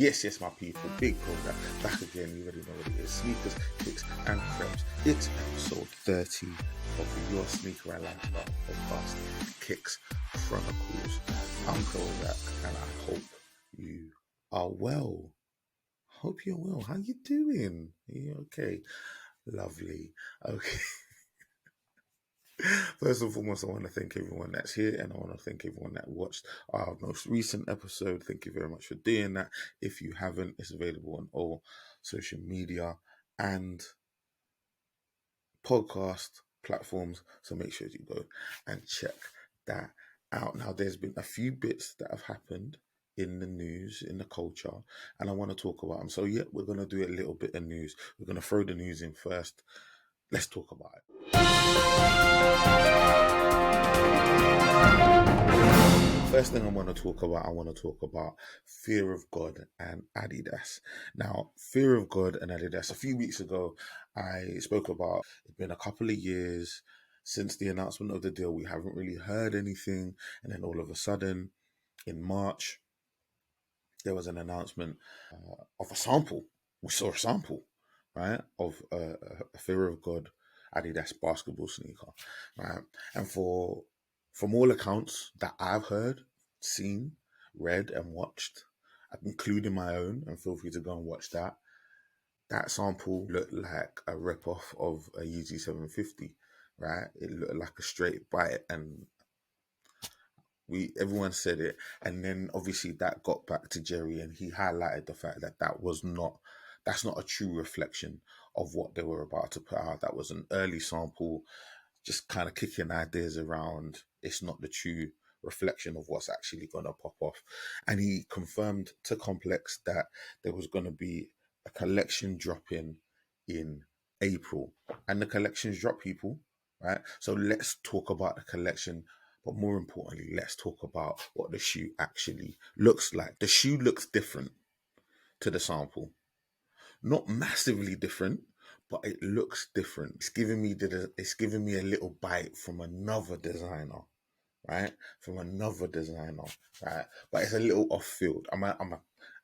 Yes, my people, big program, back again, you already know what it is, sneakers, kicks and creps. It's episode 30 of Your Sneaker and Lifestyle podcast, Kicks Chronicles. I'm PROZECH and I hope you are well. Hope you're well. How you doing? Are you okay? Lovely. Okay. First and foremost, I want to thank everyone that's here and I want to thank everyone that watched our most recent episode. Thank you very much for doing that. If you haven't, it's available on all social media and podcast platforms. So make sure you go and check that out. Now, there's been a few bits that have happened in the news, in the culture, and I want to talk about them. So, yeah, we're going to do a little bit of news. We're going to throw the news in first. Let's talk about it. First thing I want to talk about Fear of God and Adidas. Now, Fear of God and Adidas, a few weeks ago, I spoke about it's been a couple of years since the announcement of the deal. We haven't really heard anything. And then all of a sudden, in March, there was an announcement of a sample. We saw a sample, right, of a Fear of God Adidas basketball sneaker, right? And from all accounts that I've heard, seen, read, and watched, including my own, and feel free to go and watch that. That sample looked like a rip-off of a Yeezy 750, right? It looked like a straight bite, and everyone said it, and then obviously that got back to Jerry, and he highlighted the fact that that's not a true reflection of what they were about to put out. That was an early sample, just kind of kicking ideas around. It's not the true reflection of what's actually going to pop off. And he confirmed to Complex that there was going to be a collection dropping in April, and the collections drop, people, right? So let's talk about the collection. But more importantly, let's talk about what the shoe actually looks like. The shoe looks different to the sample. Not massively different, but it looks different. It's giving me a little bite from another designer, right? From another designer, right? But it's a little off field.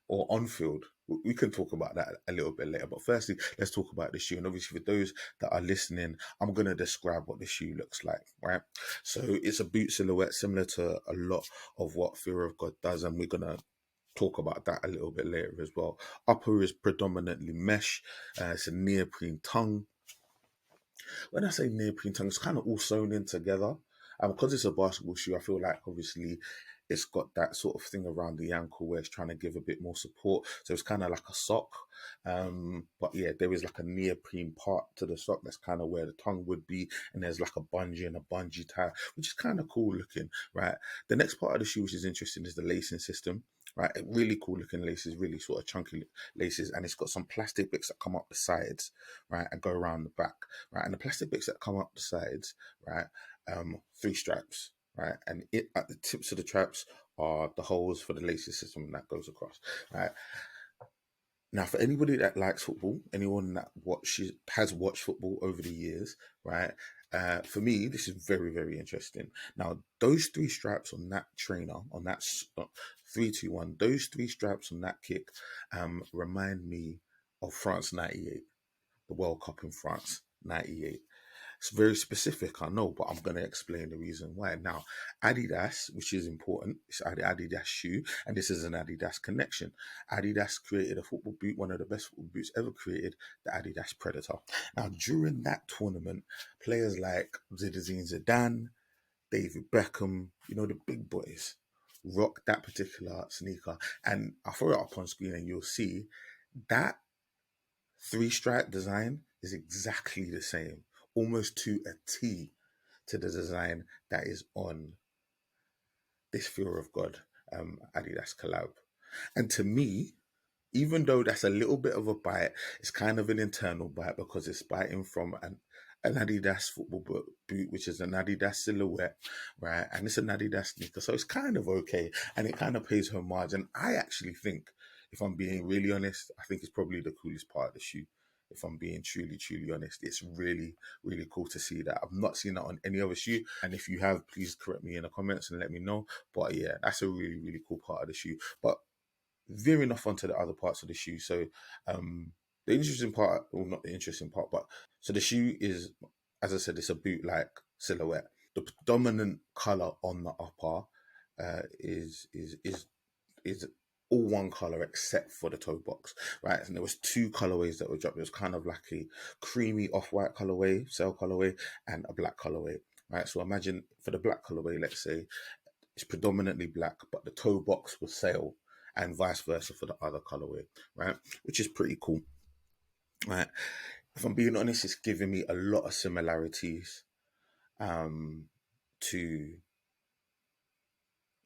Or on field. We can talk about that a little bit later. But firstly, let's talk about the shoe. And obviously, for those that are listening, I'm going to describe what the shoe looks like, right? So it's a boot silhouette similar to a lot of what Fear of God does. And we're going to talk about that a little bit later as well. Upper is predominantly mesh. It's a neoprene tongue. When I say neoprene tongue, it's kind of all sewn in together. And because it's a basketball shoe, I feel like obviously it's got that sort of thing around the ankle where it's trying to give a bit more support. So it's kind of like a sock. But yeah, there is like a neoprene part to the sock. That's kind of where the tongue would be. And there's like a bungee and a bungee tie, which is kind of cool looking, right? The next part of the shoe, which is interesting, is the lacing system. Right, really cool looking laces, really sort of chunky laces, and it's got some plastic bits that come up the sides, right, and go around the back, right, and the plastic bits that come up the sides, right, 3 straps, right, and at the tips of the straps are the holes for the laces system that goes across, right. Now, for anybody that likes football, anyone that has watched football over the years, right? For me, this is very, very interesting. Now, those 3 straps on that trainer, on that 3-2-1, those 3 straps on that kick, remind me of France '98, the World Cup in France '98. It's very specific, I know, but I'm going to explain the reason why. Now, Adidas, which is important, it's an Adidas shoe, and this is an Adidas connection. Adidas created a football boot, one of the best football boots ever created, the Adidas Predator. Now, during that tournament, players like Zinedine Zidane, David Beckham, the big boys, rock that particular sneaker. And I'll throw it up on screen and you'll see that 3-stripe design is exactly the same, almost to a T, to the design that is on this Fear of God Adidas collab. And to me, even though that's a little bit of a bite, it's kind of an internal bite because it's biting from an Adidas football boot, which is an Adidas silhouette, right? And it's an Adidas sneaker, so it's kind of okay, and it kind of pays homage. And I actually think, if I'm being really honest, I think it's probably the coolest part of the shoe. If I'm being truly, truly honest, it's really, really cool to see that. I've not seen that on any other shoe. And if you have, please correct me in the comments and let me know. But yeah, that's a really, really cool part of the shoe. But veering off onto the other parts of the shoe. So the interesting part, well, not the interesting part, but so the shoe is, as I said, it's a boot-like silhouette. The predominant color on the upper is all one color except for the toe box, right? And there was two colorways that were dropped. It was kind of like a creamy off-white colorway, cell colorway, and a black colorway, right? So imagine for the black colorway, let's say it's predominantly black, but the toe box was sail, and vice versa for the other colorway, right? Which is pretty cool, right? If I'm being honest, it's giving me a lot of similarities to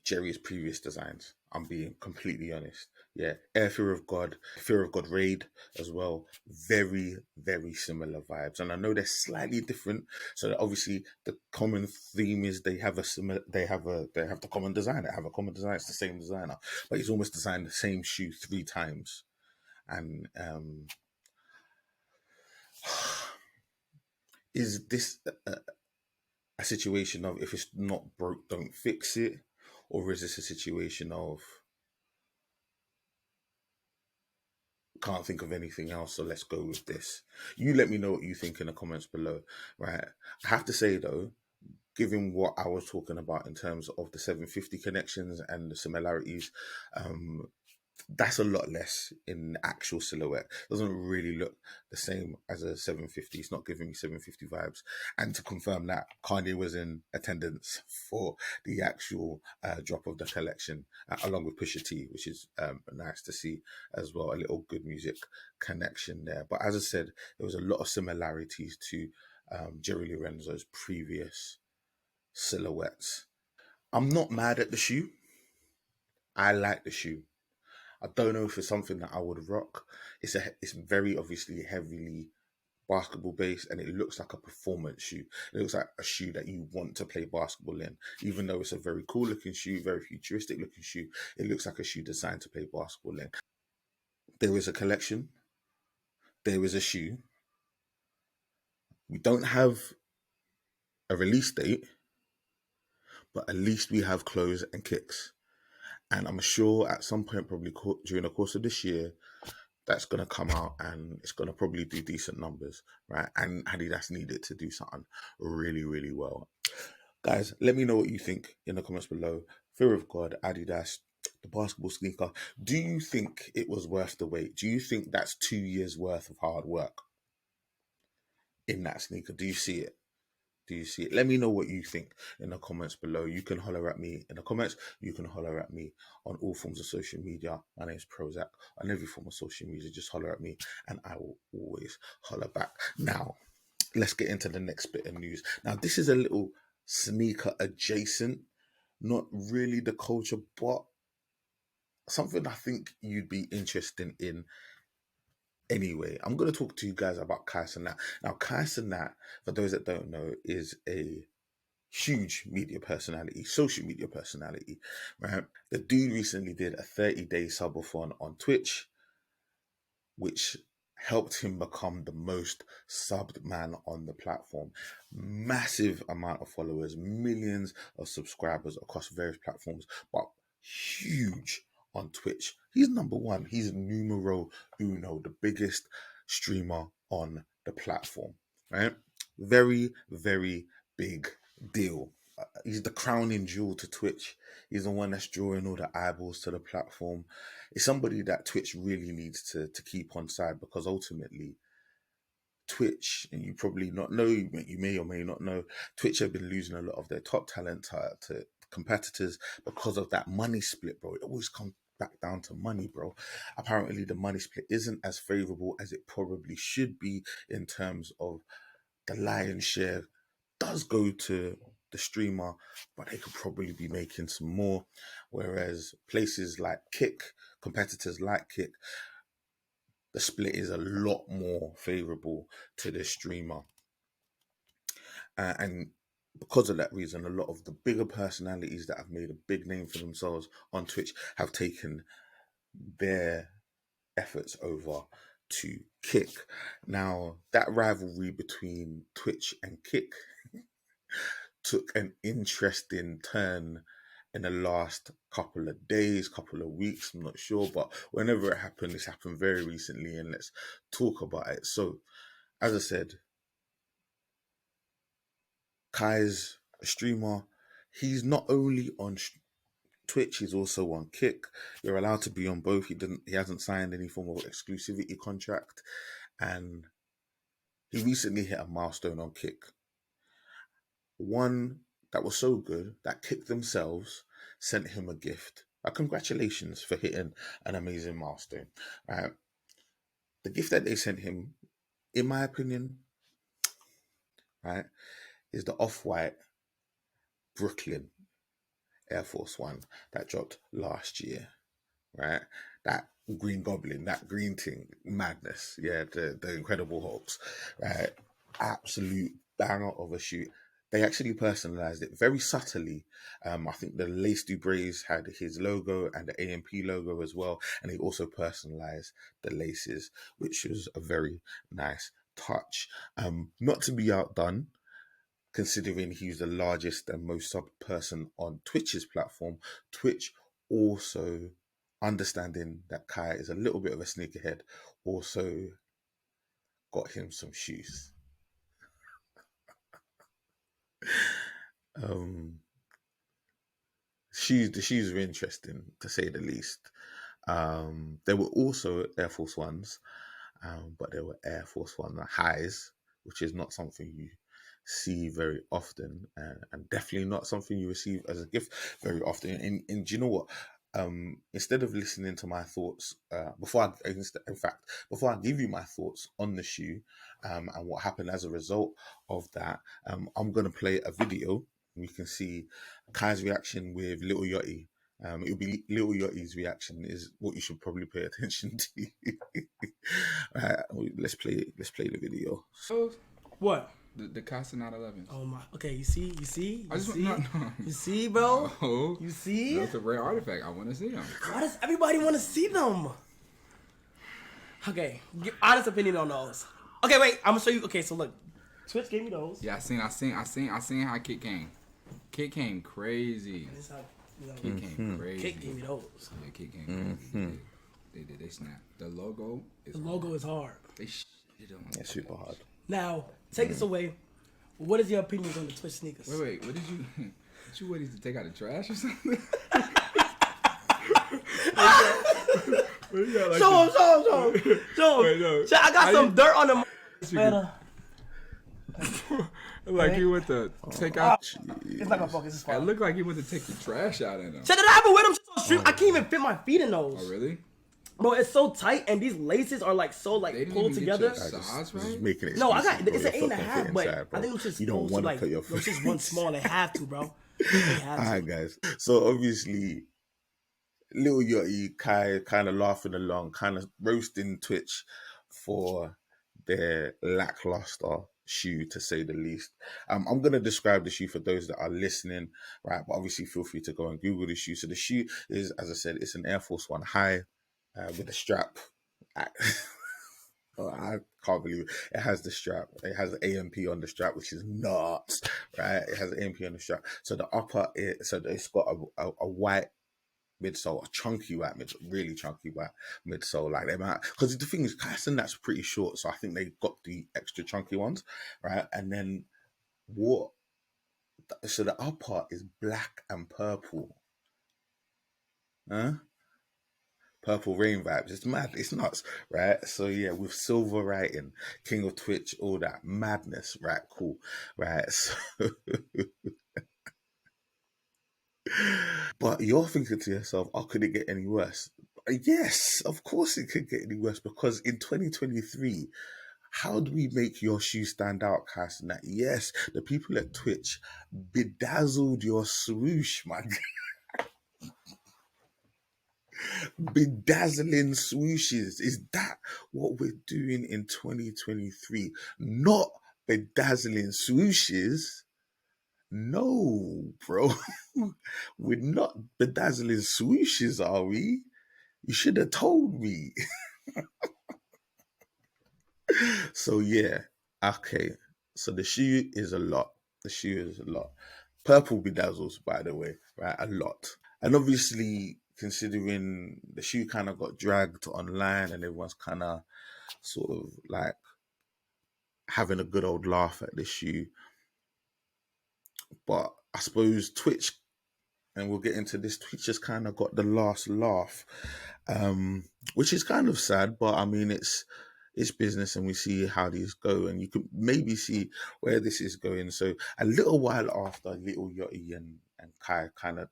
Jerry's previous designs. I'm being completely honest. Yeah, Air Fear of God Raid as well. Very, very similar vibes, and I know they're slightly different. So obviously, the common theme is they have a similar. They have the common designer. They have a common designer. It's the same designer, but he's almost designed the same shoe 3 times. And is this a situation of if it's not broke, don't fix it, or is this a situation of can't think of anything else, so let's go with this? You let me know what you think in the comments below, right? I have to say though, given what I was talking about in terms of the 750 connections and the similarities, that's a lot less in actual silhouette. Doesn't really look the same as a 750. It's not giving me 750 vibes. And to confirm that, Kanye was in attendance for the actual drop of the collection, along with Pusha T, which is nice to see as well. A little good music connection there. But as I said, there was a lot of similarities to Jerry Lorenzo's previous silhouettes. I'm not mad at the shoe. I like the shoe. I don't know if it's something that I would rock. It's very obviously heavily basketball based, and it looks like a performance shoe. It looks like a shoe that you want to play basketball in, even though it's a very cool looking shoe, very futuristic looking shoe. It looks like a shoe designed to play basketball in. There is a collection. There is a shoe. We don't have a release date, but at least we have clothes and kicks. And I'm sure at some point, probably during the course of this year, that's going to come out and it's going to probably do decent numbers, right? And Adidas needed to do something really, really well. Guys, let me know what you think in the comments below. Fear of God, Adidas, the basketball sneaker. Do you think it was worth the wait? Do you think that's 2 years worth of hard work in that sneaker? Do you see it? Do you see it? Let me know what you think in the comments below. You can holler at me in the comments. You can holler at me on all forms of social media. My name is PROZECH. On every form of social media, just holler at me and I will always holler back. Now, let's get into the next bit of news. Now, this is a little sneaker adjacent, not really the culture, but something I think you'd be interested in anyway. I'm going to talk to you guys about Cenat. Now, Cenat, for those that don't know, is a huge media personality, social media personality, right? The dude recently did a 30-day subathon on Twitch, which helped him become the most subbed man on the platform. Massive amount of followers, millions of subscribers across various platforms, but huge on Twitch. He's number one. He's numero uno, the biggest streamer on the platform, right? Very, very big deal. He's the crowning jewel to Twitch. He's the one that's drawing all the eyeballs to the platform. It's somebody that Twitch really needs to keep on side, because ultimately Twitch, and you probably not know, you may or may not know, Twitch have been losing a lot of their top talent to competitors because of that money split, bro. It always comes back down to money, bro. Apparently the money split isn't as favorable as it probably should be, in terms of the lion's share does go to the streamer, but they could probably be making some more. Whereas places like Kick, competitors like Kick, the split is a lot more favorable to the streamer. And because of that reason, a lot of the bigger personalities that have made a big name for themselves on Twitch have taken their efforts over to Kick. Now, that rivalry between Twitch and Kick took an interesting turn in the last couple of days, couple of weeks, I'm not sure, but whenever it happened, it's happened very recently, and let's talk about it. So, as I said, Kai's a streamer. He's not only on Twitch, he's also on Kick. You're allowed to be on both. He hasn't signed any form of exclusivity contract, and he recently hit a milestone on Kick. One that was so good that Kick themselves sent him a gift. Congratulations for hitting an amazing milestone. The gift that they sent him, in my opinion, right, is the Off-White Brooklyn Air Force One that dropped last year, right? That Green Goblin, that green thing, madness. Yeah, the Incredible Hulks, right? Absolute banger of a shoe. They actually personalized it very subtly. I think the Lace Dubrays had his logo and the AMP logo as well. And they also personalized the laces, which was a very nice touch. Not to be outdone, considering he's the largest and most sub person on Twitch's platform, Twitch also, understanding that Kai is a little bit of a sneakerhead, also got him some shoes. The shoes were interesting, to say the least. There were also Air Force Ones, but they were Air Force One highs, which is not something you see very often, and definitely not something you receive as a gift very often. And do you know what? Instead of listening to my thoughts, before I give you my thoughts on the shoe, and what happened as a result of that, I'm gonna play a video. We can see Kai's reaction with Little Yachty. It'll be Little Yachty's reaction is what you should probably pay attention to. Let's play the video. What? The Cenat 11. Oh my. Okay, you see? No. You see, bro? No. You see? That's a rare artifact. I want to see them. Why does everybody want to see them? Okay, give honest opinion on those. Okay, wait. I'm gonna show you. Okay, so look, Twitch gave me those. Yeah, I seen how Kick came. Kick came crazy. This is how, Kick came crazy. Kick gave me those. Yeah, Kick came crazy. They snapped. The logo is hard. They shit on. It's super hard. Now, take this away. What is your opinions on the Twitch sneakers? Wait. What did you? Did you want these to take out the trash or something? Show him. Wait, no. I got some dirt on them. Like he went to take out. It's not gonna focus. It's It fine. looked like he went to take the trash out of them. Shut it up! With them on stream. I can't even fit my feet in those. Oh really? Bro, it's so tight, and these laces are like so They didn't pulled even together. Get your size right? Just making it. No, I got bro. it's an You're 8.5, fucking but inside, bro. I think it's just you don't want to like put your it's just one small. They have to, bro. They have to. Alright, guys. So obviously, Lil Yachty, Kai, kind of laughing along, kind of roasting Twitch for their lackluster shoe, to say the least. I'm gonna describe the shoe for those that are listening, right? But obviously, feel free to go and Google the shoe. So the shoe is, as I said, it's an Air Force One high with a strap. I can't believe it. It has the strap. It has the AMP on the strap, which is nuts, right? It has the AMP on the strap. So the upper, it's got a white midsole, a chunky white really chunky white midsole. Like they might, because the thing is, that's pretty short, so I think they got the extra chunky ones, right? And then so the upper is black and purple, huh? Purple Rain vibes. It's mad. It's nuts, right? So yeah, with silver writing, King of Twitch, all that madness, right? Cool, right? So, but you're thinking to yourself, "Oh, could it get any worse?" Yes, of course it could get any worse, because in 2023, how do we make your shoe stand out, Cass? And that, yes, the people at Twitch bedazzled your swoosh, man. Bedazzling swooshes. Is that what we're doing in 2023? Not bedazzling swooshes. No, bro. We're not bedazzling swooshes, are we? You should have told me. So yeah, okay. So the shoe is a lot. Purple bedazzles, by the way, right? A lot. And obviously, considering the shoe kind of got dragged online and everyone's kind of sort of like having a good old laugh at the shoe. But I suppose Twitch, and we'll get into this, Twitch just kind of got the last laugh, which is kind of sad, but I mean, it's business and we see how these go, and you can maybe see where this is going. So a little while after Little Yachty and Kai kind of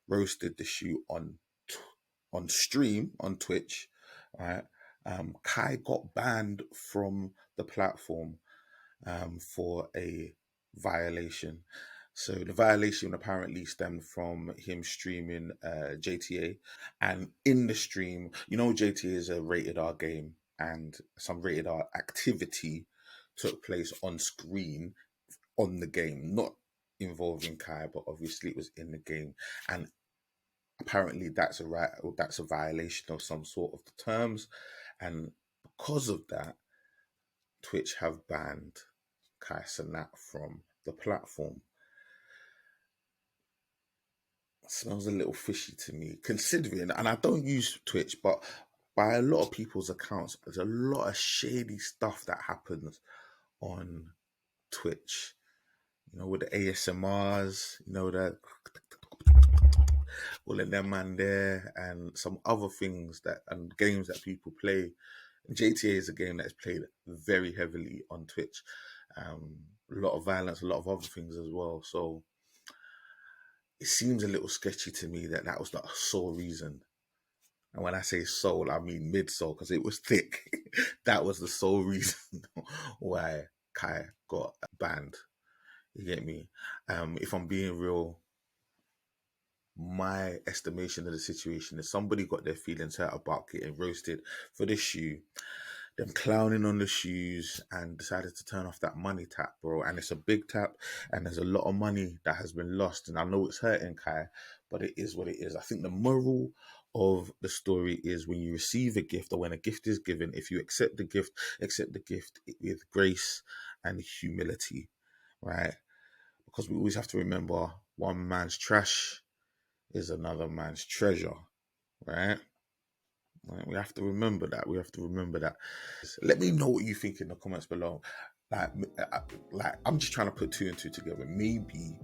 roasted the shoe on stream on Twitch, right? Kai got banned from the platform for a violation. So the violation apparently stemmed from him streaming JTA, and in the stream, you know, JTA is a rated R game, and some rated R activity took place on screen on the game, not involving Kai, but obviously it was in the game, and apparently that's a violation of some sort of the terms, and because of that, Twitch have banned Kai Cenat from the platform. Smells a little fishy to me, considering, and I don't use Twitch, but by a lot of people's accounts, there's a lot of shady stuff that happens on Twitch. You know, with the ASMRs, you know, that all of them man there, and some other things that and games that people play. GTA is a game that is played very heavily on Twitch. A lot of violence, a lot of other things as well. So it seems a little sketchy to me that that was the sole reason. And when I say sole, I mean mid-sole, because it was thick. That was the sole reason why Kai got banned. You get me? If I'm being real, my estimation of the situation is somebody got their feelings hurt about getting roasted for the shoe, them clowning on the shoes, and decided to turn off that money tap, bro. And it's a big tap, and there's a lot of money that has been lost. And I know it's hurting Kai, but it is what it is. I think the moral of the story is when you receive a gift or when a gift is given, if you accept the gift with grace and humility, right? Because we always have to remember one man's trash is another man's treasure, right? Right? We have to remember that. We have to remember that. Let me know what you think in the comments below. Like I'm just trying to put two and two together. Maybe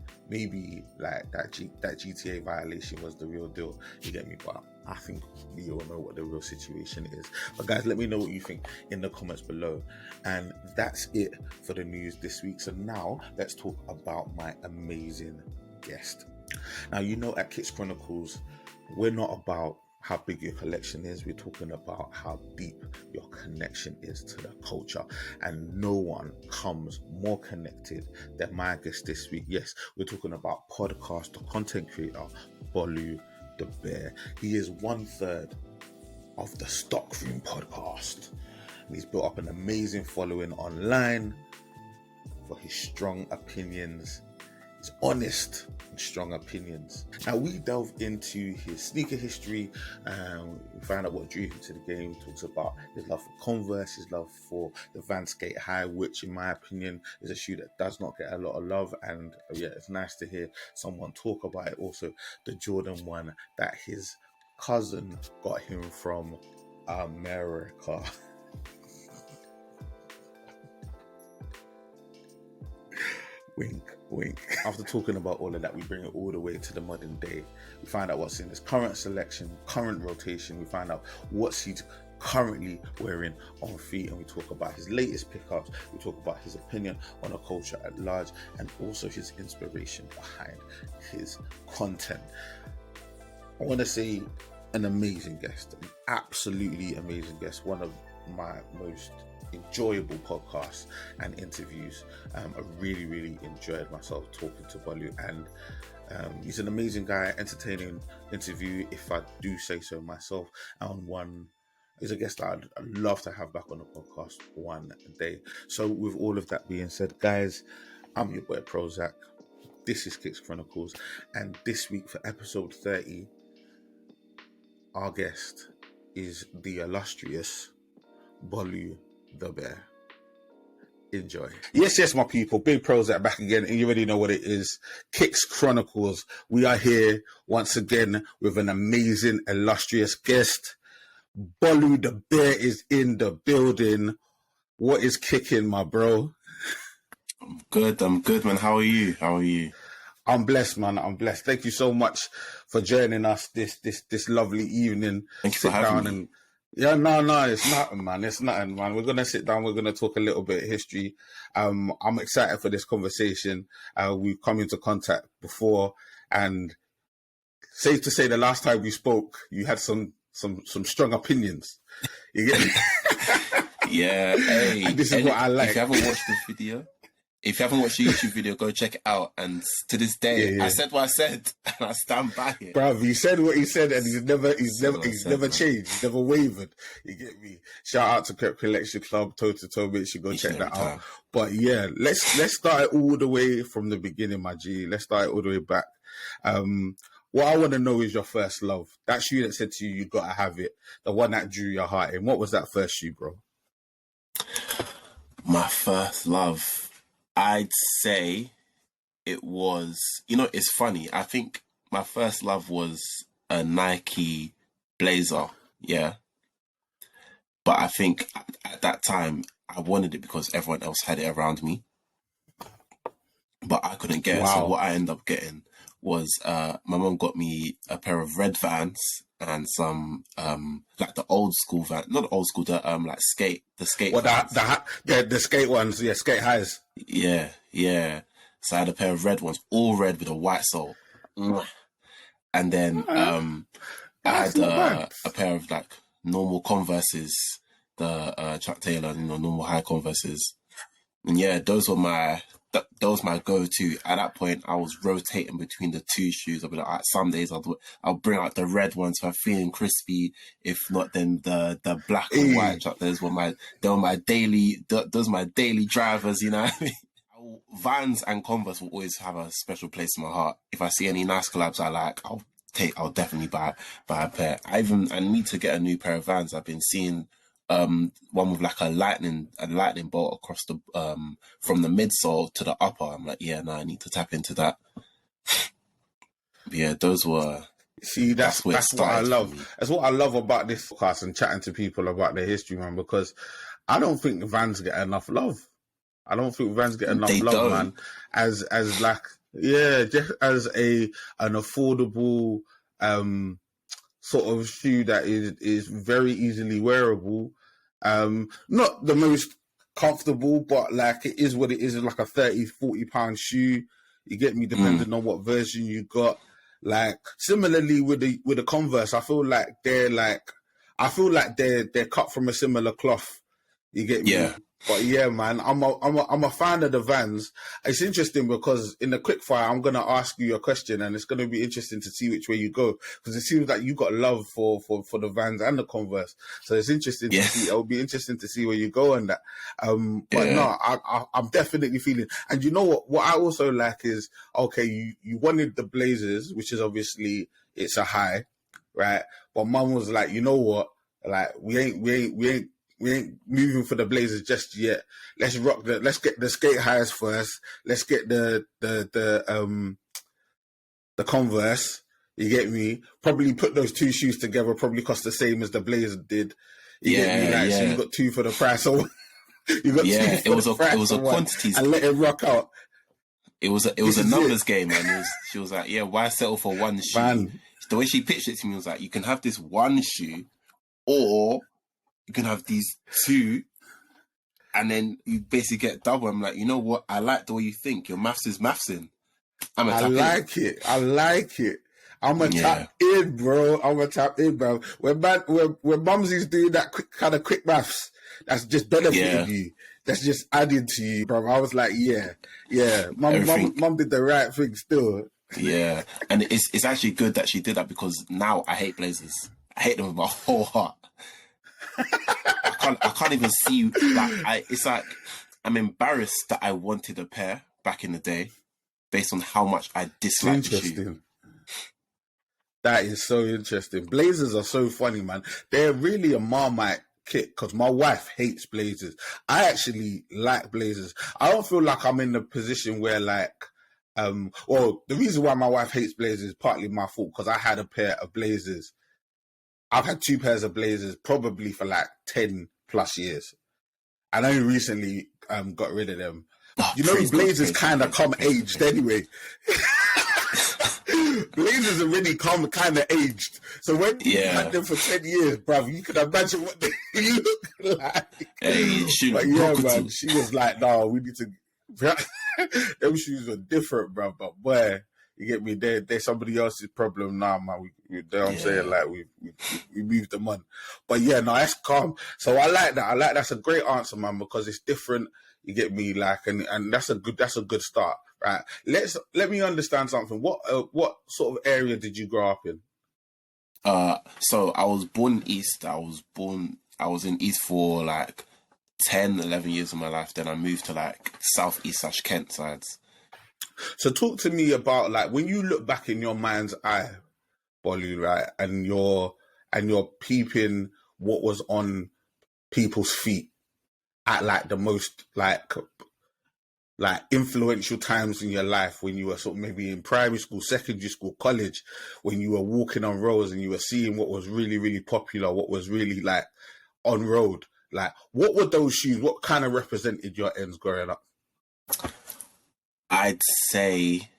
like that GTA violation was the real deal. You get me? But I think we all know what the real situation is. But guys, let me know what you think in the comments below. And that's it for the news this week. So now let's talk about my amazing guest. Now, you know, at Sk8 Chronicles, we're not about how big your collection is. We're talking about how deep your connection is to the culture. And no one comes more connected than my guest this week. Yes, we're talking about podcaster, content creator, Bolu The Bear. He is 1/3 of the Stockroom podcast. And he's built up an amazing following online for his strong opinions. It's honest and strong opinions. Now we delve into his sneaker history. We find out what drew him to the game. He talks about his love for Converse, his love for the Sk8 Hi, which in my opinion is a shoe that does not get a lot of love. And yeah, it's nice to hear someone talk about it. Also, the Jordan 1 that his cousin got him from America. Wink, wink. After talking about all of that, we bring it all the way to the modern day. We find out what's in his current selection, current rotation. We find out what he's currently wearing on feet, and we talk about his latest pickups. We talk about his opinion on the culture at large, and also his inspiration behind his content. I want to say an amazing guest, an absolutely amazing guest, one of my most enjoyable podcasts and interviews. I really enjoyed myself talking to Bolu, and he's an amazing guy, entertaining interview, if I do say so myself. And one is a guest that I'd love to have back on the podcast one day. So with all of that being said, guys, I'm your boy PROZECH. This is Sk8 Chronicles, and this week for episode 30, our guest is the illustrious Bolu The Bear. Enjoy. Yes, my people. Big PROZECH back again, and you already know what it is. Kicks Chronicles. We are here once again with an amazing, illustrious guest. Bolu The Bear is in the building. What is kicking, my bro? I'm good, man. How are you? I'm blessed, man. I'm blessed. Thank you so much for joining us this lovely evening. Thank you for having me. And yeah, no, it's nothing, man. It's nothing, man. We're gonna sit down. We're gonna talk a little bit of history. I'm excited for this conversation. We've come into contact before, and safe to say, the last time we spoke, you had some strong opinions. You get me? Yeah. Hey, and this is what I like. If you haven't watched the YouTube video, go check it out. And to this day, I said what I said, and I stand by it. Bruv, he said what he said, and he's never changed. He's never wavered. You get me? Shout out to Creps Collection Club, toe to toe. Make sure you go check that out. But yeah, let's start it all the way from the beginning, my G. Let's start it all the way back. What I want to know is your first love. That shoe that said to you, you gotta have it. The one that drew your heart in. What was that first shoe, bro? My first love, I'd say it was, it's funny. I think my first love was a Nike blazer. Yeah. But I think at that time, I wanted it because everyone else had it around me. But I couldn't get it. So what I ended up getting was my mum got me a pair of red Vans and some like the old school van, not old school, the like the skate. Well, the skate ones, Sk8 Highs. Yeah. So I had a pair of red ones, all red with a white sole. And then I had a pair of like normal Converses, the Chuck Taylor, normal high Converses. And yeah, those were my go-to. At that point, I was rotating between the two shoes. I'll be like, some days I'll bring out the red ones so I'm feeling crispy. If not, then the black and white Chuck Taylors were my daily drivers. You know what I mean? Vans and Converse will always have a special place in my heart. If I see any nice collabs I like, I'll definitely buy a pair. I need to get a new pair of Vans. I've been seeing one with like a lightning bolt across the from the midsole to the upper. I'm like, I need to tap into that. Yeah, those were. See, that's what I love. That's what I love about this podcast and chatting to people about their history, man. Because I don't think the Vans get enough love. I don't think Vans get enough love, man. As like, just as an affordable sort of shoe that is very easily wearable. Not the most comfortable, but like it is what it is. It's like a 30-40 pound shoe. You get me, depending on what version you got. Like similarly with the Converse, I feel like they're cut from a similar cloth. You get me? Yeah. But yeah, man, I'm a fan of the Vans. It's interesting because in the quickfire, I'm gonna ask you a question, and it's gonna be interesting to see which way you go because it seems like you got love for the Vans and the Converse. So it's interesting to see. It'll be interesting to see where you go on that. But no, I'm definitely feeling. And you know what? What I also like is okay, you wanted the Blazers, which is obviously it's a high, right? But Mum was like, you know what? Like we ain't moving for the Blazers just yet. Let's get the Sk8 Highs first. Let's get the Converse. You get me? Probably put those two shoes together. Probably cost the same as the Blazers did. You get me? Like, so you got two for the price. So you got two for the price. It was a quantity and let it rock out. It was a numbers game, man. She was like, why settle for one shoe? Man. The way she pitched it to me was like, you can have this one shoe, or you can have these two, and then you basically get double. I'm like, you know what? I like the way you think. Your maths is mathsing. I like it. I'm a tap in, bro. When Mumsy's doing that quick maths, that's just benefiting you. That's just adding to you, bro. I was like, Mum did the right thing still. Yeah, and it's actually good that she did that because now I hate Blazers. I hate them with my whole heart. I can't even see it's like I'm embarrassed that I wanted a pair back in the day based on how much I disliked the shoe. That is so interesting. Blazers are so funny, man. They're really a Marmite kit because my wife hates blazers. I actually like blazers. I don't feel like I'm in the position where like, well, the reason why my wife hates blazers is partly my fault because I had a pair of blazers. I've had 2 pairs of blazers probably for like 10 plus years. And I only recently got rid of them. Oh, you know, blazers kind of come aged anyway. Blazers are really come kind of aged. So when you had them for 10 years, bruv, you can imagine what they look like. Hey, but yeah, man, she was like, no, we need to... Them shoes are different, bruv. But boy, you get me? They're somebody else's problem now, man. We you know what I'm saying? Like, we moved them on. But yeah, no, that's calm. So I like that. That's a great answer, man, because it's different. You get me? Like, and that's a good start. Right. Let me understand something. What sort of area did you grow up in? So I was born in East. I was in East for like 10, 11 years of my life. Then I moved to like Southeast / Kent sides. So talk to me about like when you look back in your mind's eye, Bolu, right, and you're peeping what was on people's feet at like the most like influential times in your life when you were sort of maybe in primary school, secondary school, college, when you were walking on roads and you were seeing what was really, really popular, what was really like on road. Like, what were those shoes? What kind of represented your ends growing up? I'd say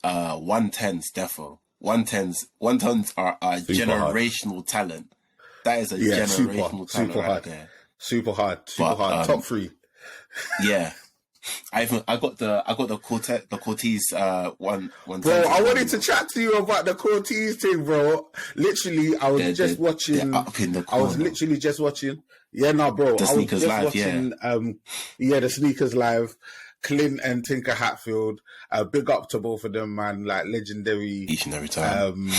110s defo. 110s are a generational hard talent. That is a generational talent right there. Super hard. Top 3. Yeah. I got the Cortez one. Bro, I wanted to chat to you about the Cortez thing, bro. Literally, I was just watching. Up in the I was literally just watching. Yeah, no, bro. The Sneakers Live, watching, the Sneakers Live. Clint and Tinker Hatfield. Big up to both of them, man. Like legendary. Each and every time.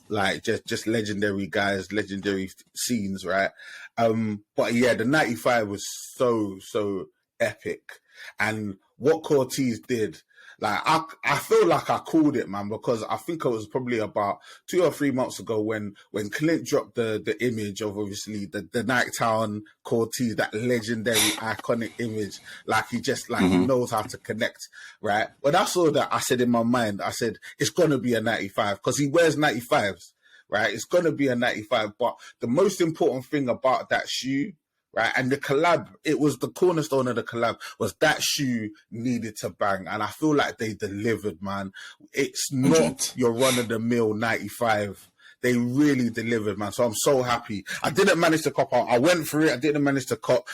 Like just legendary guys, legendary scenes, right? But yeah, the 95 was so epic. And what Cortez did, like I feel like I called it, man, because I think it was probably about 2 or 3 months ago when Clint dropped the image of obviously the Nighttown Cortez, that legendary iconic image. Like he just he knows how to connect, right? When I saw that, I said in my mind, I said it's gonna be a 95 because he wears 95s, right? It's gonna be a 95. But the most important thing about that shoe, right, and the collab, it was the cornerstone of the collab, was that shoe needed to bang. And I feel like they delivered, man. It's not your run-of-the-mill 95. They really delivered, man. So I'm so happy. I didn't manage to cop out. I went through it. I didn't manage to cop.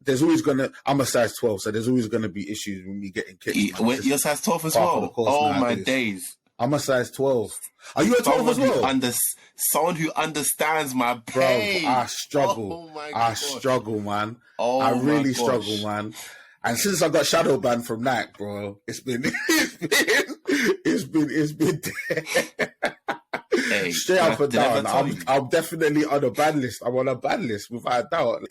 There's always I'm a size 12, so there's always going to be issues with me getting kicked. You're size 12 as well? Oh, nowadays. My days. I'm a size 12. Are you a 12 as well? Someone who understands my pain. Bro, I struggle. I struggle, man. I really struggle, man. And since I got shadow banned from Nike, bro, it's been hey, straight up and down. I'm definitely on a ban list. I'm on a ban list without a doubt.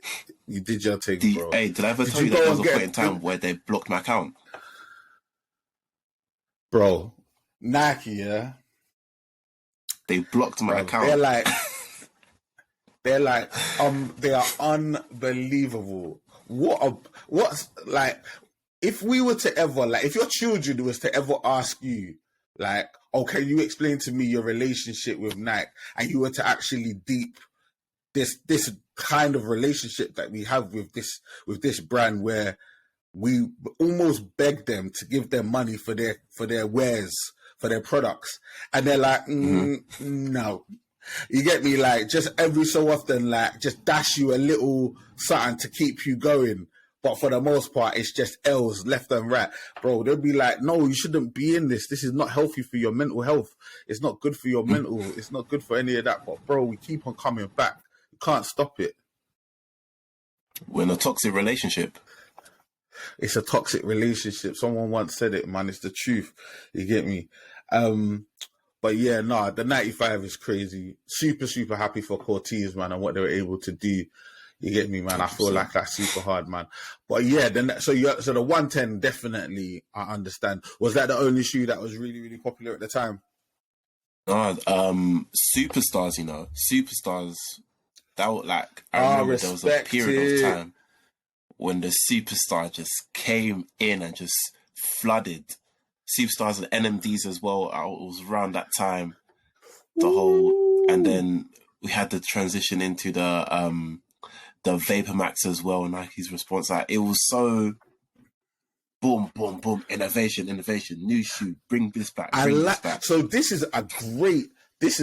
You did your thing, bro. Hey, did I ever tell you that there was a point in time where they blocked my account? Bro, Nike, yeah. They blocked my account. They are unbelievable. What's like, if we were to ever, like, if your children was to ever ask you, like, oh, can you explain to me your relationship with Nike, and you were to actually deep this kind of relationship that we have with this brand, where we almost beg them to give them money for their wares, for their products, and they're like, no. You get me? Like, just every so often, like, just dash you a little something to keep you going. But for the most part, it's just L's left and right. Bro, they'll be like, no, you shouldn't be in this. This is not healthy for your mental health. It's not good for your mental. It's not good for any of that. But, bro, we keep on coming back. You can't stop it. We're in a toxic relationship. It's a toxic relationship. Someone once said it, man. It's the truth. You get me? But yeah, the 95 is crazy. Super, super happy for Cortez, man, and what they were able to do. You get me, man? 100%. I feel like that's super hard, man. But yeah, so the 110, definitely, I understand. Was that the only shoe that was really, really popular at the time? No, Superstars, Superstars That was like, I remember there was a respect period it. of time when the Superstar just came in and just flooded. Superstars and NMDs as well. It was around that time. The whole, and then we had the transition into the Vapor Max as well. Nike's response, like it was so boom, boom, boom, innovation, new shoe, bring this back, this back. So this is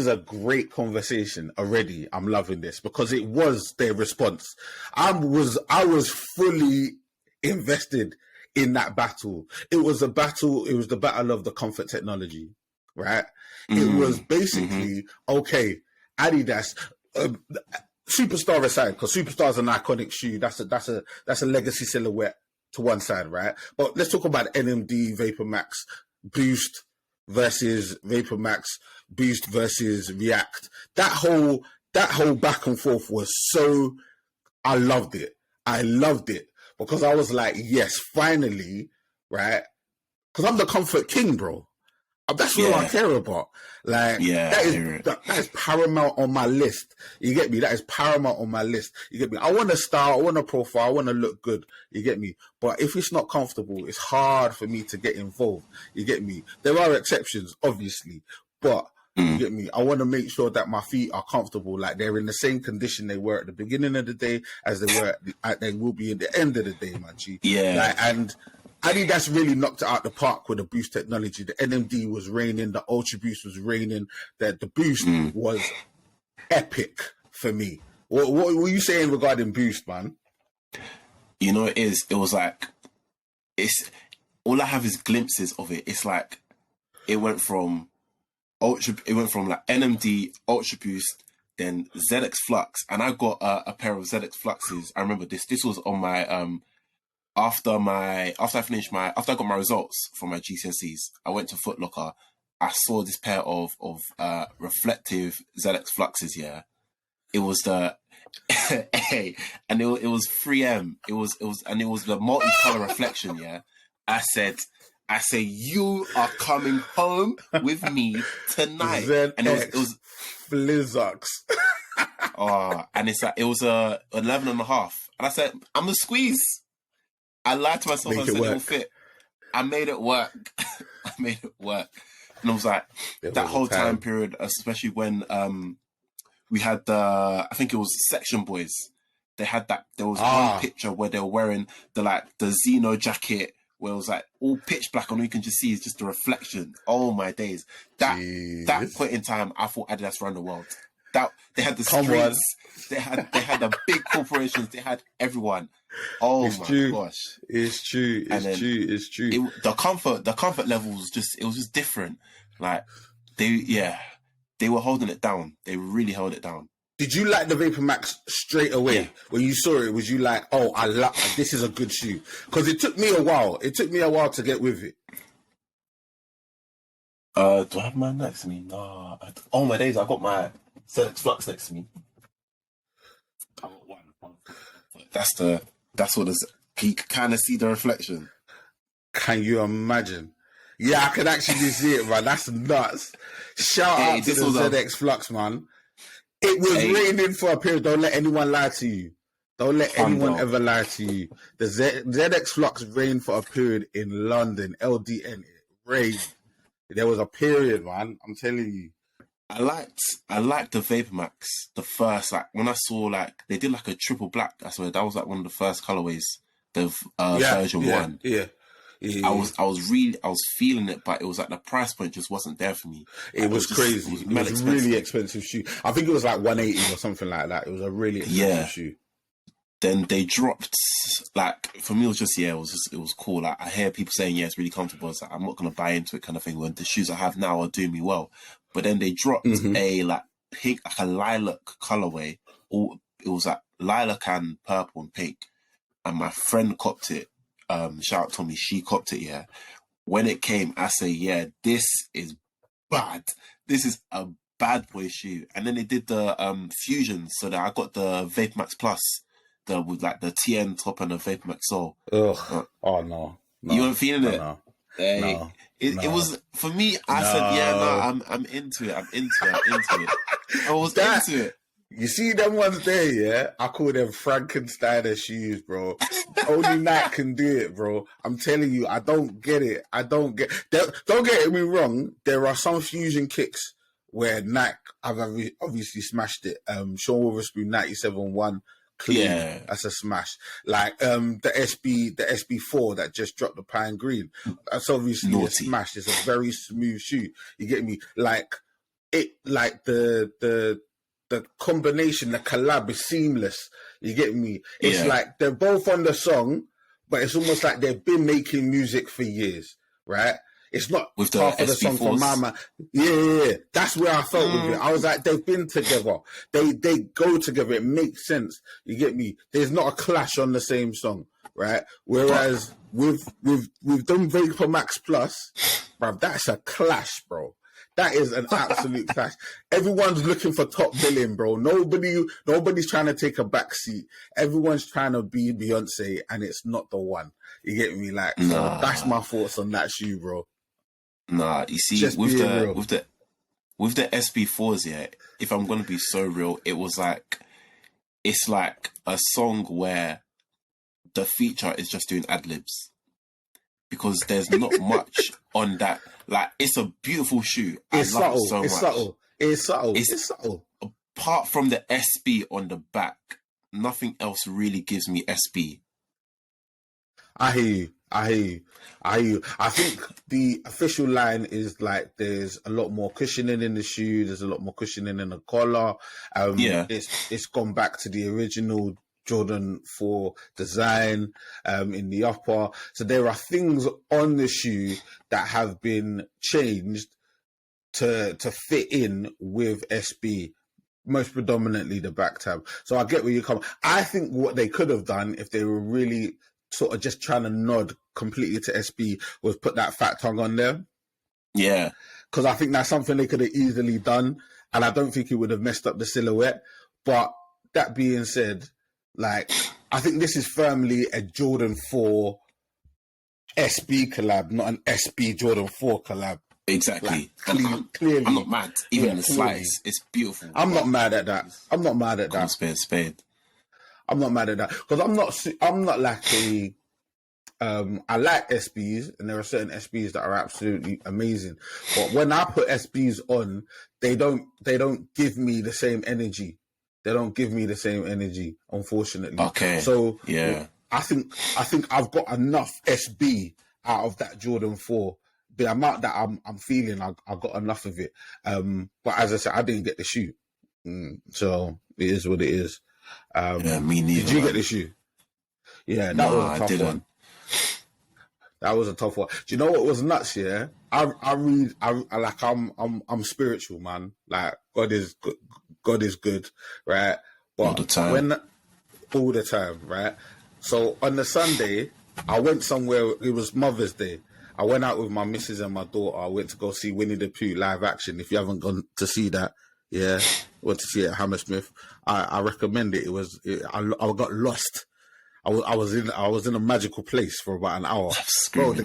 a great conversation already. I'm loving this because it was their response. I was fully invested in that battle. It was the battle of the comfort technology, right? It was basically, okay, Adidas, Superstar aside, because Superstar's an iconic shoe. That's a legacy silhouette to one side, right? But let's talk about NMD, Vapor Max, Boost versus Vapor Max, Boost versus React. That whole back and forth was so, I loved it because I was like, yes, finally, right? Because I'm the comfort king, bro. That's what I care about. Like, that is paramount on my list. You get me? That is paramount on my list. You get me? I want a style, I want a profile, I want to look good. You get me? But if it's not comfortable, it's hard for me to get involved. You get me? There are exceptions, obviously, but you get me? I want to make sure that my feet are comfortable, like they're in the same condition they were at the beginning of the day as they were they will be at the end of the day, man. G. Yeah. Like, and Adidas really knocked it out the park with the Boost technology. The NMD was reigning, the Ultra Boost was reigning, the Boost was epic for me. What were you saying regarding Boost, man? You know, it was like, all I have is glimpses of it. It's like, it went from like NMD, Ultra Boost, then ZX Flux, and I got a pair of ZX Fluxes. I remember this was on my, after I got my results for my GCSEs, I went to Foot Locker. I saw this pair of reflective ZX Fluxes. Yeah, it was the and it was 3M. It was the multicolour reflection. Yeah, I said, you are coming home with me tonight. ZX and it was Flizzox. And it's like, it was 11 and a half. And I said, I'm a squeeze. I lied to myself and said it will fit. I made it work. And I was like, that whole time period, especially when we had I think it was Section Boys. They had that. There was one picture where they were wearing the Xeno jacket, where it was like all pitch black, and all you can just see is just the reflection. Oh my days! That point in time, I thought Adidas ran the world. That they had the streets, they had the big corporations, they had everyone. Oh my gosh! It's true. It's true. The comfort level was just different. Like they were holding it down. They really held it down. Did you like the Vapor Max straight away? Yeah. When you saw it, was you like, oh, this is a good shoe? Because it took me a while. It took me a while to get with it. Do I have mine next to me? No. Oh my days! I got my ZX Flux next to me. I got one. That's what is. Can you kind of see the reflection? Can you imagine? Yeah, I can actually see it, man. That's nuts. Shout out to the ZX Flux, man. It was raining for a period. Don't let anyone lie to you. Don't let anyone ever lie to you. The ZX Flux rained for a period in London, LDN. It rained. There was a period, man. I'm telling you. I liked the Vapor Max. The first, like, when I saw, like, they did like a triple black. I swear that was like one of the first colorways. The version 1. Yeah. I was feeling it, but it was like the price point just wasn't there for me. It was crazy. It was a really expensive shoe. I think it was like 180 or something like that. It was a really expensive shoe. Then they dropped, like, for me it was just, it was cool. Like, I hear people saying, it's really comfortable. It's like, I'm not gonna buy into it kind of thing when the shoes I have now are doing me well. But then they dropped a like pink, like a lilac colorway. It was like lilac and purple and pink. And my friend copped it. Shout out to me, she copped it. Yeah, when it came, I say, this is bad. This is a bad boy shoe. And then they did the fusion, so that I got the Vapor Max Plus, with like the TN top and the Vapor Max sole. Oh no, you weren't feeling it. No. It was, for me. I said, I'm into it. I was into it. You see them ones there, yeah? I call them Frankensteiner shoes, bro. Only Nike can do it, bro. I'm telling you, I don't get it. Don't get me wrong. There are some fusion kicks where Nike have obviously smashed it. Sean Witherspoon 97-1, clean. Yeah. That's a smash. Like the SB4 that just dropped the pine green. That's obviously a smash. It's a very smooth shoe. You get me? Like the combination, the collab is seamless. You get me? It's like they're both on the song, but it's almost like they've been making music for years, right? It's not with the half of the song from my man. Yeah. That's where I felt with it. I was like, they've been together. They go together. It makes sense. You get me? There's not a clash on the same song, right? Whereas with them Vapor Max Plus, bruv, that's a clash, bro. That is an absolute clash. Everyone's looking for top billing, bro. Nobody's trying to take a back seat. Everyone's trying to be Beyonce, and it's not the one. You get me? Like, so that's my thoughts on that shoe, bro. Nah, you see, with the SB4s, yeah, if I'm gonna be so real, it's like a song where the feature is just doing ad-libs. Because there's not much on that. Like, it's a beautiful shoe. It's I love subtle. it so much. It's subtle. Apart from the SB on the back, nothing else really gives me SB. I hear you. I think the official line is like there's a lot more cushioning in the shoe. There's a lot more cushioning in the collar. It's gone back to the original Jordan 4 design in the upper. So there are things on the shoe that have been changed to fit in with SB, most predominantly the back tab. So I get where you come. I think what they could have done if they were really sort of just trying to nod completely to SB was put that fat tongue on there. Yeah. Because I think that's something they could have easily done, and I don't think it would have messed up the silhouette. But that being said, like, I think this is firmly a Jordan 4 SB collab, not an SB Jordan 4 collab. Exactly. Like, clearly. I'm not mad. Even in the slides, it's beautiful. I'm not mad at that. I'm not mad at that. Spade. I'm not mad at that. Because I'm not like a... I like SBs, and there are certain SBs that are absolutely amazing. But when I put SBs on, they don't give me the same energy. They don't give me the same energy, unfortunately. Okay. So yeah, I think I've got enough SB out of that Jordan 4. The amount that I'm feeling, I got enough of it. But as I said, I didn't get the shoe, so it is what it is. Yeah, me neither. Did you get the shoe? Yeah, that was a tough one. That was a tough one. Do you know what was nuts? Yeah, I'm spiritual, man. Like, God is good, right? But all the time. All the time, right? So on the Sunday, I went somewhere. It was Mother's Day. I went out with my missus and my daughter. I went to go see Winnie the Pooh live action. If you haven't gone to see that, yeah, went to see it at Hammersmith. I recommend it. I got lost. I was in a magical place for about an hour. Bro, the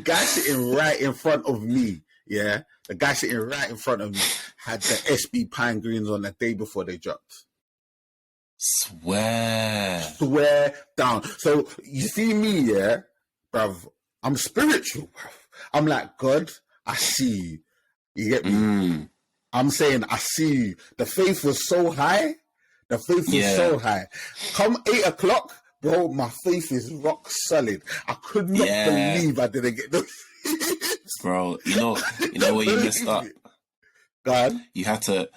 guy sitting right in front of me, yeah, the guy sitting right in front of me had the SB Pine Greens on the day before they dropped. Swear down. So you see me, yeah, bruv, I'm spiritual, bruv. I'm like, God, I see you. You get me? I'm saying, I see you. The faith was so high. The faith was so high. Come 8 o'clock, bro, my faith is rock solid. I could not believe I didn't get those. Bro, you know where you messed up? God. You had to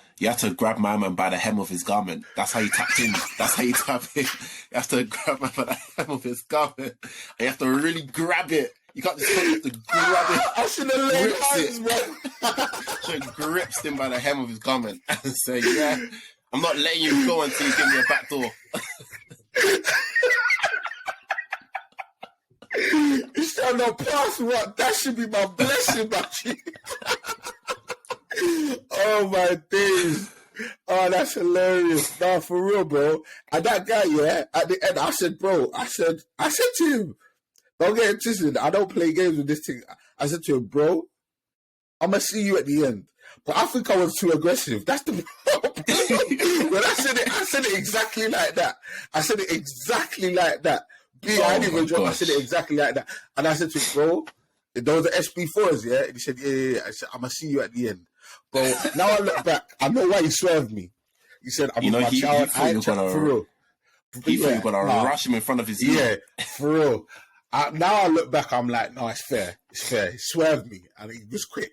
grab my man by the hem of his garment. That's how you tapped in. That's how you tap in. You have to grab my man by the hem of his garment. And you have to really grab it. You can't just have to grab it. I should have laid hands, bro. Should have gripped him by the hem of his garment and say, yeah, I'm not letting you go until you give me a back door. You shall not pass what? That should be my blessing, my G. Oh my days. Oh, that's hilarious. Nah, for real, bro. And that guy, yeah, at the end, I said, bro, I said to him, don't get it twisted. I don't play games with this thing. I said to him, bro, I'm going to see you at the end. But I think I was too aggressive. That's the problem. When I said it exactly like that. I said it exactly like that. I didn't even joke. I said it exactly like that. And I said to him, bro, those are SB4s, yeah? And he said, yeah. I said, I'm going to see you at the end. Bro, now I look back, I know why he swerved me. He said, I'm my child. For real. He thought you were going to rush him in front of his ear. Yeah, for real. Now I look back, I'm like, no, it's fair. It's fair. He swerved me, and he was quick.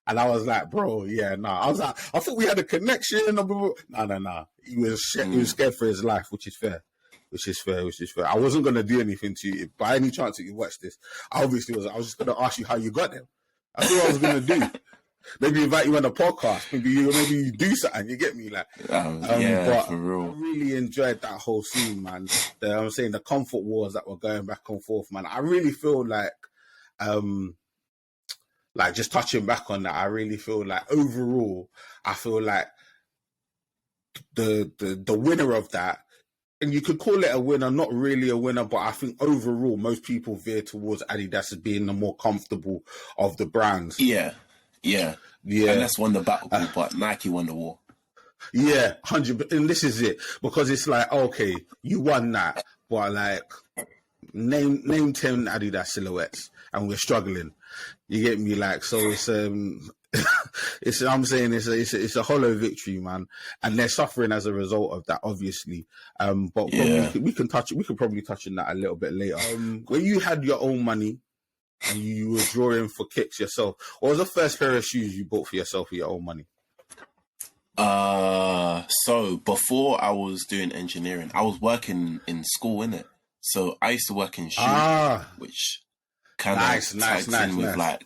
And I was like, bro, yeah, nah. I was like, I thought we had a connection. No. He was scared for his life, which is fair. Which is fair. I wasn't going to do anything to you. If by any chance that you watch this, I was just going to ask you how you got them. That's what I was going to do. Maybe invite you on a podcast. Maybe you do something. You get me, like. Yeah, but for real. I really enjoyed that whole scene, man. I'm saying the comfort wars that were going back and forth, man. I really feel like just touching back on that, I really feel like overall, I feel like the winner of that, and you could call it a winner, not really a winner, but I think overall most people veer towards Adidas as being the more comfortable of the brands. Yeah. And that's won the battle, but Nike won the war. Yeah, 100%. And this is it, because it's like, okay, you won that, but like, name 10 Adidas silhouettes, and we're struggling. You get me, like, so it's I'm saying it's a hollow victory, man, and they're suffering as a result of that, obviously. But we can probably touch on that a little bit later. When you had your own money and you were drawing for kicks yourself, what was the first pair of shoes you bought for yourself with your own money? So before I was doing engineering, I was working in school, innit? So I used to work in shoes, which kind of ties in with like.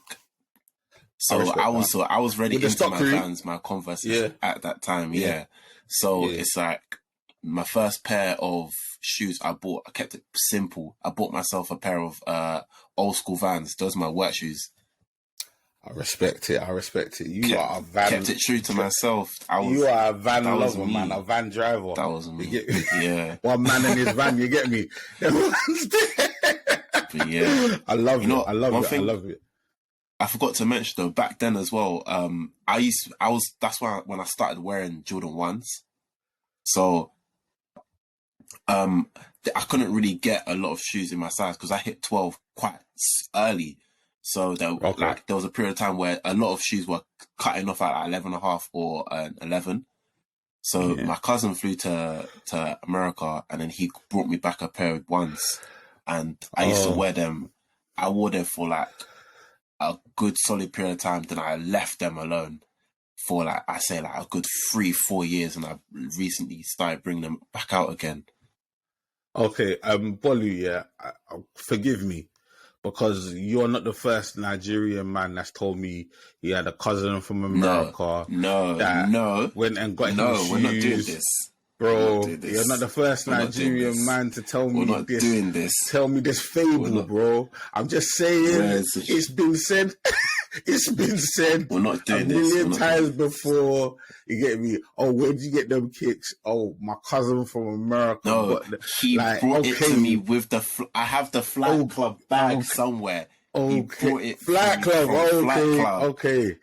So I was ready into my Vans, my Converse at that time. Yeah. So it's like my first pair of shoes I bought. I kept it simple. I bought myself a pair of old school Vans. Those are my work shoes. I respect it. You are a van. Kept it true to myself. You are a van lover, man. A van driver. That was me. Yeah. One man in his van. You get me? But yeah. I love it. I love it. I forgot to mention though, back then as well. That's why when I started wearing Jordan 1s. So, I couldn't really get a lot of shoes in my size because I hit 12 quite early. So there was a period of time where a lot of shoes were cutting off at 11.5 or 11. So my cousin flew to America, and then he brought me back a pair of 1s, and I used to wear them. I wore them for like a good solid period of time. Then I left them alone for like a good 3-4 years, and I recently started bringing them back out again. Okay, Bolu, forgive me, because you're not the first Nigerian man that's told me he had a cousin from America. No. Went and got him shoes. We're not doing this. Bro, you're not the first Nigerian man to tell me this. Doing this. Tell me this fable, bro. I'm just saying, it's been said. It's been said. We're not doing a million times before. You get me? Oh, where'd you get them kicks? Oh, my cousin from America. No, he brought it to me with I have the Flat Club bag somewhere. Okay. He brought it Flat Club. Okay.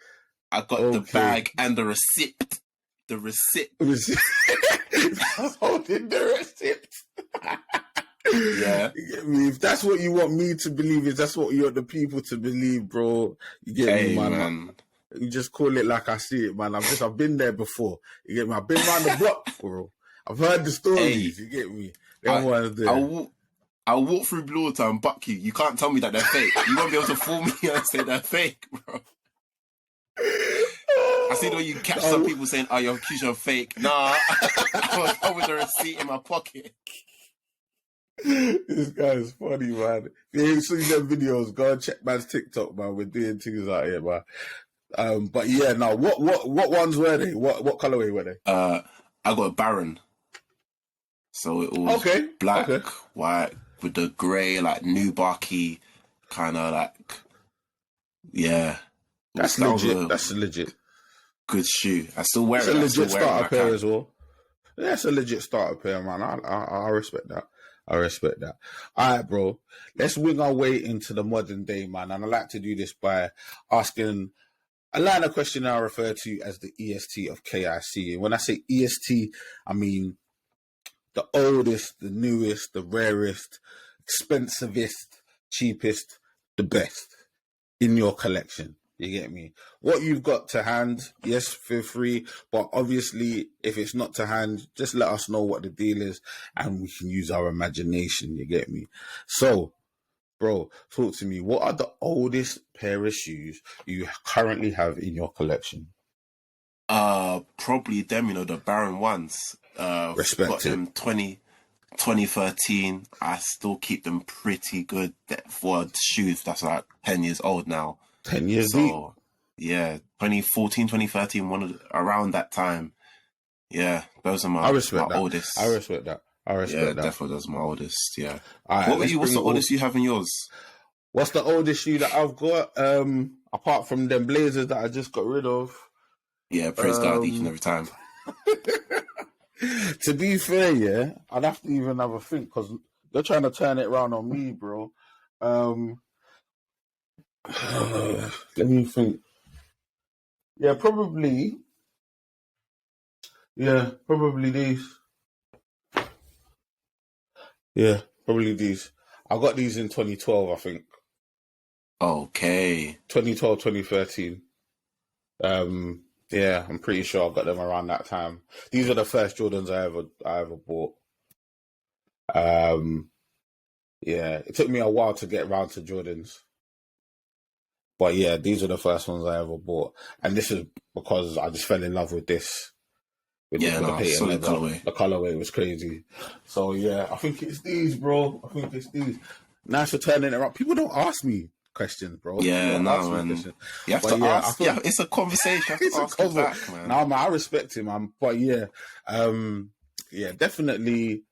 I got the bag and the receipt. The receipt. I was holding the receipt. Yeah. You get me? If that's what you want me to believe, if that's what you want the people to believe, bro, you get me, man. You just call it like I see it, man. I've been there before. You get me? I've been around the block, bro. I've heard the stories. You get me? I'll walk through Blue Water and buck you. You can't tell me that they're fake. You won't be able to fool me and say they're fake, bro. I see the way you catch some people saying, "Oh, your shoes are fake." Nah, I was with the receipt in my pocket. This guy is funny, man. If you ain't seen them videos, go and check man's TikTok, man. We're doing things out here, man. But yeah, now what ones were they? What colorway were they? I got a Baron. So it was black, white, with the grey, like new barky, kind of like, yeah. That's legit. That's legit. Good shoe. I still wear it. It's a legit starter pair as well. Yeah, it's a legit starter pair, man. I respect that. All right, bro. Let's wing our way into the modern day, man. And I like to do this by asking a line of question I refer to as the EST of KIC. And when I say EST, I mean the oldest, the newest, the rarest, expensivest, cheapest, the best in your collection. You get me? What you've got to hand, yes, feel free. But obviously, if it's not to hand, just let us know what the deal is and we can use our imagination. You get me? So, bro, talk to me. What are the oldest pair of shoes you currently have in your collection? Probably them, you know, the Baron ones. Respect got it. them 2013. I still keep them pretty good for shoes that's like 10 years old now. 10 years deep. So, yeah, 2014, 2013, around that time. Yeah, those are my oldest. I respect that. Yeah, definitely those are my oldest, yeah. Right, What's the oldest you have in yours? What's the oldest shoe that I've got? Apart from them Blazers that I just got rid of. Yeah, praise God each and every time. To be fair, yeah, I'd have to even have a think because they're trying to turn it around on me, bro. Let me think. Yeah, probably these. Yeah, probably these. I got these in 2012, I think. Okay. 2012, 2013. Yeah, I'm pretty sure I got them around that time. These are the first Jordans I ever bought. Yeah, it took me a while to get around to Jordans. But yeah, these are the first ones I ever bought. And this is because I just fell in love with this. Solid colorway. The colorway was crazy. So yeah, I think it's these, bro. I think it's these. Nice for turning it around. People don't ask me questions, bro. Yeah, no, man. You have to ask. Yeah, it's a conversation. You have to ask back, man. No, man, I respect him, man. But yeah, definitely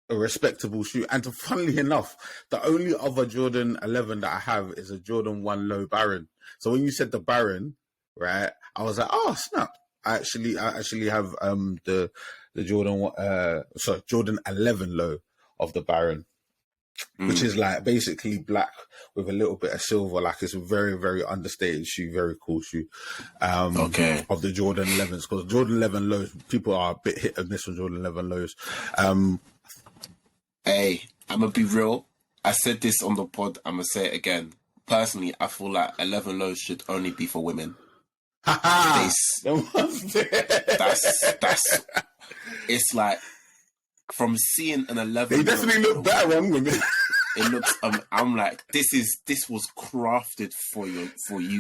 a respectable shoe. And funnily enough, the only other Jordan 11 that I have is a Jordan 1 Low Baron. So when you said the Baron, right, I was like, oh, snap. I actually have the Jordan Jordan 11 Low of the Baron. Which is like basically black with a little bit of silver. Like it's a very, very understated shoe, very cool shoe. Okay. Of the Jordan 11s, because Jordan 11 lows, people are a bit hit and miss on Jordan 11 lows. Hey, I'm gonna be real. I said this on the pod. I'm gonna say it again. Personally, I feel like 11 lows should only be for women. That's. It's like. From seeing an 11, they definitely look better on women. It looks. I'm like, this was crafted for you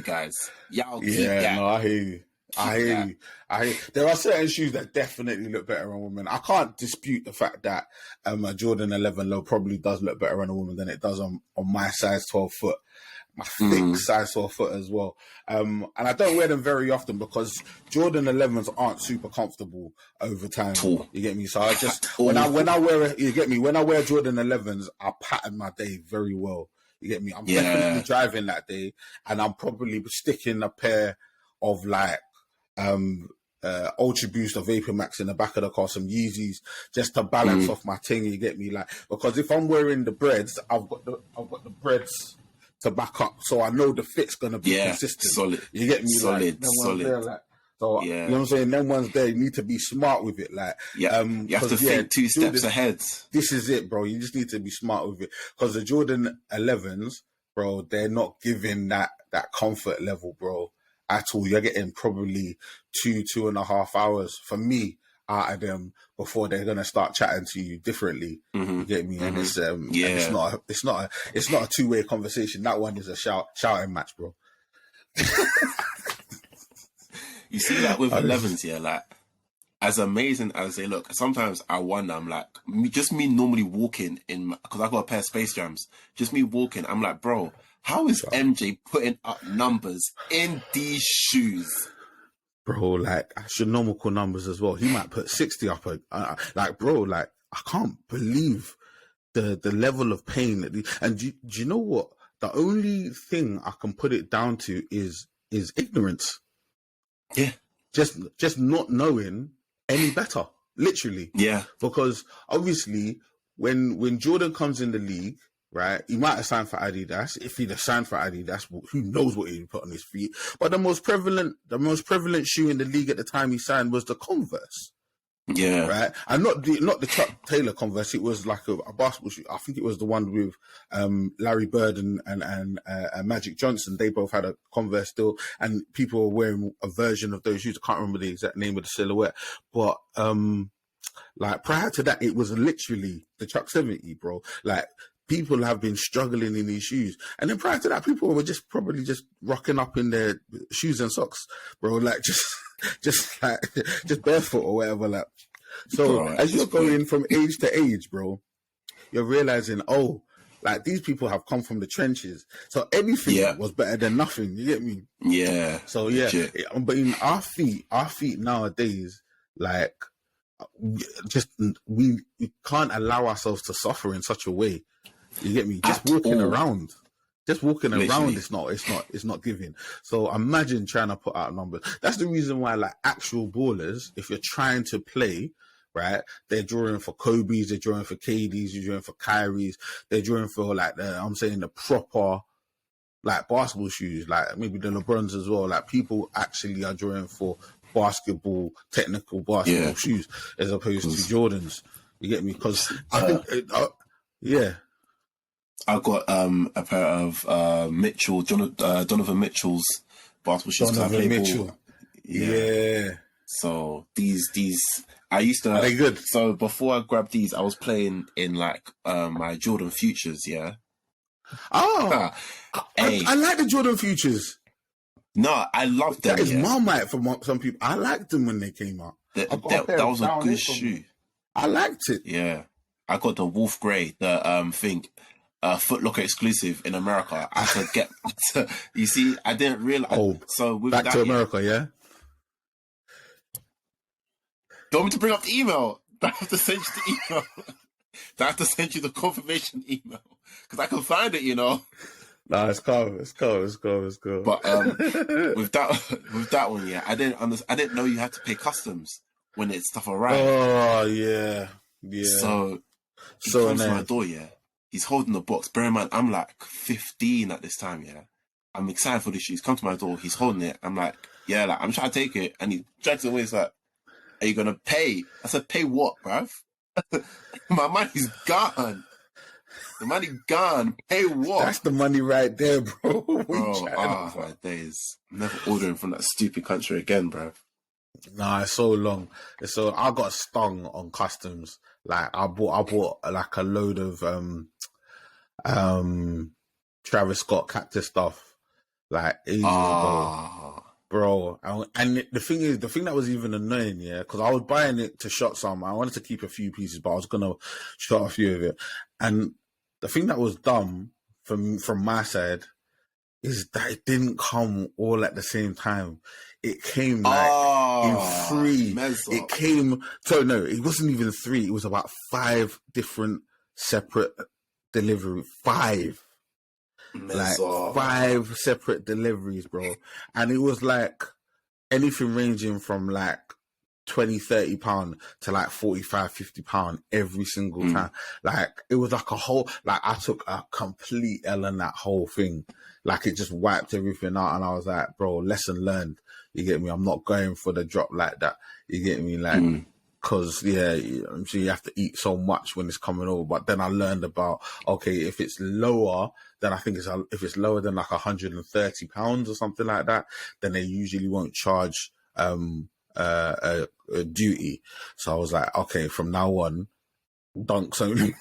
guys. Y'all keep that. No, I hear you. There are certain shoes that definitely look better on women. I can't dispute the fact that a Jordan 11 Low probably does look better on a woman than it does on my size 12 foot. My thick size 12 foot as well. And I don't wear them very often because Jordan 11s aren't super comfortable over time. You get me? So I just, when I wear, you get me? When I wear Jordan 11s, I pattern my day very well. You get me? I'm definitely driving that day and I'm probably sticking a pair of like, Ultra Boost or Vapor Max in the back of the car, some Yeezys, just to balance off my thing. You get me? Like, because if I'm wearing the breads, I've got the breads to back up, so I know the fit's gonna be consistent. Solid. You get me? Solid. There, like, so you know what I'm saying? Them ones there, you need to be smart with it. Like, you have to think 2 steps ahead. This is it, bro. You just need to be smart with it because the Jordan 11s, bro, they're not giving that comfort level, bro, at all. You're getting probably 2.5 hours for me out of them before they're gonna start chatting to you differently. You get me? And it's it's not a two-way conversation. That one is a shouting match, bro. You see that with 11s, yeah, like as amazing as they look, sometimes I wonder, I'm like, me normally walking in, because I've got a pair of Space Jams, just me walking, I'm like, bro, how is MJ putting up numbers in these shoes? Bro, like, astronomical numbers as well. He might put 60 up. Like, bro, like, I can't believe the level of pain. And do you know what? The only thing I can put it down to is ignorance. Yeah. Just not knowing any better. Literally. Yeah. Because obviously, when Jordan comes in the league, right? He might have signed for Adidas. If he'd have signed for Adidas, who knows what he'd put on his feet? But the most prevalent shoe in the league at the time he signed was the Converse. Yeah. Right, and not the Chuck Taylor Converse. It was like a basketball shoe. I think it was the one with Larry Bird and Magic Johnson. They both had a Converse still, and people were wearing a version of those shoes. I can't remember the exact name of the silhouette, but like prior to that, it was literally the Chuck 70, bro. Like people have been struggling in these shoes, and then prior to that, people were probably just rocking up in their shoes and socks, bro. Like just barefoot or whatever. Like, so Bro, as you're going from age to age, bro, you're realizing, like these people have come from the trenches. So anything was better than nothing. You get me? Yeah. So yeah, legit. but in our feet nowadays, like we can't allow ourselves to suffer in such a way. You get me? Just walking around. Literally. It's not giving. So imagine trying to put out numbers. That's the reason why, like, actual ballers, if you're trying to play, right, they're drawing for Kobe's, they're drawing for KD's, they're drawing for Kyrie's, they're drawing for, like, the proper, like, basketball shoes, like maybe the LeBrons as well. Like, people actually are drawing for technical basketball shoes as opposed to Jordans. You get me? Because I think, yeah. I got a pair of Donovan Mitchell's basketball shoes. Donovan Mitchell. Yeah. So these I used to. Are they good? So before I grabbed these, I was playing in like my Jordan Futures. Yeah. Oh, I like the Jordan Futures. No, I love them. That is Marmite for some people. I liked them when they came out. That was a good shoe. I liked it. Yeah. I got the Wolf Grey, the thing. Foot Locker exclusive in America. I had to get to, you see, I didn't realize. So with back that, to America, yeah. Do you want me to bring up the email? Do I have to send you the email? Do I have to send you the confirmation email? Because I can find it, you know. Nah, it's cool. But with that one, yeah, I didn't know you had to pay customs when it's stuff arrived. Oh yeah. So he comes to my door, yeah. He's holding the box. Bear in mind, I'm like 15 at this time, yeah. I'm excited for this shoe. He's come to my door. He's holding it. I'm like, yeah, like, I'm trying to take it. And he drags it away. He's like, are you going to pay? I said, pay what, bruv? My money's gone. The money gone. Pay what? That's the money right there, bro. Bro, my days. Never ordering from that stupid country again, bruv. Nah, it's so long. I got stung on customs. Like I bought like a load of Travis Scott Cactus stuff like ages ago, bro. And the thing that was even annoying, yeah, because I was buying it to shot some. I wanted to keep a few pieces, but I was gonna shot a few of it. And the thing that was dumb from my side is that it didn't come all at the same time. It came like in three. It came, so no, it wasn't even three. It was about 5 different separate deliveries. 5. Like 5 separate deliveries, bro. And it was like anything ranging from like 20-30 pound to like 45-50 pound every single time. Like it was like a whole, like I took a complete L on that whole thing. Like it just wiped everything out, and I was like, bro, lesson learned. You get me? I'm not going for the drop like that. You get me? Like, cause yeah, I'm sure you have to eat so much when it's coming over. But then I learned about, okay, if it's lower, then I think if it's lower than like 130 pounds or something like that, then they usually won't charge a duty. So I was like, okay, from now on, dunks only.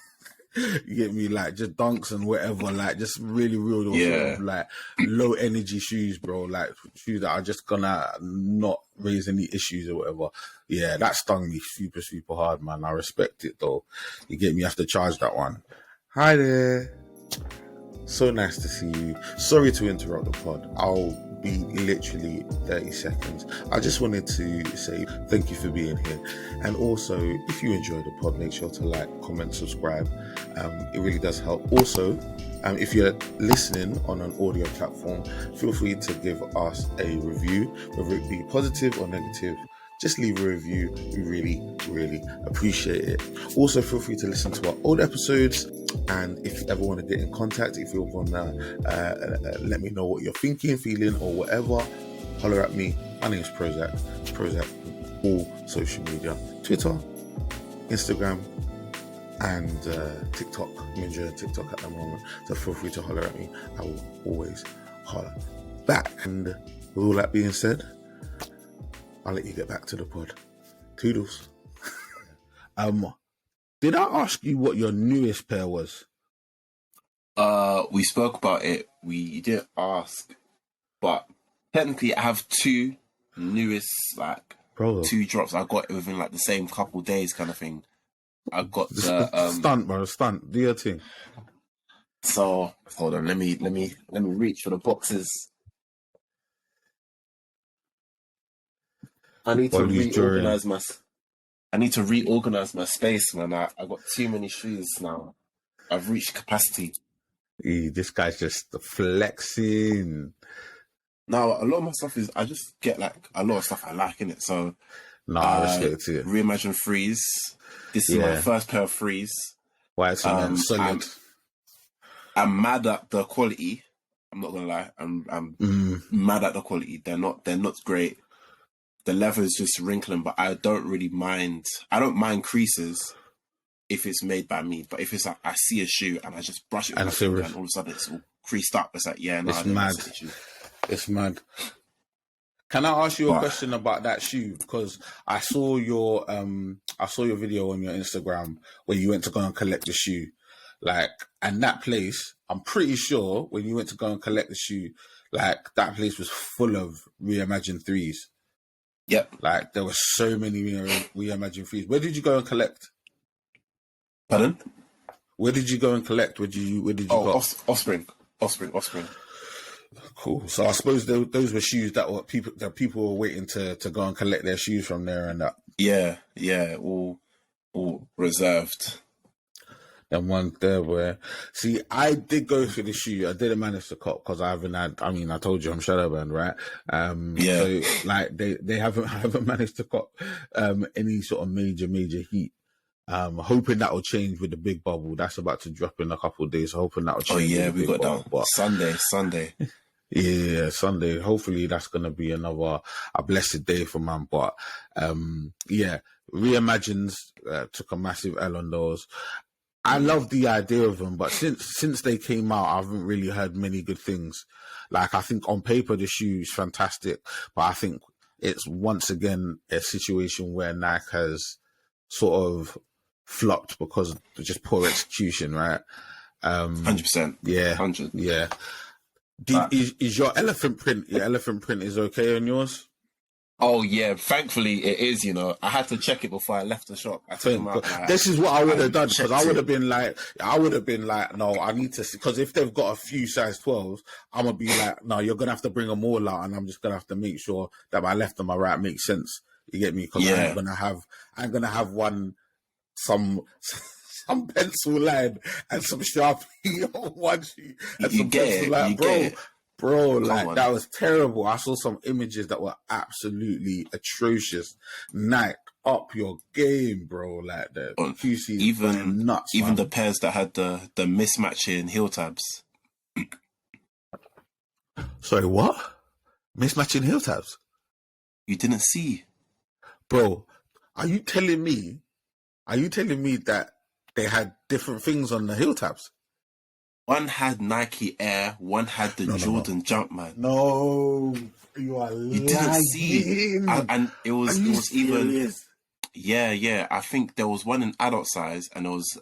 You get me? Like just dunks and whatever, like just really real sort of, like low energy shoes, bro. Like shoes that are just gonna not raise any issues or whatever. Yeah, that stung me super, super hard, man. I respect it though. You get me? You have to charge that one. Hi there. So nice to see you. Sorry to interrupt the pod. I'll be literally 30 seconds. I just wanted to say thank you for being here. And also, if you enjoy the pod, make sure to like, comment, subscribe. It really does help. Also, if you're listening on an audio platform, feel free to give us a review, whether it be positive or negative. just leave a review. We really, really appreciate it. Also, feel free to listen to our old episodes. And if you ever want to get in contact, if you want to let me know what you're thinking, feeling, or whatever, holler at me. My name is PROZECH. PROZECH on all social media. Twitter, Instagram, and TikTok. I'm enjoying TikTok at the moment, so feel free to holler at me. I will always holler back. And with all that being said, I'll let you get back to the pod. Toodles. Did I ask you what your newest pair was? We spoke about it. We did ask, but technically I have two newest, like, two drops I got within like the same couple days kind of thing. I got the stunt, bro. Stunt. Do your thing. So hold on, let me reach for the boxes. I need to reorganize my space, man. I got too many shoes now. I've reached capacity. This guy's just flexing. Now, a lot of my stuff is, I just get like a lot of stuff I like in it. So, I respect it. Reimagine Freeze. This is my first pair of Freeze. Why it's solid. I'm mad at the quality. I'm not gonna lie. I'm mad at the quality. They're not great. The leather is just wrinkling, but I don't really mind. I don't mind creases if it's made by me. But if it's like I see a shoe and I just brush it with my finger and all of a sudden it's all creased up, it's like, it's mad. It's mad. Can I ask you a question about that shoe? Because I saw your video on your Instagram where you went to go and collect the shoe. Like, and that place, I'm pretty sure when you went to go and collect the shoe, like that place was full of reimagined threes. Yep. Like there were so many reimagined threes. Where did you go and collect? Pardon? Where did you go and collect? Where did you go? Offspring. Cool. So I suppose those were shoes that people were waiting to go and collect their shoes from there and that. Yeah, all reserved. And one there where, see, I did go for the shoe. I didn't manage to cop because I haven't had. I mean, I told you I'm Shadow Banned, right? So like they haven't managed to cop any sort of major heat. Hoping that will change with the big bubble that's about to drop in a couple of days. Hoping that will change. Oh yeah, we got that Sunday. Yeah, Sunday. Hopefully that's gonna be a blessed day for man. But Reimagines took a massive L on those. I love the idea of them, but since they came out, I haven't really heard many good things. Like, I think on paper the shoe is fantastic, but I think it's once again a situation where Nike has sort of flopped because of just poor execution, right? 100%. Yeah, 100. Yeah. Is your elephant print? Your elephant print is okay on yours? Oh yeah, thankfully it is. You know, I had to check it before I left the shop. I took them out, this is what I would have done, because I would have been like, no, I need to see, because if they've got a few size 12s, I'm gonna be like, no, you're gonna have to bring them all out, and I'm just gonna have to make sure that my left and my right makes sense. You get me? Because I'm gonna have some pencil line and some Sharpie on one shoe and some pencil line, bro, like that was terrible. I saw some images that were absolutely atrocious. Nike, up your game, bro. Like the QC even nuts. Even man. the pairs that had the mismatching heel tabs. Sorry, what? Mismatching heel tabs? You didn't see, bro? Are you telling me that they had different things on the heel tabs? One had Nike Air, one had the Jordan Jumpman. No, you are lying. You didn't see, and it was even. Yeah. I think there was one in adult size, and there was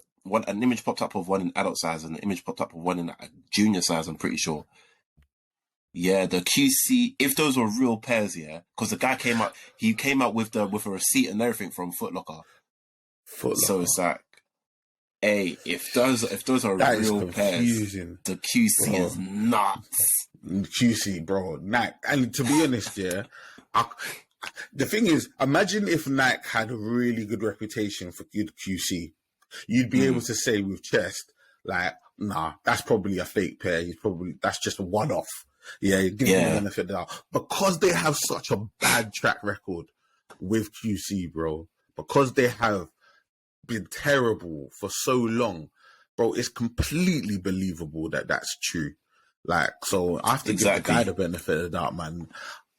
an image popped up of one in adult size, and an image popped up of one in junior size. I'm pretty sure. Yeah, the QC. If those were real pairs, yeah, because the guy came out with a receipt and everything from Foot Locker. So it's like, hey, if those are that real pairs, the QC is nuts. QC, bro, Nike. And to be honest, yeah, the thing is, imagine if Nike had a really good reputation for good QC. You'd be able to say with chest, like, nah, that's probably a fake pair. That's just a one-off. Yeah, give them the benefit of the doubt. Because they have such a bad track record, with QC, bro, because they have been terrible for so long, bro. It's completely believable that that's true. Like, so I have to give the guy the benefit of the doubt, man.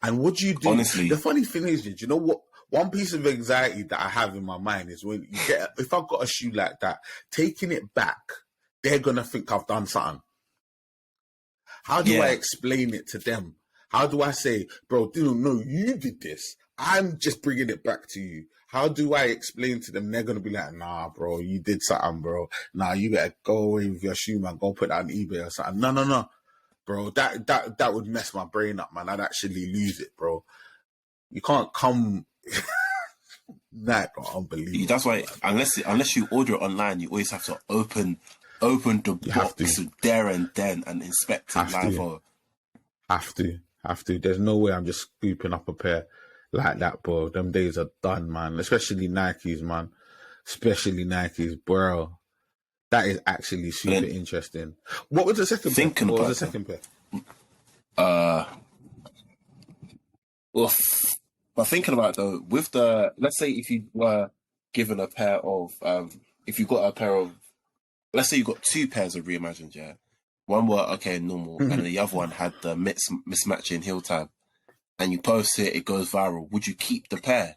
And what do you do? Honestly, the funny thing is, you know what? One piece of anxiety that I have in my mind is when you get, if I've got a shoe like that, taking it back, they're gonna think I've done something. How do I explain it to them? How do I say, bro, no, you did this. I'm just bringing it back to you. How do I explain to them? They're going to be like, nah, bro, you did something, bro. Nah, you better go away with your shoe, man. Go put that on eBay or something. No, bro. That would mess my brain up, man. I'd actually lose it, bro. You can't come... That got unbelievable. That's why, unless you order it online, you always have to open the box there and then and inspect it live. Have to. There's no way I'm just scooping up a pair like that, bro. Them days are done, man. Especially Nikes, man. Especially Nikes, bro. That is actually super interesting. What was the second pair? What was the second pair? Well, but thinking about it though, with let's say if you were given a pair of, if you got a pair of, let's say you got two pairs of Reimagined, yeah? One were, normal, and the other one had the mismatching heel tab, and you post it, it goes viral. Would you keep the pair?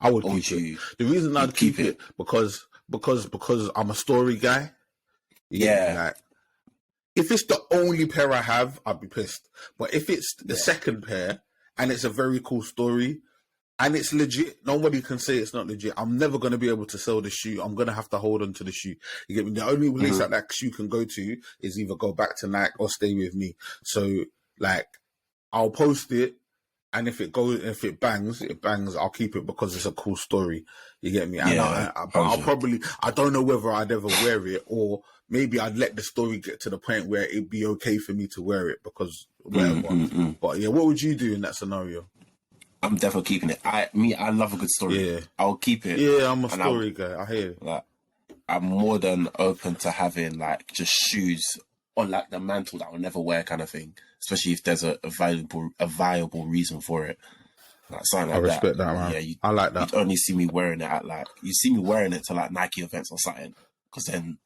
I would keep it. The reason I'd keep it because I'm a story guy. Like, if it's the only pair I have, I'd be pissed. But if it's the second pair and it's a very cool story and it's legit, nobody can say it's not legit. I'm never going to be able to sell the shoe. I'm going to have to hold on to the shoe. You get me? The only place that shoe can go to is either go back to Nike or stay with me. So, like, I'll post it. And if it bangs, I'll keep it because it's a cool story. You get me? And I don't know whether I'd ever wear it, or maybe I'd let the story get to the point where it'd be okay for me to wear it because whatever. But yeah, what would you do in that scenario? I'm definitely keeping it. I love a good story. Yeah. I'll keep it. Yeah, I'm a story guy. I hear it. Like, I'm more than open to having like just shoes on like the mantle that I'll never wear kind of thing. Especially if there's a viable reason for it. Like something like that. I respect that, man. Yeah, I like that. You'd only see me wearing it you see me wearing it to like Nike events or something. Because then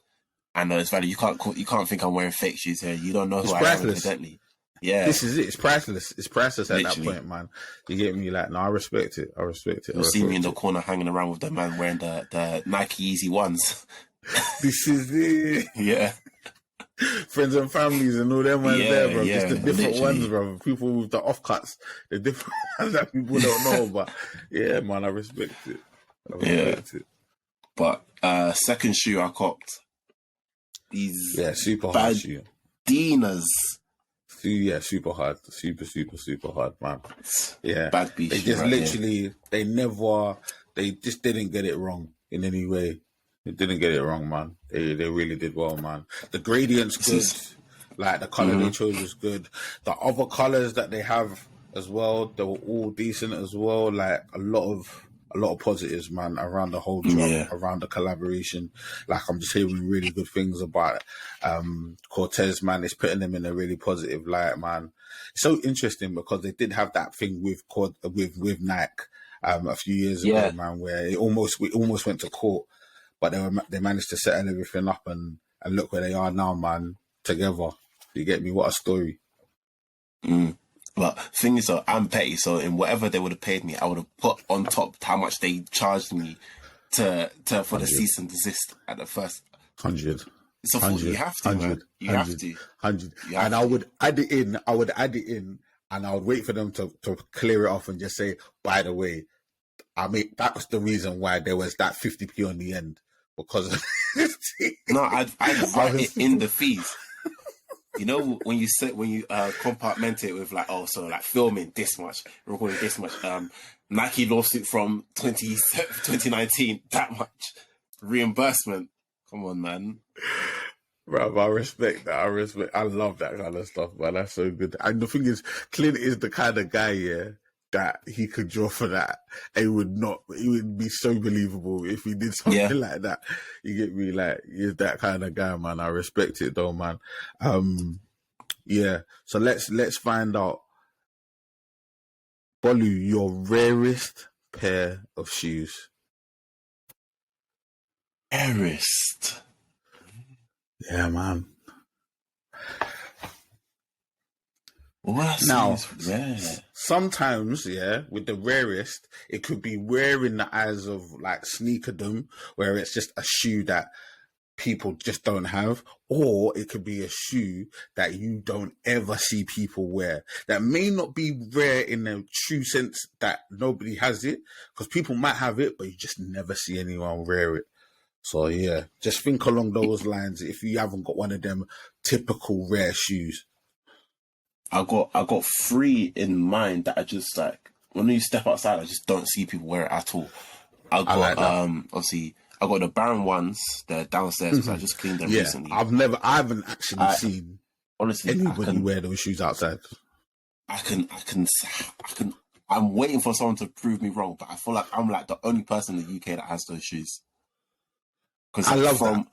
I know it's valid. You can't think I'm wearing fake shoes here. You don't know who I am evidently. Yeah. This is it. It's priceless. It's priceless at that point, man. You get me? Like, no, I respect it. You'll see me in the corner hanging around with the man wearing the Nike Easy ones. This is it. Yeah. Friends and families and all them ones there, bro. Just the different ones, bro. People with the offcuts, the different ones that people don't know. But yeah, man, I respect it. It. But second shoe I copped. These super hard shoe. Dinas. Yeah, super hard. Super hard, man. Yeah. Bad beast. They just literally, they just didn't get it wrong in any way. They didn't get it wrong, man. They really did well, man. The gradient's good. Like, the colour they chose was good. The other colours that they have as well, they were all decent as well. Like, a lot of positives, man, around the whole drop, around the collaboration. Like, I'm just hearing really good things about Cortez, man. It's putting them in a really positive light, man. It's so interesting because they did have that thing with Nike a few years ago, man, where we almost went to court. But they managed to settle everything up and look where they are now, man, together. You get me? What a story. But thing is, I'm petty, so in whatever they would have paid me, I would have put on top how much they charged me for 100. The cease and desist at the first. 100. So 100. You have to, 100, man. You 100, have to. 100. And I would add it in. And I would wait for them to clear it off and just say, by the way, I mean, that was the reason why there was that 50p on the end. Because of no, I'd write it in the fees. You know, when you compartment it with like, so like filming this much, recording this much, Nike lawsuit from 2019, that much reimbursement. Come on, man. Bro, I respect that. I love that kind of stuff, man. That's so good. And the thing is, Clint is the kind of guy, that he could draw for that. It would be so believable if he did something like that. You get me? Like, he's that kind of guy, man. I respect it though, man. So let's find out, Bolu, your rarest pair of shoes? Rarest. Yeah, man. What Now, is rare? sometimes, yeah, with the rarest, it could be rare in the eyes of like sneakerdom, where it's just a shoe that people just don't have, or it could be a shoe that you don't ever see people wear. That may not be rare in the true sense that nobody has it, because people might have it, but you just never see anyone wear it. So yeah, just think along those lines if you haven't got one of them typical rare shoes. I got three in mind that I just like when you step outside, I just don't see people wear it at all. I I got like that. obviously I got the Baron ones. They're downstairs because I just cleaned them Yeah, recently. I haven't actually seen Honestly, anybody wear those shoes outside. I can. I'm waiting for someone to prove me wrong, but I feel like I'm like the only person in the UK that has those shoes. Because I love that.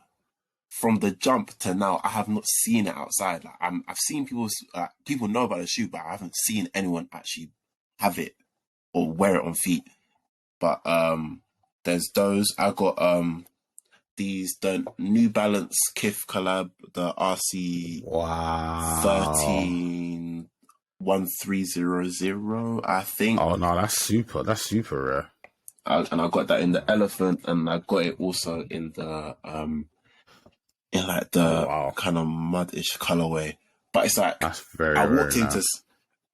From the jump to now, I have not seen it outside. Like I've seen people know about the shoe, but I haven't seen anyone actually have it or wear it on feet. But there's those. I got the New Balance Kith collab, the RC Wow. 131300, I think. Oh no, that's super rare. And I got that in the elephant, and I got it also in the in like the kind of mud-ish colorway. But it's like That's very I walked very into nice.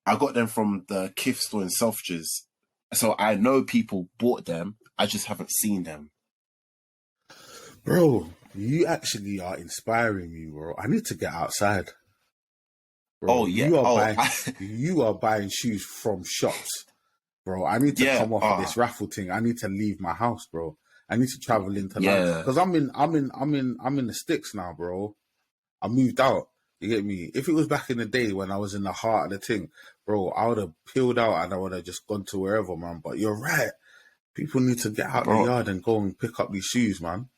I got them from the Kith store in Selfridges. So I know people bought them, I just haven't seen them. Bro, you actually are inspiring me, bro. I need to get outside. Bro, Oh yeah. you are buying shoes from shops. Bro, I need to come off of this raffle thing. I need to leave my house, bro. I need to travel into London because I'm in the sticks now, bro. I moved out. You get me? If it was back in the day when I was in the heart of the thing, bro, I would have peeled out and I would have just gone to wherever, man. But you're right. People need to get out the yard and go and pick up these shoes, man.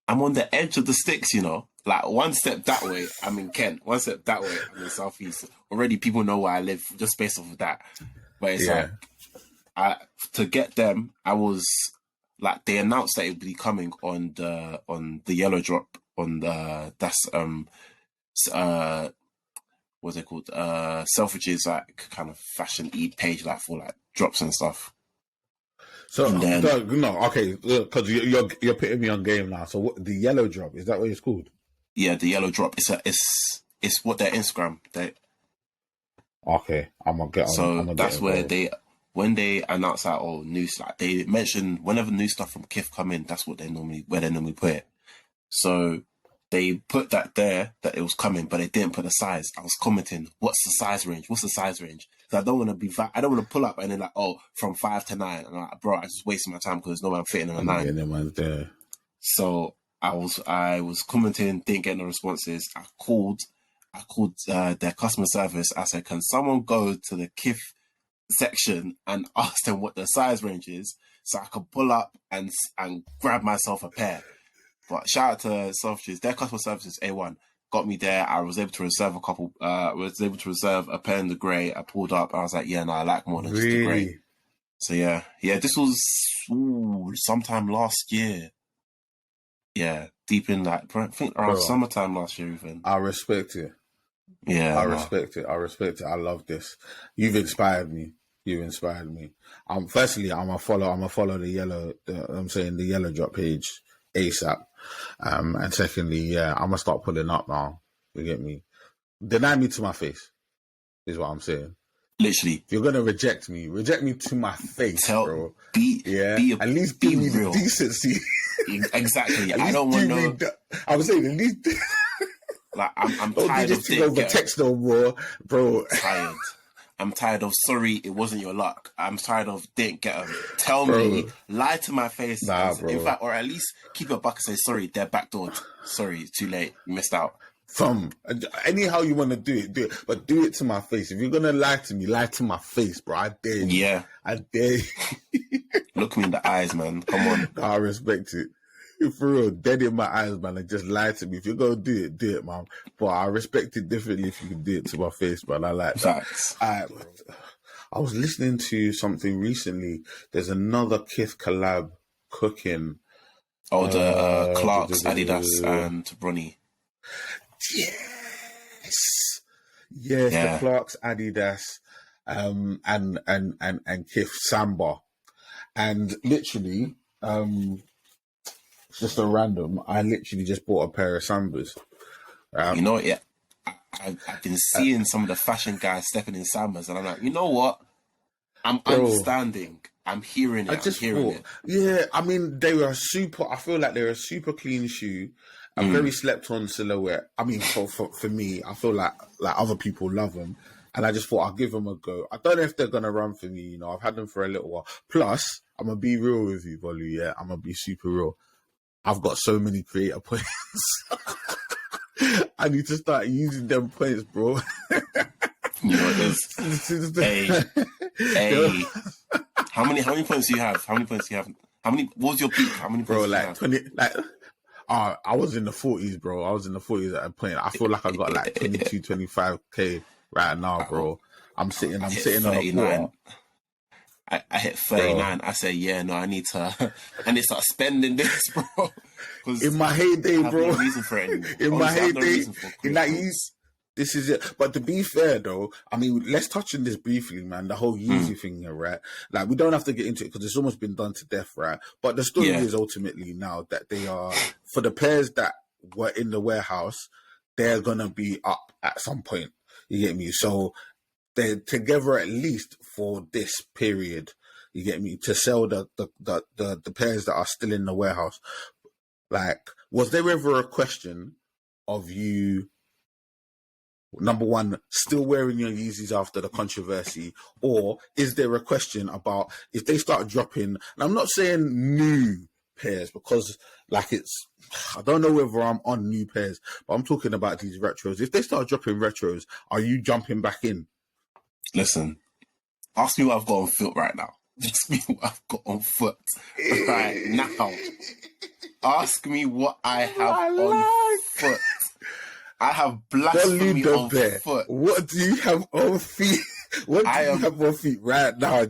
I'm on the edge of the sticks, you know. Like one step that way, I'm in Kent. One step that way, I'm in Southeast. Already, people know where I live just based off of that. But it's like, to get them, I was like, they announced that it would be coming on the yellow drop on the what's it called? Selfridges, like kind of fashion page, like for like drops and stuff. So and then, okay, because you're putting me on game now. So what, the yellow drop, is that what it's called? Yeah, the yellow drop. It's what their Instagram. Okay, I'm gonna get on. So that's where when they announce that news, like they mention whenever new stuff from Kith come in, that's what they normally put it. So they put that there that it was coming, but they didn't put the size. I was commenting, what's the size range? What's the size range? Because I don't want to pull up and then like, from 5 to 9. And I'm like, bro, I just wasting my time because there's no way I'm fitting in a 9. There. So I was commenting, didn't get no responses. I called their customer service. I said, can someone go to the Kith section and ask them what the size range is so I can pull up and grab myself a pair? But shout out to Selfridges. Their customer service is A1. Got me there. I was able to reserve a couple. Was able to reserve a pair in the grey. I pulled up. I was like, yeah, no, I like more than just the grey. So yeah. This was sometime last year. Yeah, deep in like I think around summertime last year even. I respect it. Yeah, I respect it. I love this. You've inspired me. Firstly, I'm gonna follow the yellow. The yellow drop page ASAP. And secondly, I'm gonna start pulling up now. You get me? Deny me to my face, is what I'm saying. Literally, if you're gonna reject me to my face, bro. At least be give me real. The decency. Exactly. I don't want no. I was saying at least. Like I'm tired of over text no more, bro. Tired. I'm tired of sorry, it wasn't your luck. I'm tired of didn't get them. Tell me, lie to my face. Bro. In fact, or at least keep your buck and say sorry. They're backdoored. Sorry, too late. You missed out. Anyhow you want to do it, but do it to my face. If you're gonna lie to me, lie to my face, bro. I dare you. Yeah, I dare you. Look me in the eyes, man. Come on. I respect it. For real, dead in my eyes, man, and just lie to me. If you're gonna do it, man. But I respect it differently if you can do it to my face, man. I like that. Facts. All right, bro. I was listening to something recently. There's another Kith collab cooking. Oh, the Clarks, duh, duh, duh, Adidas, duh, duh. and Bronny. Yes, yes, the Yeah. Clarks, Adidas, and Kith Samba, and literally, just a random. I literally just bought a pair of Sambas. You know what? Yeah, I've been seeing some of the fashion guys stepping in Sambas, and I'm like, you know what? I'm understanding. I'm hearing it. I just I'm hearing thought, it. yeah, I mean, they were super. I feel like they're a super clean shoe, a very slept on silhouette. I mean, for me, I feel like other people love them, and I just thought I'll give them a go. I don't know if they're gonna run for me. You know, I've had them for a little while. Plus, I'm gonna be real with you, Bolu. Yeah, I'm gonna be super real. I've got so many creator points. I need to start using them points, bro. You know, there's hey. How many points do you have? How many points do you have? What was your peak? How many points Bro, do you like have? 20, like, I was in the 40s, bro. I was in the 40s at a point. I feel like I got like 22, 25K right now, bro. I'm sitting on a quarter. I hit 39. Bro. I say, yeah, no, I need to start spending this, bro. In my heyday, bro. No reason for it anymore. In my heyday, in that this is it. But to be fair, though, I mean, let's touch on this briefly, man. The whole Yeezy thing here, right? Like, we don't have to get into it because it's almost been done to death, right? But the story is ultimately now that they are, for the pairs that were in the warehouse, they're going to be up at some point. You get me? So they're together at least for this period. You get me? To sell the pairs that are still in the warehouse. Like, was there ever a question of you, number one, still wearing your Yeezys after the controversy? Or is there a question about if they start dropping, and I'm not saying new pairs because like I don't know whether I'm on new pairs, but I'm talking about these retros. If they start dropping retros, are you jumping back in? Listen, ask me what I've got on foot right now. Ask me what I've got on foot right now. Ask me what I have on foot. I have blasphemy on foot. What do you have on feet? What do you have on feet right now?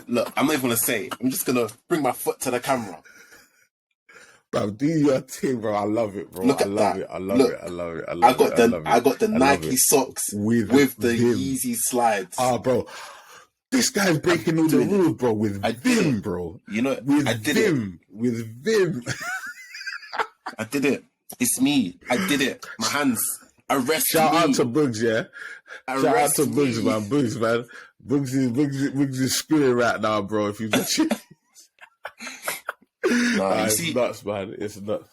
Look, I'm not even going to say it. I'm just going to bring my foot to the camera. Bro, do your thing, bro. I love it, bro. Look at that. I got the Nike socks with the Yeezy slides. Bro. This guy's breaking all the rules, bro, with Vim, bro. You know, I did it. With Vim. I did it. It's me. I did it. My hands. Arrest me. Shout out to Bugs, yeah? Shout out to Bugs, man. Bugs, man. Bugs is screwing right now, bro, if you just... it's nuts, man. It's nuts.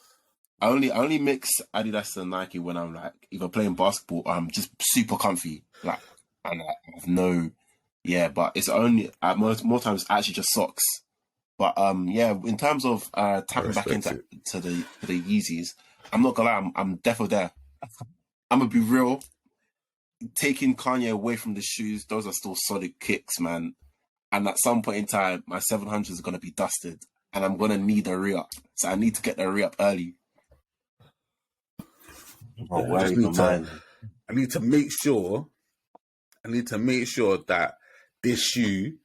I only mix Adidas and Nike when I'm like either playing basketball or I'm just super comfy. Like, and I have no... Yeah, but it's only more times actually just socks. But yeah, in terms of tapping back into the Yeezys, I'm not gonna lie, I'm definitely there. I'm gonna be real. Taking Kanye away from the shoes, those are still solid kicks, man. And at some point in time, my 700s are gonna be dusted, and I'm gonna need a re-up. So I need to get the re-up early. I need to make sure that this shoe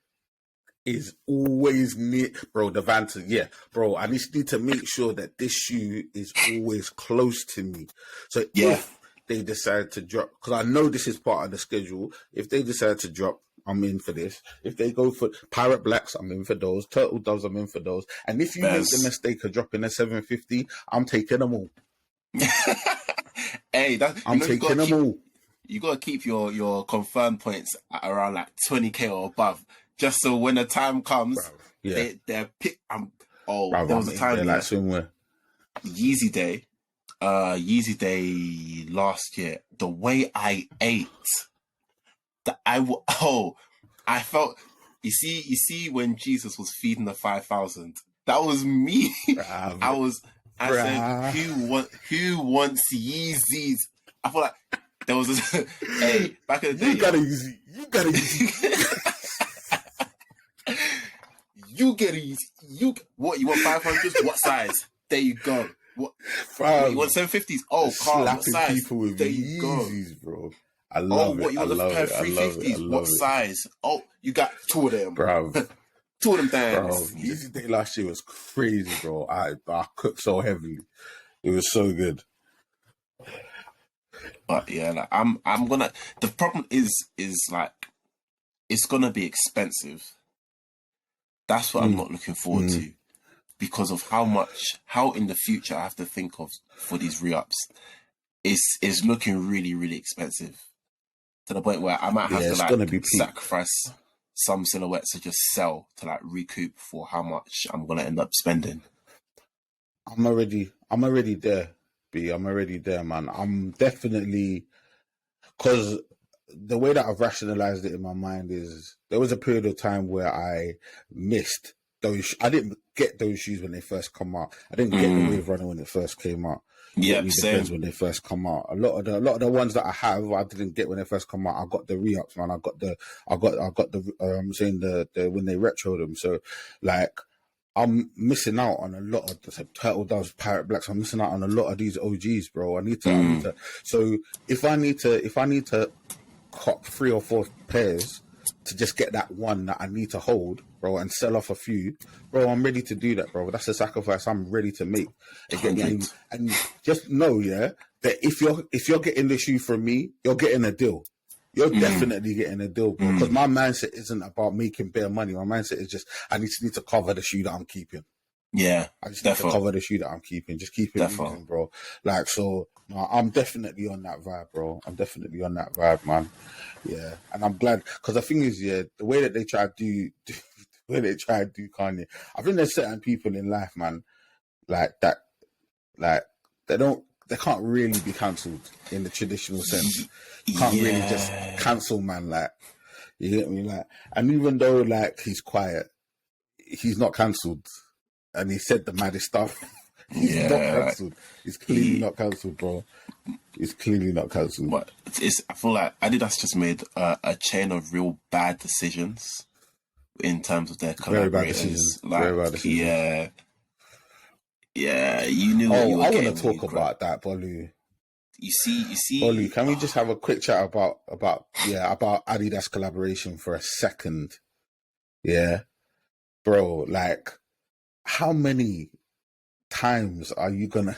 is always near, bro. The Vanta, yeah, bro. I just need to make sure that this shoe is always close to me. So if they decide to drop, because I know this is part of the schedule. If they decide to drop, I'm in for this. If they go for Pirate Blacks, I'm in for those. Turtle Doves, I'm in for those. And if you make the mistake of dropping a 750, I'm taking them all. Hey, I'm taking them all. You gotta keep your confirmed points at around like 20k or above, just so when the time comes, they're pick. There was a time like swimwear. Yeezy Day last year. The way I ate, I felt. You see, when Jesus was feeding the 5,000, that was me. I said, who wants Yeezys? I feel like. There was this, back in the day. You gotta use it. You get it. What, you want 500s? What size? There you go. What you want 750s? Oh, Carl, what size? People with there you Yeezys, go. Bro. I Oh, love what, it. you I want a love pair it. of I love it. I 350s? What love it. size? Oh, you got two of them. Bruv. Two of them Bro, things. Yeezy Day last year was crazy, bro. I cooked so heavily. It was so good. But yeah, like I'm gonna. The problem is like it's gonna be expensive. That's what I'm not looking forward to because of how in the future I have to think of for these re-ups. It's looking really, really expensive to the point where I might have Yeah, to it's like gonna be peak. sacrifice some silhouettes to just sell to like recoup for how much I'm gonna end up spending. I'm already there, B. I'm already there, man. I'm definitely, because the way that I've rationalized it in my mind is there was a period of time where I missed those. I didn't get those shoes when they first come out. I didn't get the Wave Runner when it first came out. Yep, The same. Beds when they first come out. A lot of the ones that I have, I didn't get when they first come out. I got the re-ups, man. I got the saying the when they retro them. So like, I'm missing out on a lot of the Turtle Doves, Pirate Blacks. I'm missing out on a lot of these OGs, bro. I need to. So if I need to cop 3 or 4 pairs to just get that one that I need to hold, bro, and sell off a few, bro, I'm ready to do that, bro. That's a sacrifice I'm ready to make. And just know, yeah, that if you're getting the shoe from me, you're getting a deal. You're definitely getting a deal, bro. Because my mindset isn't about making bare money. My mindset is just I need to cover the shoe that I'm keeping. Yeah, I just need to cover the shoe that I'm keeping. Just keep it moving, bro. Like, so, no, I'm definitely on that vibe, bro. I'm definitely on that vibe, man. Yeah, and I'm glad because the thing is, yeah, the way that they try to do Kanye, I think there's certain people in life, man, like that, like they can't really be cancelled in the traditional sense. You can't really just cancel, man. Like, you get me, like, and even though like he's quiet, he's not cancelled. And he said the maddest stuff. He's not cancelled. He's clearly not cancelled, bro. He's clearly not cancelled. But I feel like Adidas just made a chain of real bad decisions in terms of their collaborators. Very bad decisions. Like, very bad decisions. Yeah. You knew what you were getting. I want to talk about that, Bolu. You see. Bolu, can we just have a quick chat about Adidas collaboration for a second? Yeah, bro. Like, how many times are you gonna?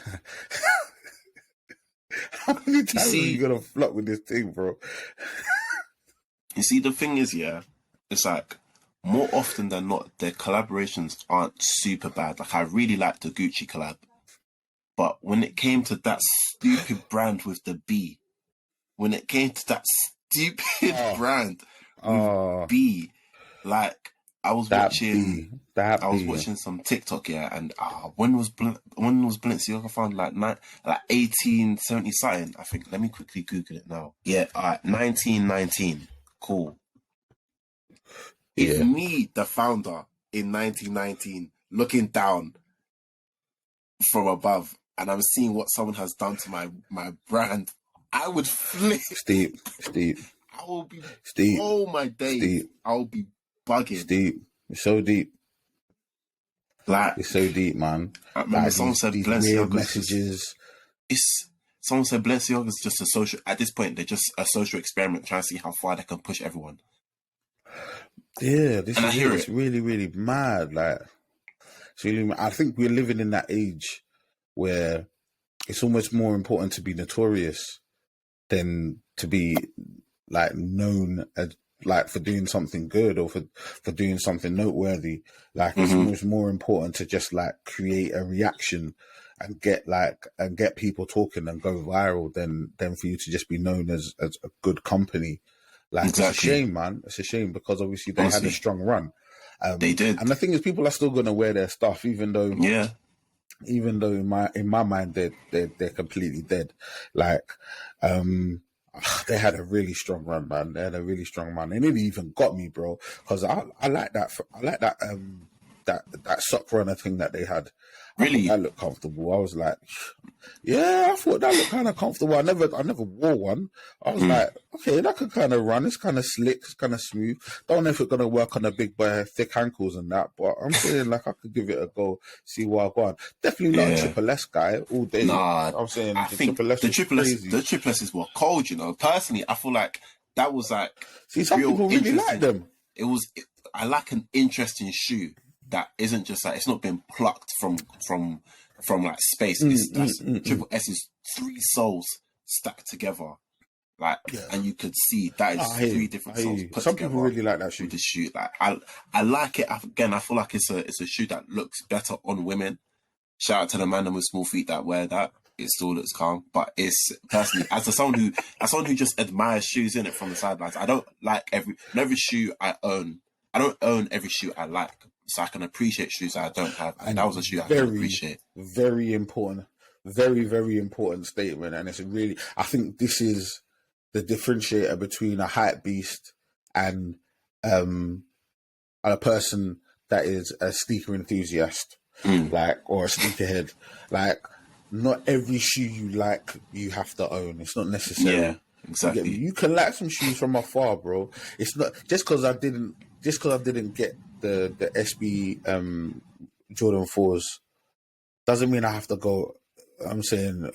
How many times are you gonna flop with this thing, bro? You see, the thing is, yeah, it's like more often than not, their collaborations aren't super bad. Like, I really like the Gucci collab, but when it came to that stupid brand with the B, when it came to that stupid brand with B, like, I was watching some TikTok, yeah, and when was Balenciaga found? Like 1870 something, I think. Let me quickly Google it now. Yeah, 1919. Cool. If me, the founder, in 1919, looking down from above, and I'm seeing what someone has done to my brand, I would flip. Steep. I will be steep. Oh my days. I will be bugging. Steep. It's so deep. Like, it's so deep, man. I remember someone said Balenciaga's messages. Someone said Balenciaga's just a social. At this point, they're just a social experiment, trying to see how far they can push everyone. Yeah, it's really, really mad. Like, it's really mad. I think we're living in that age where it's almost more important to be notorious than to be like known as like for doing something good or for doing something noteworthy. Like, it's almost more important to just like create a reaction and get people talking and go viral than for you to just be known as a good company. Like, It's a shame, man. It's a shame because obviously they had a strong run. They did. And the thing is, people are still going to wear their stuff, even though in my mind they're completely dead. Like, they had a really strong run, man. They had a really strong run, and it even got me, bro, because I like that. I like that that sock runner thing that they had. Really? That looked comfortable. I was like, yeah, I thought that looked kind of comfortable. I never wore one. I was like, okay, that could kind of run. It's kind of slick. It's kind of smooth. Don't know if it's gonna work on a big boy, thick ankles and that, but I'm saying like I could give it a go, see where I go on. Definitely not a triple S guy all day. Nah, I'm saying I the think triple S the was triple S, crazy. the triple S's were cold. You know, personally, I feel like that was like See, some real people really interesting. like them. I like an interesting shoe that isn't just like, it's not been plucked from like space. Triple S is 3 soles stacked together, like, and you could see that is 3 different soles put Some together. people really like that shoe. With the shoe, like I like it. Again, I feel like it's a shoe that looks better on women. Shout out to the man with small feet that wear that. It still looks calm, but it's personally, as someone who just admires shoes in it from the sidelines. I don't like every shoe I own. I don't own every shoe I like, so I can appreciate shoes that I don't have. And that was a shoe I can appreciate. Very important, very, very important statement. And it's really, I think this is the differentiator between a hype beast and a person that is a sneaker enthusiast, like, or a sneakerhead. Like, not every shoe you like you have to own. It's not necessary. Yeah, exactly. You can like some shoes from afar, bro. It's not just because I didn't get the SB Jordan 4s doesn't mean I have to go. I'm saying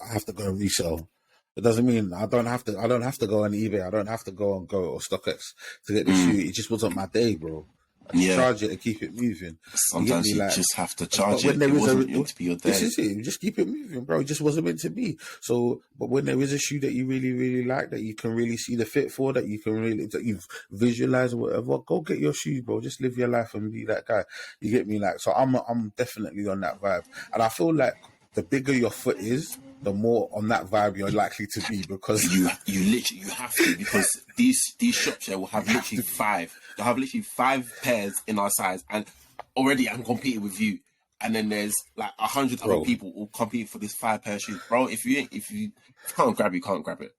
I have to go and resell. It doesn't mean I don't have to go on eBay. I don't have to go on Go or StockX to get the shoe. It just wasn't my day, bro. Charge it and keep it moving. Sometimes you just have to charge it. It wasn't meant to be your day. This is it. Just keep it moving, bro. It just wasn't meant to be. So, but when there is a shoe that you really, really like, that you can really see the fit for, that you've visualized or whatever, go get your shoes, bro. Just live your life and be that guy. You get me? Like, so I'm definitely on that vibe. And I feel like the bigger your foot is, the more on that vibe you're likely to be, because you have to, because these shops here will have literally 5. They'll have literally 5 pairs in our size, and already I'm competing with you. And then there's like 100 other people all competing for this 5 pair of shoes, bro. If you can't grab it, you can't grab it.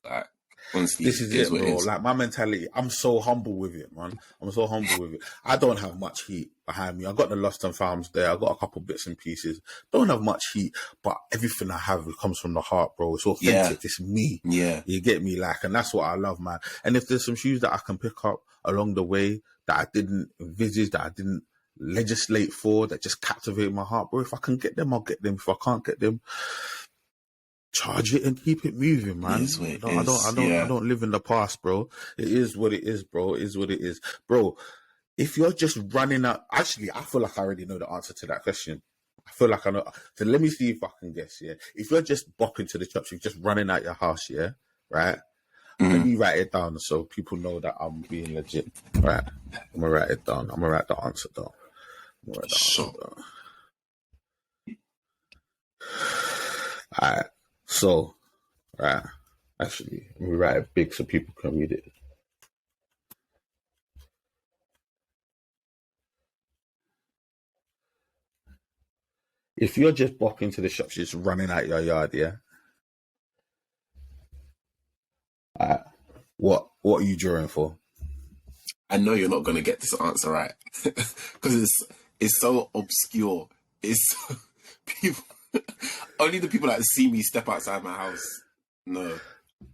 Like, honestly, this is it, bro. Like, my mentality, I'm so humble with it, man. I'm so humble with it. I don't have much heat behind me. I got the Lost and Founds there. I got a couple bits and pieces. Don't have much heat, but everything I have, it comes from the heart, bro. It's authentic. It's me. Yeah. You get me? Like, and that's what I love, man. And if there's some shoes that I can pick up along the way that I didn't envisage, that I didn't legislate for, that just captivate my heart, bro, if I can get them, I'll get them. If I can't get them, charge it and keep it moving, man. I don't live in the past, bro. It is what it is, bro. It is what it is, bro. If you're just running out, actually, I feel like I already know the answer to that question. I feel like I know. So let me see if I can guess. Yeah, if you're just bopping to the shops, you're just running out your house. Yeah, right. Let me write it down so people know that I'm being legit. Right, I'm gonna write it down. I'm gonna write the answer down. Alright, so, right, actually, let me write it big so people can read it. If you're just bopping to the shops, just running out your yard, yeah? What are you drawing for? I know you're not going to get this answer right, because it's so obscure. It's so, people, only the people that see me step outside my house know.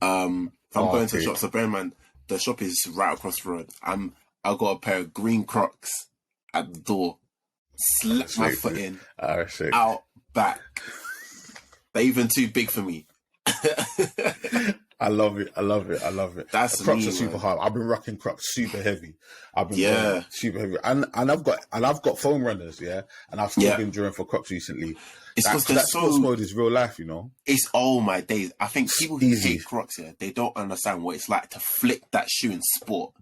I'm going to the shop, so bear in mind, the shop is right across the road. I got a pair of green Crocs at the door, slap my foot in, out back. They're even too big for me. I love it. That's Crocs me, are super man. hard. I've been rocking Crocs super heavy. Super heavy. And I've got foam runners, yeah. And I've still been drawing for Crocs recently. It's because that sports mode is real life, you know. It's all my days. I think people who hate Crocs, they don't understand what it's like to flick that shoe in sport.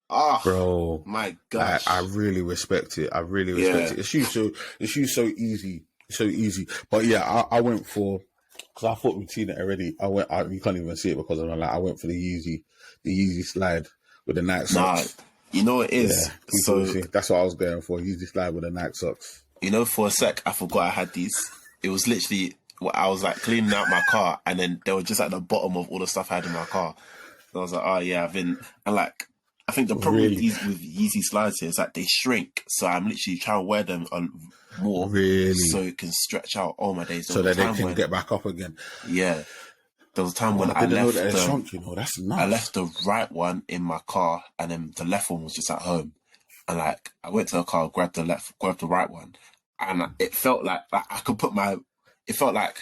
Oh, bro, my gosh! I really respect it. I really respect it. The shoe's so easy. But yeah, I went for, because I thought we'd seen it already. You can't even see it because I'm like, I went for the Yeezy slide with the Nike socks. You know what it is. Yeah, so that's what I was going for. Yeezy slide with the Nike socks. You know, for a sec, I forgot I had these. It was literally, I was like cleaning out my car, and then they were just at the bottom of all the stuff I had in my car. So I was like, oh yeah, and like, I think the problem Really? with Yeezy slides here is that they shrink. So I'm literally trying to wear them more, Really? so it can stretch out. Oh my days! So that they can get back up again. Yeah, there was a time when I didn't know that they shrunk. You know, that's nuts. I left the right one in my car, and then the left one was just at home. And like, I went to the car, grabbed the right one, and it felt like I could put my. It felt like,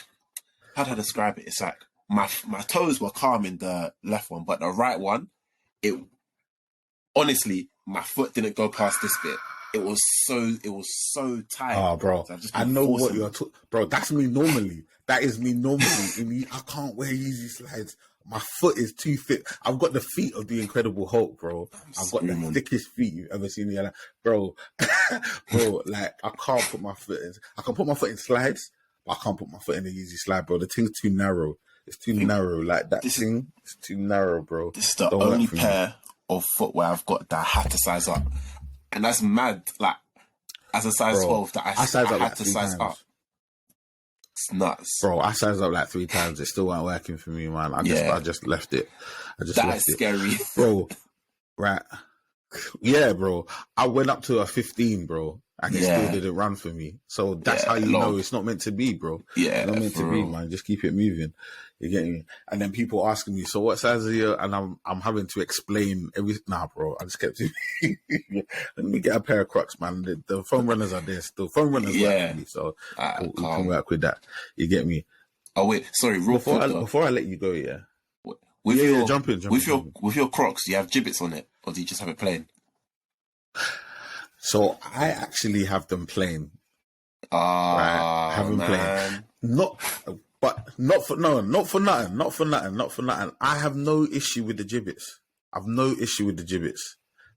how do I describe it? It's like my toes were calm in the left one, but the right one, honestly, my foot didn't go past this bit. It was so tight. Oh, bro, So I know what you're talking. Bro, that's me normally. That is me normally. I can't wear Yeezy slides. My foot is too thick. I've got the feet of the Incredible Hulk, bro. I've got the thickest feet you've ever seen in your life, bro. Bro, like I can't put my foot in. I can put my foot in slides, but I can't put my foot in a Yeezy slide, bro. The thing's too narrow. It's too narrow. Like that thing. It's too narrow, bro. This is the only pair of footwear I've got that I had to size up, and that's mad. Like as a size 12, that I had to size up. It's nuts, bro. I sized up like 3 times. It still weren't working for me, man. I just left it. That's scary, bro. Right? Yeah, bro. I went up to a 15, bro, and it still didn't run for me. So that's how you know it's not meant to be, bro. Yeah, it's not meant to be, man. Just keep it moving. You get me? And then people asking me, so what size are you? And I'm having to explain everything. Nah, bro. I just kept it. Let me get a pair of Crocs, man. The foam runners are there still. Foam runners work for me, so we can work with that. You get me? Oh wait, sorry. Before I let you go, jump in. With your Crocs, do you have gibbets on it, or do you just have it plain? So I actually have them plain. Right, have them plain. Not for nothing. I have no issue with the gibbets.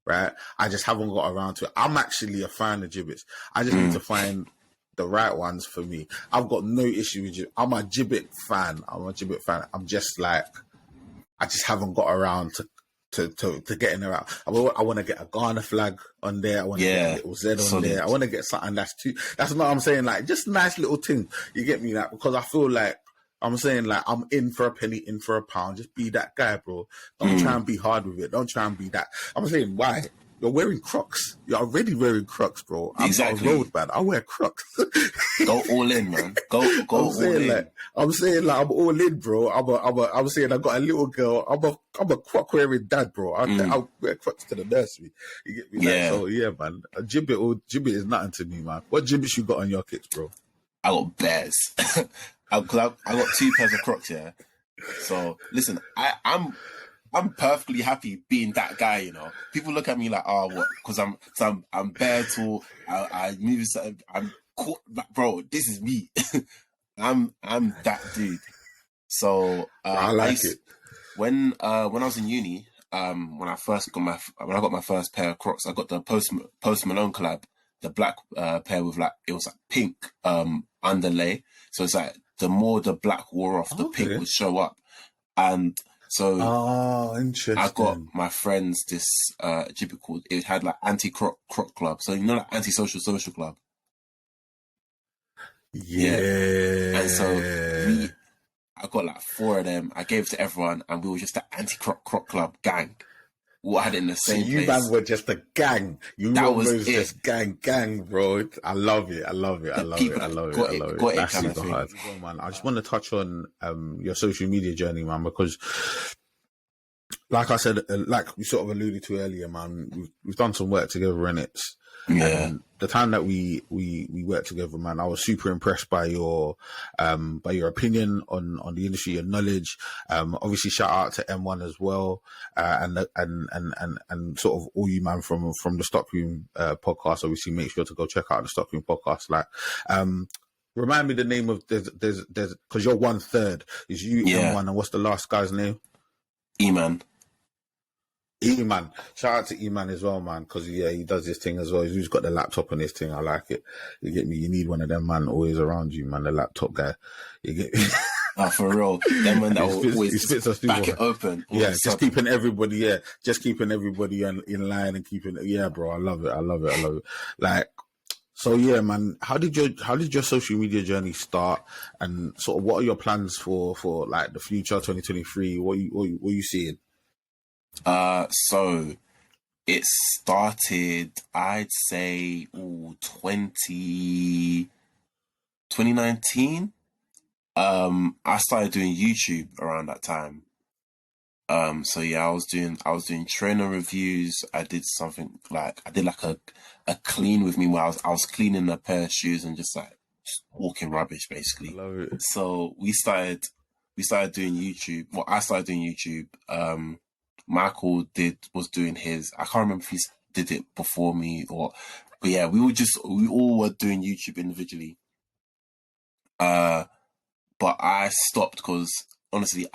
Right? I just haven't got around to it. I'm actually a fan of gibbets. I just need to find the right ones for me. I've got no issue with gibbets. I'm a gibbet fan. I'm just like, I just haven't got around to getting around. I want to get a Ghana flag on there. I want to get a little Z on there. I want to get something that's what I'm saying. Like, just nice little thing. You get me? Like, because I feel like, I'm saying, like, I'm in for a penny, in for a pound. Just be that guy, bro. Don't try and be hard with it. Don't try and be that. I'm saying, why? You're wearing Crocs. You're already wearing Crocs, bro. Exactly. I'm a road man. I wear Crocs. Go all in, man. Go all in. I'm saying, like, I'm all in, bro. I'm saying, I got a little girl. I'm a Croc wearing dad, bro. I wear Crocs to the nursery. You get me? Yeah. So yeah, man. A gibbet is nothing to me, man. What gibbets you got on your kits, bro? I got bears. I got 2 pairs of Crocs, yeah. So listen, I'm perfectly happy being that guy, you know. People look at me like, oh, what? Because I'm bare tall. I move. I'm cool, bro. This is me. I'm that dude. So I like it. When I was in uni, when I got my first pair of Crocs, I got the Post Malone collab, the black pair with like, it was like pink underlay. So it's like the more the black wore off, the pink would show up. And so interesting. I got my friends this gibbet called, it had like anti-croc club. So you know, like anti-social club. Yeah. And so I got like 4 of them. I gave it to everyone, and we were just the anti-croc club gang. We had it in the same place. You man were just a gang. That was just gang, bro. I love it. I love it. That's super hard. Man, I just want to touch on your social media journey, man, because like I said, like we sort of alluded to earlier, man, we've done some work together in it. Yeah. The time that we worked together, man, I was super impressed by your opinion on the industry, your knowledge. Obviously, shout out to M1 as well, and sort of all you, man, from the Stockroom podcast. Obviously, make sure to go check out the Stockroom podcast. Like, remind me the name of there's because you're 1/3. Is you M1, and what's the last guy's name? E-Man. E-Man. Shout out to E-Man as well, man, because he does this thing as well. He's got the laptop on his thing. I like it. You get me? You need one of them, man, always around you, man, the laptop guy. You get me? For real. Them man that always back it open. Yeah, just keeping everybody in line and keeping it. Bro, I love it. Like, so yeah, man, how did your social media journey start, and sort of what are your plans for like the future 2023? What are you seeing? So it started, I'd say, 2019. I started doing YouTube around that time. So yeah, I was doing trainer reviews. I did a clean with me where I was cleaning a pair of shoes and just walking rubbish basically. I love it. So we started doing YouTube. Well, I started doing YouTube. Michael was doing his. I can't remember if he did it before me but yeah, we all were doing YouTube individually. But I stopped because honestly,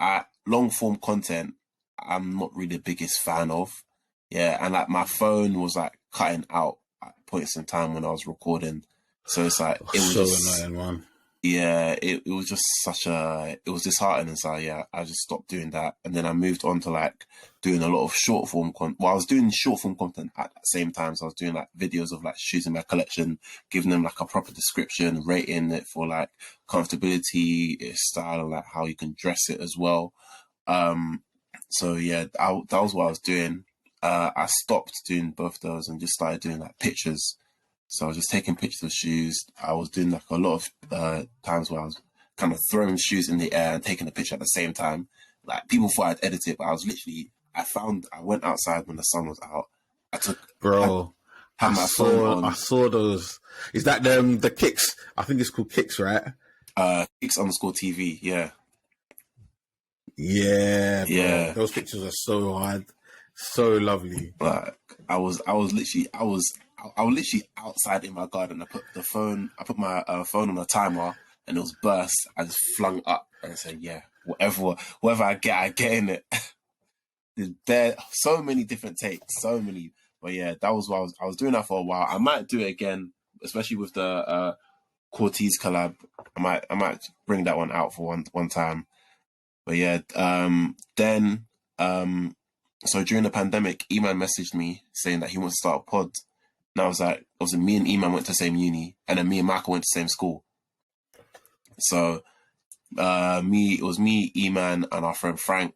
long form content, I'm not really the biggest fan of. Yeah, and like my phone was like cutting out at points in time when I was recording. So it's like it was so just annoying, man. yeah, it was just it was disheartening. So yeah, I just stopped doing that, and then I moved on to like doing a lot of short form content. Well, I was doing short form content at the same time, so I was doing like videos of like shoes in my collection, giving them like a proper description, rating it for like comfortability, its style, and like how you can dress it as well. So yeah, that was what I was doing. I stopped doing both those and just started doing like pictures. So I was just taking pictures of shoes. I was doing like a lot of times where I was kind of throwing shoes in the air and taking a picture at the same time. Like people thought I'd edit it, but I went outside when the sun was out. Had my phone on. I saw those. Is that the Kicks? I think it's called Kicks, right? Kicks_TV, yeah. Yeah, bro. Yeah. Those pictures are so hard, so lovely. Like I was literally outside in my garden. I put my phone on a timer, and it was burst. I just flung up and said, "Yeah, whatever I get in it." There's so many different takes, so many. But yeah, that was what I was doing that for a while. I might do it again, especially with the Cortez collab. I might bring that one out for one time. But yeah, then so during the pandemic, Eman messaged me saying that he wants to start a pod. And I was like, obviously me and Eman went to the same uni, and then me and Michael went to the same school. So it was me, Eman, and our friend Frank.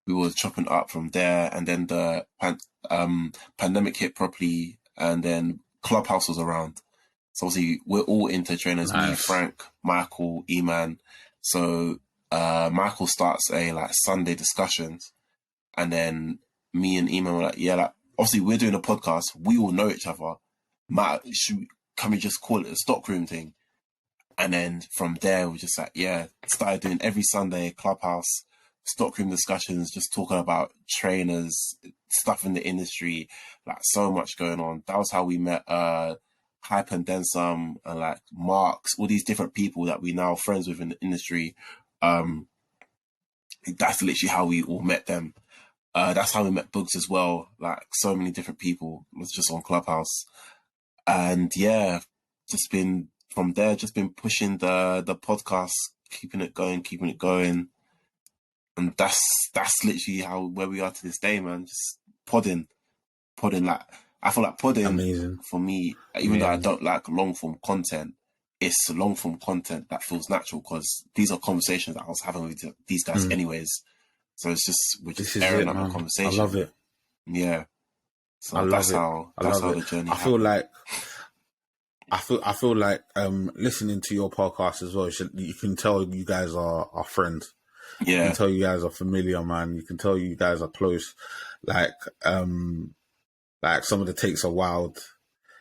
We were chopping up from there, and then the pandemic hit properly, and then Clubhouse was around. So obviously we're all into trainers. Nice. Me, Frank, Michael, Eman. So Michael starts a like Sunday discussions, and then me and Eman were like, yeah, like obviously we're doing a podcast, we all know each other. Can we just call it a stockroom thing? And then from there we just like, yeah, started doing every Sunday Clubhouse stockroom discussions, just talking about trainers, stuff in the industry, like so much going on. That was how we met Hype and Then Some, and like Marks, all these different people that we now friends with in the industry. That's literally how we all met them. That's how we met Bugs as well. Like so many different people. It was just on Clubhouse. And yeah, just been from there, just been pushing the podcast, keeping it going. And that's literally where we are to this day, man. Just podding. Like I feel like podding, amazing for me. Even though I don't like long form content, it's long form content that feels natural because these are conversations that I was having with these guys, anyways. So it's just we're just airing up a conversation. I love it. Yeah. So that's how the journey. I feel like listening to your podcast as well. You can tell you guys are friends. Yeah. You can tell you guys are familiar, man. You can tell you guys are close. Like some of the takes are wild.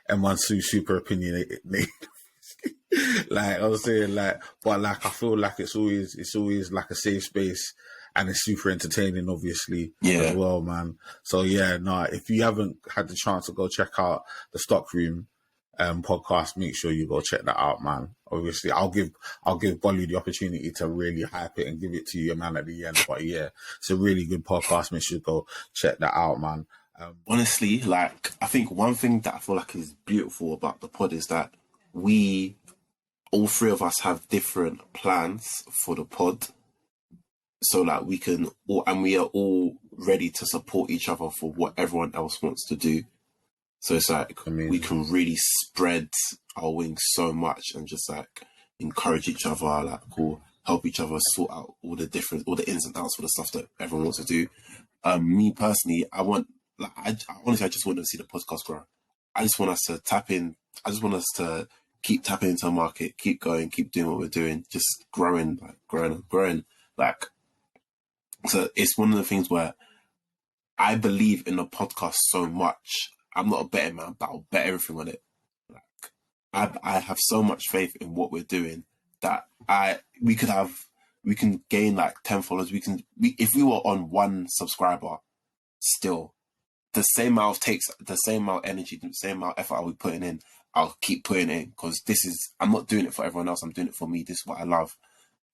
M1's super opinionated. Like I was saying, but I feel like it's always like a safe space, and it's super entertaining, obviously, as well, man. So yeah, if you haven't had the chance to go check out the Stockroom podcast, make sure you go check that out, man. Obviously, I'll give Bolu the opportunity to really hype it and give it to you, man, at the end. But yeah, it's a really good podcast. Make sure you go check that out, man. Honestly, like I think one thing that I feel like is beautiful about the pod is that all three of us have different plans for the pod. So like we are all ready to support each other for what everyone else wants to do. So it's like we can really spread our wings so much and just like encourage each other, like help each other sort out all the ins and outs for the stuff that everyone wants to do. Me personally, I want like, honestly, I just want to see the podcast grow. I just want us to tap in. I just want us to keep tapping into the market, keep going, keep doing what we're doing, just growing, like growing. Like, so it's one of the things where I believe in the podcast so much. I'm not a betting man, but I'll bet everything on it. Like, I have so much faith in what we're doing that we can gain like 10 followers. If we were on 1 subscriber, still the same amount of energy, the same amount of effort I'll be putting in, I'll keep putting in, because I'm not doing it for everyone else. I'm doing it for me. This is what I love.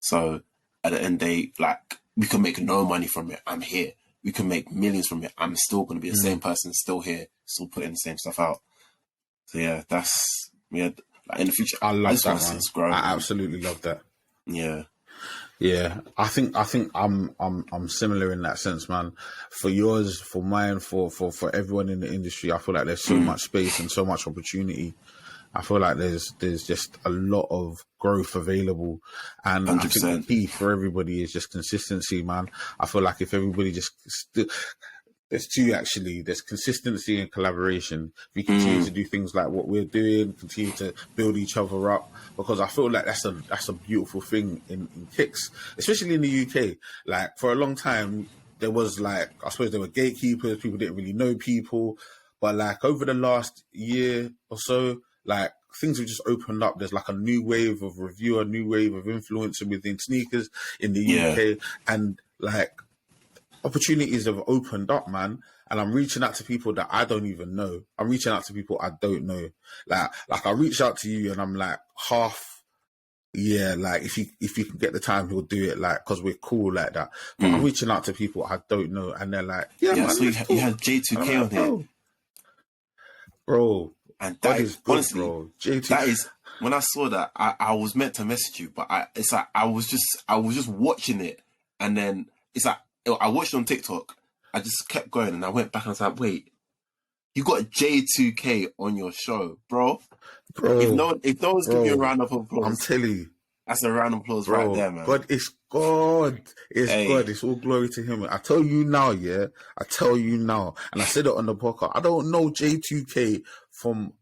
So at the end of the day, like, we can make no money from it. I'm here. We can make millions from it. I'm still going to be the same person, still here, still putting the same stuff out. So yeah, like in the future, I love just that, want to see man. us grow. I absolutely love that. Yeah. Yeah, I think I'm similar in that sense, man. For yours, for mine, for everyone in the industry, I feel like there's so much space and so much opportunity. I feel like there's just a lot of growth available, and 100%. I think the key for everybody is just consistency, man. I feel like if everybody there's two actually. There's consistency and collaboration. We continue to do things like what we're doing, continue to build each other up, because I feel like that's a beautiful thing in kicks, especially in the UK. Like, for a long time, there was, like, I suppose there were gatekeepers. People didn't really know people, but like over the last year or so, like, things have just opened up. There's like a new wave of review, a new wave of influencer within sneakers in the UK, and like, opportunities have opened up, man. And I'm reaching out to people that I don't even know. I'm reaching out to people I don't know. Like I reach out to you and I'm like, like, if you can get the time, he'll do it, like, because we're cool like that. But I'm reaching out to people I don't know, and they're like, man, so you had J2K on here, bro. and God that is good, honestly, bro. J2. that is, when I saw that, I was meant to message you, but it's like I was just watching it, and then it's like I watched it on TikTok. I just kept going, and I went back and I was like, wait, you got J2K on your show, bro. If no one's giving you a round of applause, I'm telling you, that's a round of applause, bro, right there, man. God, it's God. It's God. It's all glory to him. I tell you now, yeah. I tell you now. And I said it on the podcast. I don't know J2K from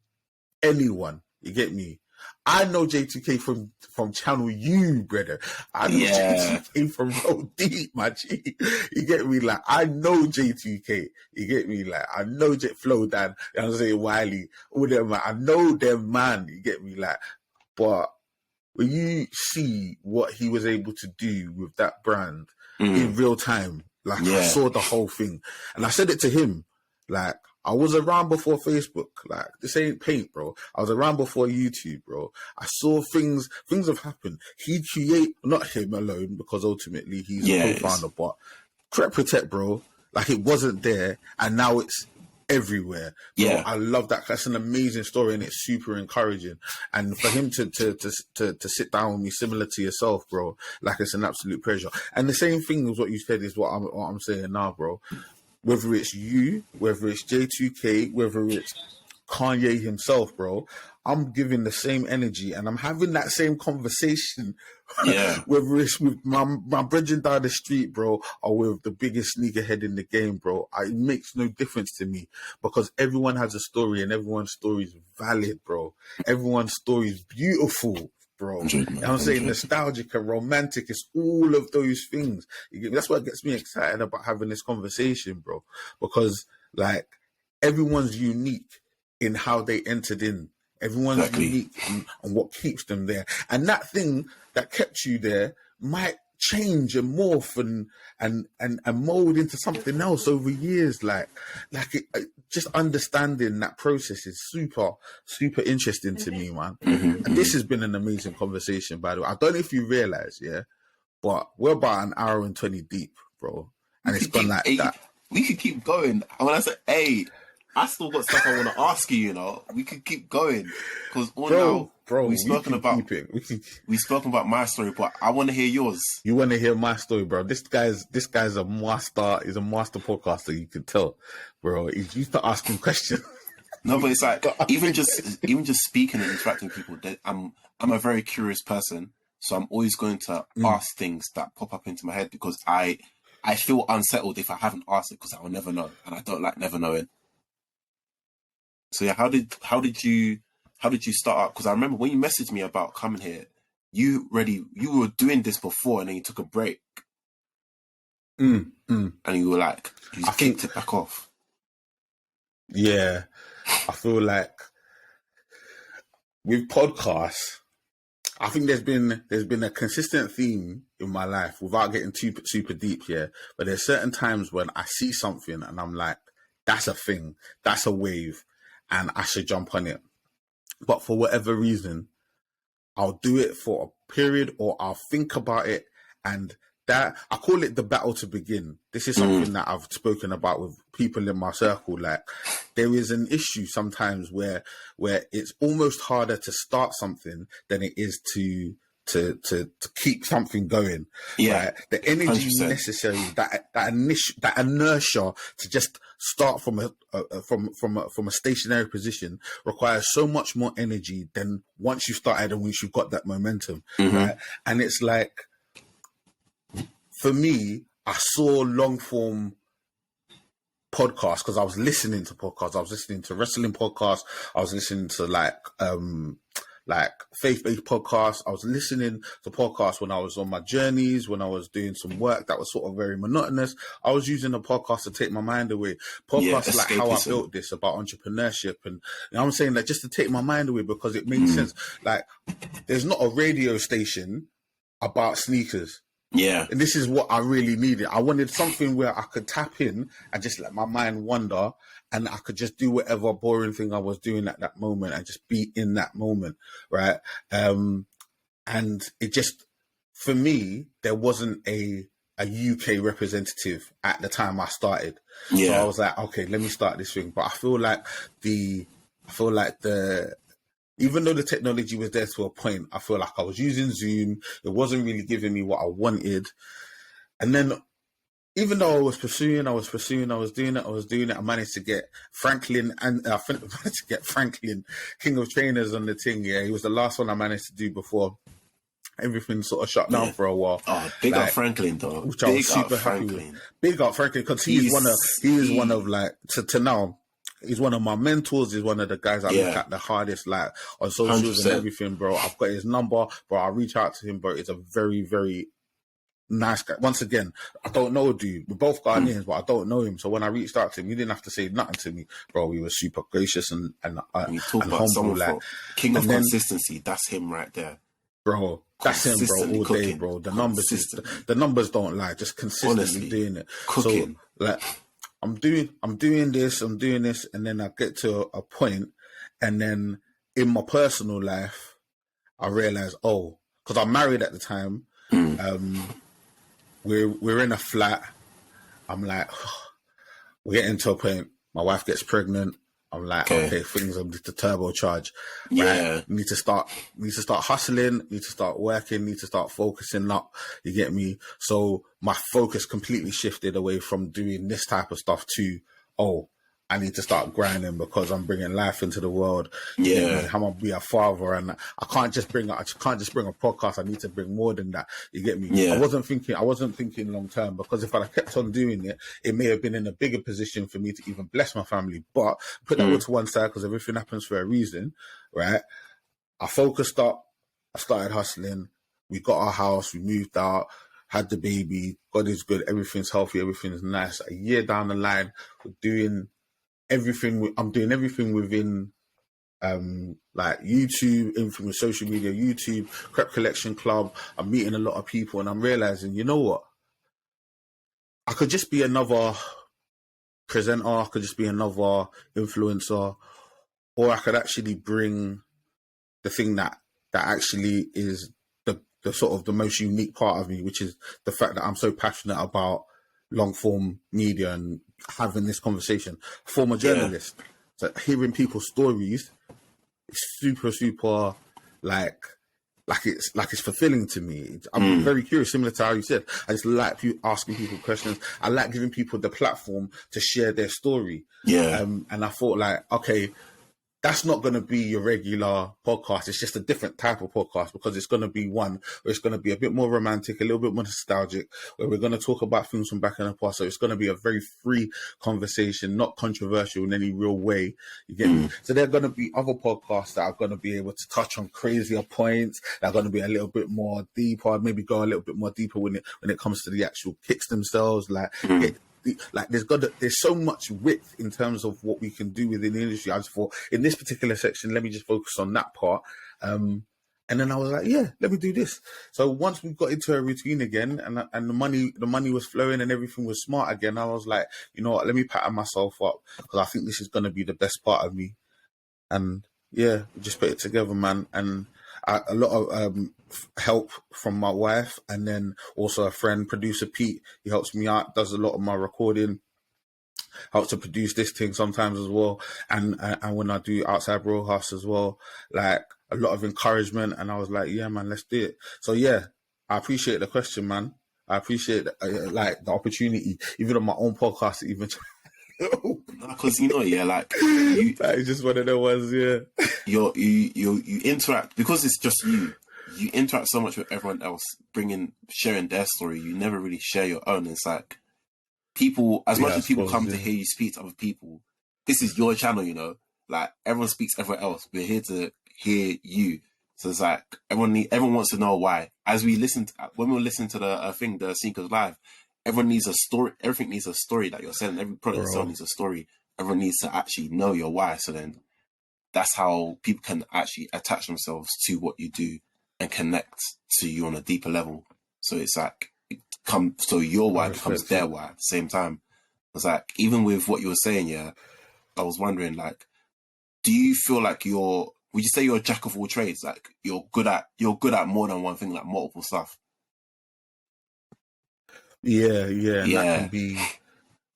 anyone. You get me? I know J2K from Channel U, brother. I know J2K from Roll Deep, my G. You get me? Like, I know J2K. You get me? Like, I know Flow Dan, you know what I'm saying, Wiley, all them, man. I know them, man. You get me? Like, but when you see what he was able to do with that brand in real time, like, I saw the whole thing. And I said it to him, like, I was around before Facebook. Like, this ain't paint, bro. I was around before YouTube, bro. I saw things have happened. He not him alone, because ultimately he's a co-founder, but Creps Protect, bro, like, it wasn't there, and now it's everywhere. Bro, I love that. That's an amazing story, and it's super encouraging. And for him to sit down with me, similar to yourself, bro, like, it's an absolute pleasure. And the same thing as what you said is what I'm saying now, bro. Whether it's you, whether it's J2K, whether it's Kanye himself, bro, I'm giving the same energy and I'm having that same conversation. Whether it's with my brethren down the street, bro, or with the biggest sneakerhead in the game, bro, it makes no difference to me, because everyone has a story and everyone's story is valid, bro. Everyone's story is beautiful, bro. You know what I'm saying? Nostalgic and romantic. It's all of those things. That's what gets me excited about having this conversation, bro. Because, like, everyone's unique in how they entered in. Everyone's unique on what keeps them there. And that thing that kept you there might change and morph and mold into something else over years. Just understanding that process is super, super interesting to me, man. And this has been an amazing conversation, by the way. I don't know if you realize, but we're about an hour and 20 deep, bro. And it's gone like that. We could keep going. When I say, I still got stuff I want to ask you, you know. We could keep going. Because we've spoken about my story, but I want to hear yours. You want to hear my story, bro. This guy's a master. He's a master podcaster, you can tell, bro. He's used to asking questions. No, but it's like, even just speaking and interacting with people, I'm a very curious person. So I'm always going to ask things that pop up into my head, because I I feel unsettled if I haven't asked it because I will never know, and I don't like never knowing. So yeah, how did you start up? Because I remember when you messaged me about coming here, you were doing this before, and then you took a break, and you were like, you kicked it back off. Yeah, I feel like with podcasts, I think there's been a consistent theme in my life without getting too super deep here. But there's certain times when I see something and I'm like, that's a thing, that's a wave, and I should jump on it. But for whatever reason, I'll do it for a period, or I'll think about it, and that I call it the battle to begin. This is something that I've spoken about with people in my circle. Like, there is an issue sometimes where it's almost harder to start something than it is to keep something going. Yeah, right? The energy 100%. necessary, that inertia to just start from a stationary position requires so much more energy than once you started and once you've got that momentum. Right? And it's like, for me, I saw long form podcasts because I was listening to podcasts. I was listening to wrestling podcasts. I was listening to like faith-based podcasts. I was listening to podcasts when I was on my journeys, when I was doing some work that was sort of very monotonous. I was using a podcast to take my mind away. Podcasts like How I Built This, about entrepreneurship, and you know what I'm saying, like, just to take my mind away because it made sense. Like, there's not a radio station about sneakers. Yeah. And this is what I really needed. I wanted something where I could tap in and just let my mind wander, and I could just do whatever boring thing I was doing at that moment and just be in that moment, right? And it just, for me, there wasn't a UK representative at the time I started. Yeah. So I was like, okay, let me start this thing. But I feel like even though the technology was there to a point, I feel like I was using Zoom. It wasn't really giving me what I wanted. And then, even though I was doing it, I managed to get Franklin, King of Trainers, on the thing. Yeah, he was the last one I managed to do before everything sort of shut down for a while. Oh, big up Franklin, though. Which I was super happy with. Big up Franklin, because he is one of like, to now, he's one of my mentors. He's one of the guys I look at the hardest, like, on socials 100%. and everything, bro. I've got his number, bro. I reach out to him, bro. It's a very, very nice guy. Once again, I don't know, dude. We're both Ghanaians, but I don't know him. So when I reached out to him, he didn't have to say nothing to me, bro. He was super gracious and you talk about humble, someone like, king of consistency. That's him right there, bro. That's him, bro. All day, bro. The numbers don't lie. Just consistently Honestly, doing it. cooking. So, like, I'm doing this, and then I get to a point, and then in my personal life, I realize, because I'm married at the time, we're in a flat. I'm like, we're getting to a point. My wife gets pregnant. I'm like, okay, things need to turbocharge. Yeah. Right? Need to start hustling, need to start working, need to start focusing up. You get me? So my focus completely shifted away from doing this type of stuff to, I need to start grinding because I'm bringing life into the world. Yeah. I'm gonna be a father, and I can't just bring a podcast. I need to bring more than that. You get me? Yeah. I wasn't thinking long term, because if I'd kept on doing it, it may have been in a bigger position for me to even bless my family. But put that all to one side, because everything happens for a reason, right? I focused up. I started hustling. We got our house. We moved out. Had the baby. God is good. Everything's healthy. Everything's nice. A year down the line, we're doing everything. I'm doing everything within like YouTube, everything with social media, YouTube, Creps Collection Club. I'm meeting a lot of people, and I'm realizing, you know what? I could just be another presenter. I could just be another influencer, or I could actually bring the thing that actually is the sort of the most unique part of me, which is the fact that I'm so passionate about long form media and having this conversation. Former journalist, so hearing people's stories is super like it's fulfilling to me. I'm very curious, similar to how you said. I just like asking people questions. I like giving people the platform to share their story. Yeah. And I thought, like, okay, that's not going to be your regular podcast. It's just a different type of podcast because it's going to be one where it's going to be a bit more romantic, a little bit more nostalgic, where we're going to talk about things from back in the past. So it's going to be a very free conversation, not controversial in any real way. You get me? So there are going to be other podcasts that are going to be able to touch on crazier points, that are going to be a little bit more deeper, maybe go a little bit more deeper when it comes to the actual kicks themselves. There's so much width in terms of what we can do within the industry. I just thought in this particular section, let me just focus on that part. And then I was like, yeah, let me do this. So once we got into a routine again, and the money was flowing and everything was smart again, I was like, you know what, let me pattern myself up because I think this is going to be the best part of me. And yeah, we just put it together, man. And a lot of help from my wife, and then also a friend, producer Pete. He helps me out, does a lot of my recording, helps to produce this thing sometimes as well. And when I do outside broadcasts as well, like a lot of encouragement. And I was like, yeah, man, let's do it. So yeah, I appreciate the question, man. I appreciate like the opportunity, even on my own podcast, even. Because that is just one of the ones, yeah. You interact because it's just you. You interact so much with everyone else, sharing their story. You never really share your own. It's like people, as much as people come to hear you speak to other people, this is your channel, you know. Like everyone speaks to everyone else. We're here to hear you. So it's like everyone wants to know why. As we when we listen to the Sneakers Live, everyone needs a story. Everything needs a story that you're selling. Every product you sell needs a story. Everyone needs to actually know your why. So then that's how people can actually attach themselves to what you do and connect to you on a deeper level. So it's like, so your why becomes their why at the same time. It's like, even with what you were saying, yeah, I was wondering, like, do you feel like would you say you're a jack of all trades? Like you're good at more than one thing, like multiple stuff? Yeah.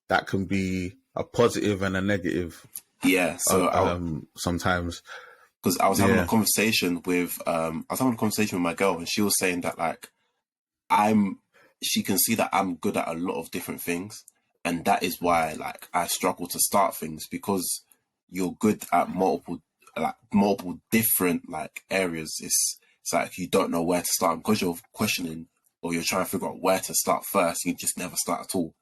That can be a positive and a negative. Yeah. So sometimes, because I was having a conversation with my girl, and she was saying that like she can see that I'm good at a lot of different things, and that is why like I struggle to start things, because you're good at multiple different like areas. It's like you don't know where to start because you're questioning, or you're trying to figure out where to start first. You just never start at all,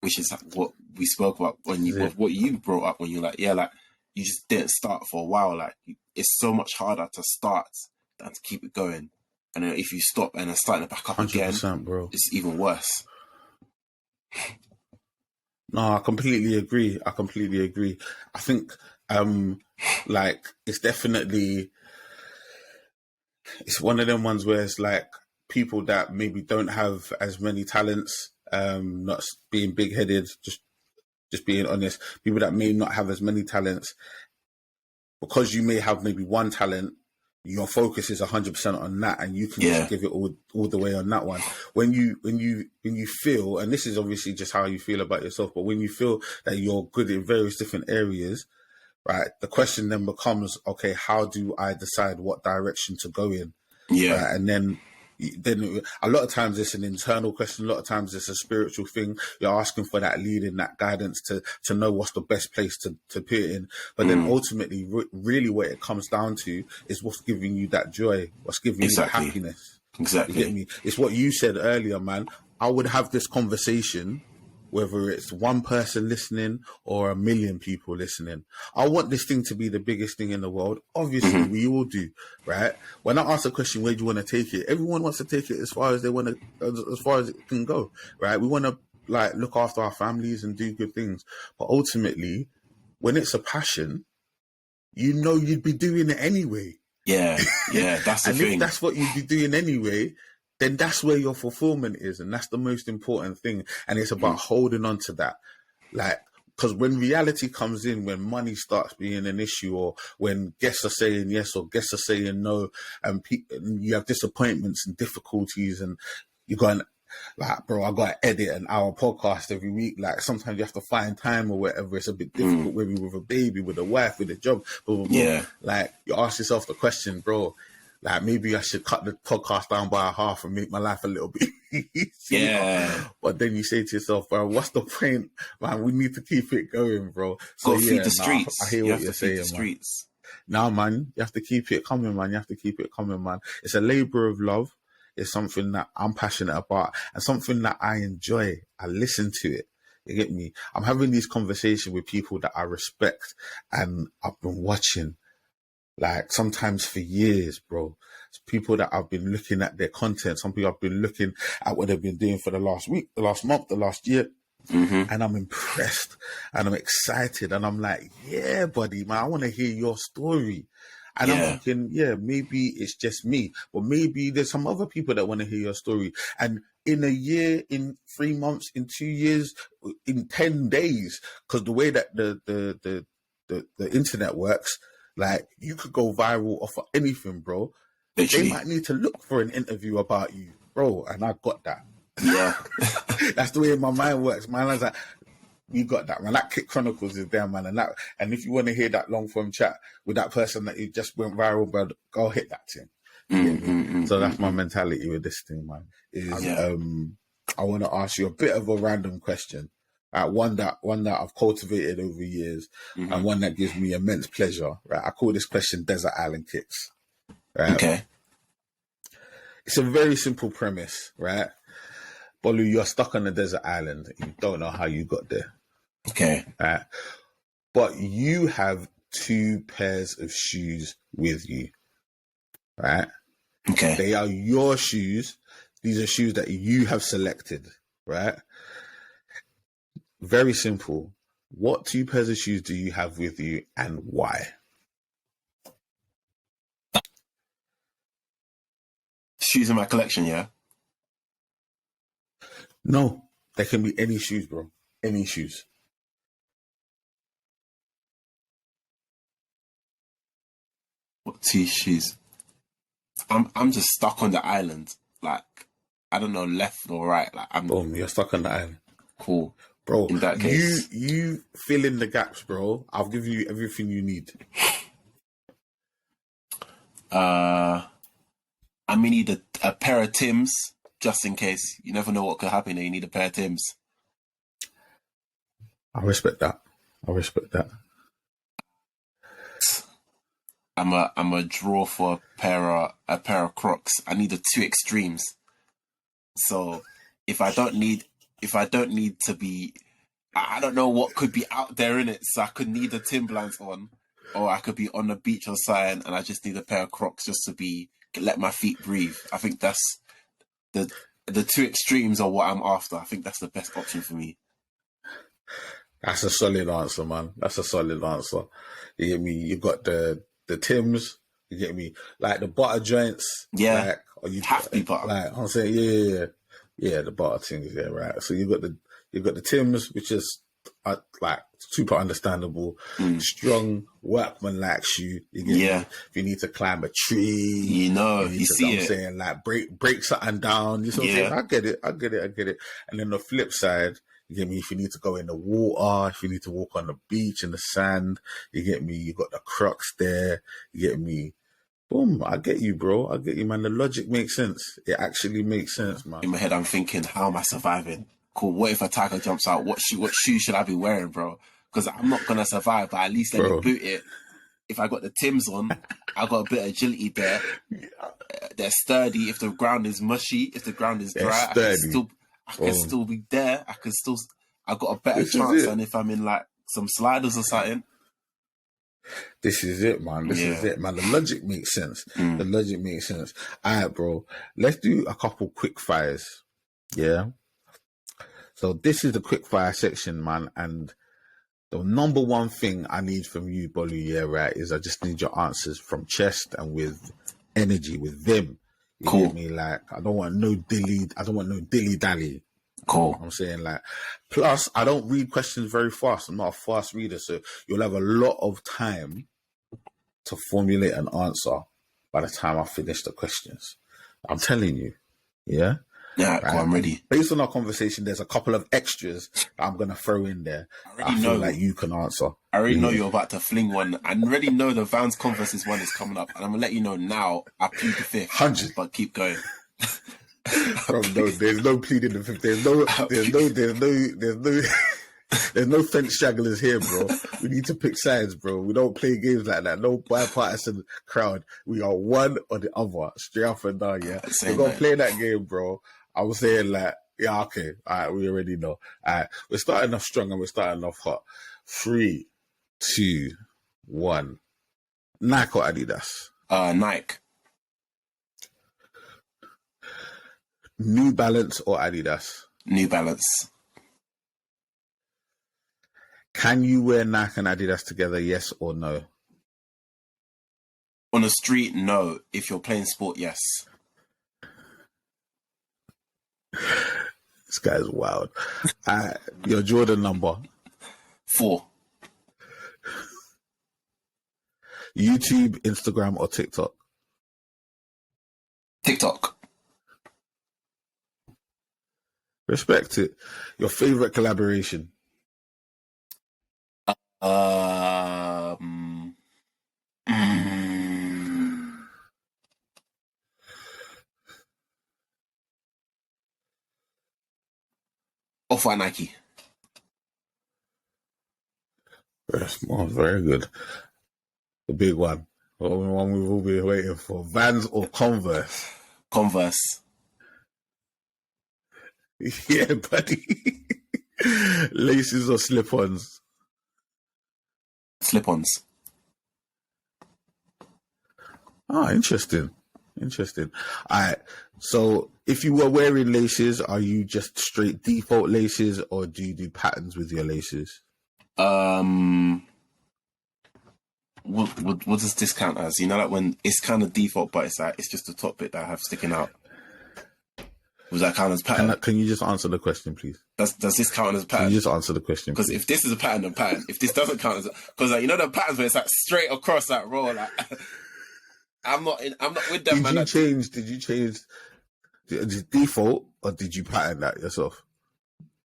which is what we spoke about what you brought up when you're like, yeah, like you just didn't start for a while. Like it's so much harder to start than to keep it going. And then if you stop and then starting it back up again, bro, it's even worse. No, I completely agree. I think like it's one of them ones where it's like people that maybe don't have as many talents, not being big-headed, just being honest, people that may not have as many talents, because you may have maybe one talent, your focus is 100% on that, and you can just give it all the way on that one. When you feel, and this is obviously just how you feel about yourself, but when you feel that you're good in various different areas, right, the question then becomes, okay, how do I decide what direction to go in? Yeah. Right? And then a lot of times it's an internal question. A lot of times it's a spiritual thing. You're asking for that leading, that guidance to know what's the best place to put it in. But then ultimately, really what it comes down to is what's giving you that joy, what's giving you that happiness. Exactly. You get me? It's what you said earlier, man. I would have this conversation whether it's one person listening or 1 million people listening. I want this thing to be the biggest thing in the world. Obviously, we all do, right? When I ask a question, where do you want to take it? Everyone wants to take it as far as they want to, as far as it can go, right? We want to like look after our families and do good things. But ultimately, when it's a passion, you know you'd be doing it anyway. Yeah, that's the and thing. If that's what you'd be doing anyway, then that's where your fulfillment is. And that's the most important thing. And it's about holding on to that. Like, because when reality comes in, when money starts being an issue, or when guests are saying yes or guests are saying no, and you have disappointments and difficulties, and you're going, like, bro, I got to edit an hour podcast every week. Like, sometimes you have to find time or whatever. It's a bit difficult, maybe with a baby, with a wife, with a job. Blah, blah, blah. Yeah. Like, you ask yourself the question, bro, like, maybe I should cut the podcast down by a half and make my life a little bit easier. Yeah. But then you say to yourself, bro, what's the point? Man, we need to keep it going, bro. So Gotta feed the streets. I hear what you're saying, the streets. Nah, man, you have to keep it coming, man. You have to keep it coming, man. It's a labor of love. It's something that I'm passionate about and something that I enjoy. I listen to it. You get me? I'm having these conversations with people that I respect and I've been watching, like, sometimes for years, bro. It's people that I've been looking at their content. Some people I've been looking at what they've been doing for the last week, the last month, the last year. And I'm impressed and I'm excited and I'm like, yeah, buddy, man, I want to hear your story. And I'm thinking, yeah, maybe it's just me, but maybe there's some other people that want to hear your story. And in a year, in 3 months, in 2 years, in 10 days, because the way that the internet works, like, you could go viral off of anything, bro. Literally. They might need to look for an interview about you, bro. And I got that. Yeah. That's the way my mind works. My mind's like, you got that, man. That Chronicles is there, man. And if you want to hear that long form chat with that person that you just went viral, bro, go hit that thing. So that's my mentality with this thing, man. I want to ask you a bit of a random question. One that I've cultivated over years, and one that gives me immense pleasure. Right, I call this question "Desert Island Kicks." Right? Okay. It's a very simple premise, right? Bolu, you're stuck on a desert island. You don't know how you got there. Okay. Right? But you have 2 pairs of shoes with you. Right? Okay. They are your shoes. These are shoes that you have selected. Right? Very simple. What 2 pairs of shoes do you have with you and why? Shoes in my collection, yeah? No, they can be any shoes, bro. Any shoes. What 2 shoes? I'm just stuck on the island. Like, I don't know left or right. Like, Boom, you're stuck on the island. Cool. Bro, In that case, you fill in the gaps, bro. I'll give you everything you need. I may need a pair of Tims just in case. You never know what could happen. And you need a pair of Tims. I respect that. I'm a draw for a pair of Crocs. I need the 2 extremes. So if I don't need to be, I don't know what could be out there in it. So I could need the Timberlands on, or I could be on the beach or something, and I just need a pair of Crocs just to let my feet breathe. I think that's the 2 extremes are what I'm after. I think that's the best option for me. That's a solid answer, man. That's a solid answer. You get me? You got the Tims. You get me? Like the butter joints. Yeah. Like, or you have to be butter. Like I'm saying, yeah, the butter things. Yeah, right. So you got the Tims, which is like super understandable, strong workman-like shoe. You get me? If you need to climb a tree, you see it. I'm saying, like break something down. You know what I'm saying? I get it. And then the flip side, you get me? If you need to go in the water, if you need to walk on the beach in the sand, you get me? You got the Crocs there. You get me? Boom, I get you, bro. I get you, man. The logic makes sense. It actually makes sense, man. In my head, I'm thinking, how am I surviving? Cool. What if a tiger jumps out? What shoe should I be wearing, bro? Because I'm not gonna survive, but at least let me boot it. If I got the Tims on, I got a bit of agility there. They're sturdy. If the ground is mushy, if the ground is dry, I can still be there. I got a better chance than if I'm in like some sliders or something. This is it, man. This is it, man. The logic makes sense. The logic makes sense. All right, bro. Let's do a couple quick fires. Yeah. So this is the quick fire section, man. And the number one thing I need from you, Bolu, right, is I just need your answers from chest and with energy, with vim. You get me? Like, I don't want no dilly dally. Cool. I'm saying, like, plus I don't read questions very fast. I'm not a fast reader, so you'll have a lot of time to formulate an answer by the time I finish the questions. I'm telling you, yeah. Yeah, right? Cool, I'm ready. Based on our conversation, there's a couple of extras that I'm gonna throw in there. I feel like you can answer. I already know you're about to fling one. I already know the Vans Converses one is coming up, and I'm gonna let you know now. I plead the fifth. 100, but keep going. Bro, no, there's no pleading the fifth. There's no. There's no fence stragglers here, bro. We need to pick sides, bro. We don't play games like that. No bipartisan crowd. We are one or the other, straight up and down. Yeah, we're gonna play that game, bro. I was saying like, yeah, okay, all right, we already know. All right, we're starting off strong and we're starting off hot. 3, 2, 1. Nike or Adidas? Nike. New Balance or Adidas? New Balance. Can you wear Nike and Adidas together, yes or no? On the street, no. If you're playing sport, yes. This guy's wild. Your Jordan number? 4. YouTube, Instagram, or TikTok? TikTok. Respect it. Your favorite collaboration? Off-White Nike. That's very good. The big one. The one we've all been waiting for. Vans or Converse? Converse. Yeah, buddy. Laces or slip-ons? Slip-ons. Interesting. All right. So if you were wearing laces, are you just straight default laces or do you do patterns with your laces? What does this count as? You know, like when it's kind of default, but it's just the top bit that I have sticking out. Was that count as pattern? Can you just answer the question, please? Does this count as a pattern? Can you just answer the question? Because if this is a pattern, then pattern. If this doesn't count as, because like, you know the patterns where it's like straight across that row, like I'm not with them. Did you change? Did you default or did you pattern that yourself?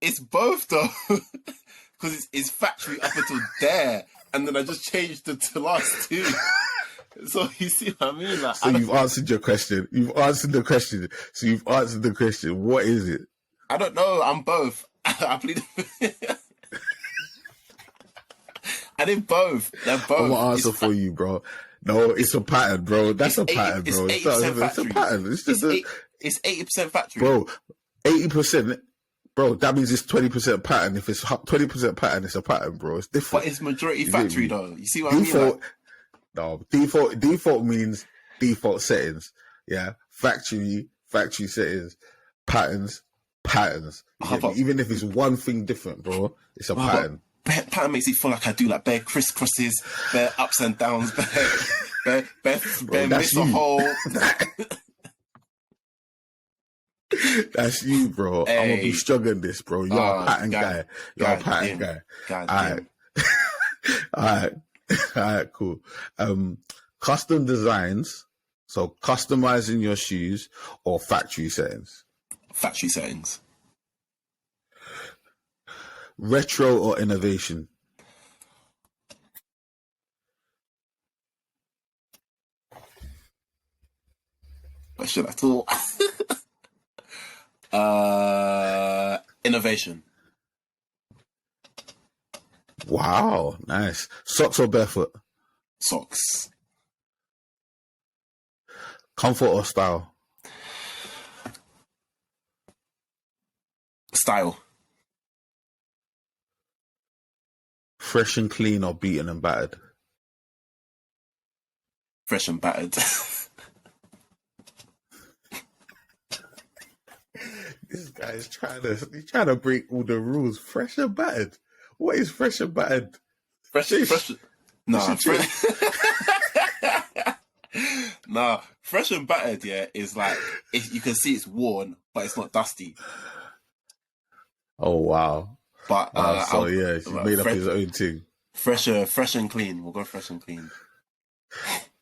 It's both though, because it's factory up until there, and then I just changed it to last 2. So you see what I mean? Like, so you've answered your question. You've answered the question. What is it? I don't know. I'm both. I plead. I did both. They're both. I'm gonna answer for you, bro. No, it's a pattern, bro. That's a pattern, bro. It's 80% It's a pattern. It's just it's 80% factory, bro. 80%, bro. That means it's 20% pattern. If it's 20% pattern, it's a pattern, bro. It's different. But it's majority factory, though. You see what I mean? Like, no, default means default settings. Yeah, factory settings, patterns. Even if it's one thing different, bro, it's a pattern. Pattern makes it feel like I do like bare crisscrosses, bare ups and downs, bare miss a hole. That's you, bro. Hey. I'm gonna be struggling this, bro. You're a pattern guy. You're a pattern guy. All right, cool. Custom designs, so customizing your shoes or factory settings? Factory settings. Retro or innovation? What should I thought? Innovation. Wow, nice. Socks or barefoot? Socks. Comfort or style? Style. Fresh and clean or beaten and battered? Fresh and battered. This guy's trying to break all the rules. Fresh and battered? What is fresh and battered? Fresh. Nah, nah, fresh and battered, yeah, is like, you can see it's worn, but it's not dusty. Oh, wow. But he's made up his own thing. Fresh and clean. We'll go fresh and clean.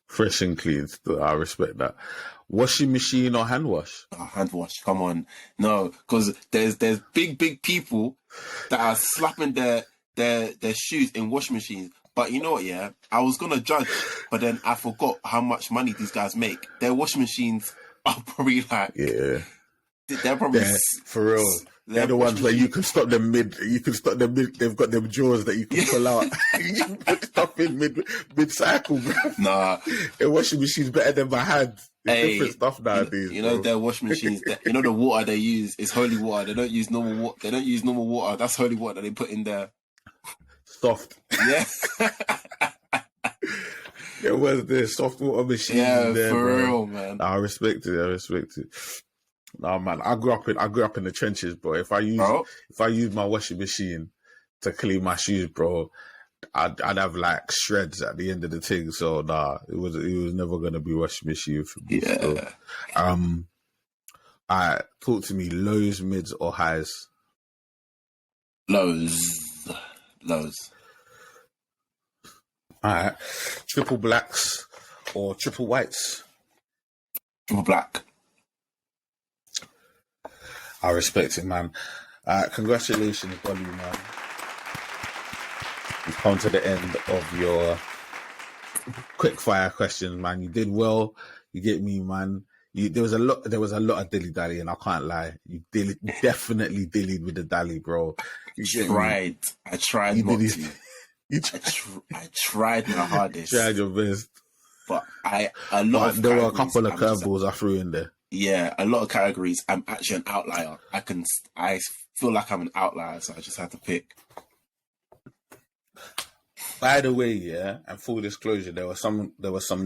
Fresh and clean. I respect that. Washing machine or hand wash? Oh, hand wash. Come on, no, because there's big people that are slapping their shoes in washing machines. But you know what? Yeah, I was gonna judge, but then I forgot how much money these guys make. Their washing machines are probably like, yeah, they're probably for real. They're the ones where you can stop them mid. You can stop them mid. They've got them drawers that you can pull out. You can put stuff in mid cycle, bro. Nah, The washing machine's better than my hand. It's different stuff nowadays. You know their washing machines. You know the water they use is holy water. They don't use normal water. They don't use normal water. That's holy water that they put in there. Soft. Yeah. There was the soft water machine. Yeah, there, for bro. real, man. I respect it. Nah, man, I grew up in the trenches, bro. If I use my washing machine to clean my shoes, bro, I'd have like shreds at the end of the thing. So nah, it was never gonna be washing machine for me. Yeah. So, talk to me, lows, mids, or highs? Lows. Alright. Triple blacks or triple whites? Triple black. I respect it, man. Congratulations, Bolu, man. You've come to the end of your quick fire questions, man. You did well. You get me, man. There was a lot of dilly dally, and I can't lie. You definitely dillied with the dally, bro. I tried not to. I tried my hardest. Tried your best. But there were a couple of curveballs I threw in there. Yeah, a lot of categories. I'm actually an outlier. I feel like I'm an outlier, so I just had to pick. By the way, yeah, and full disclosure, there were some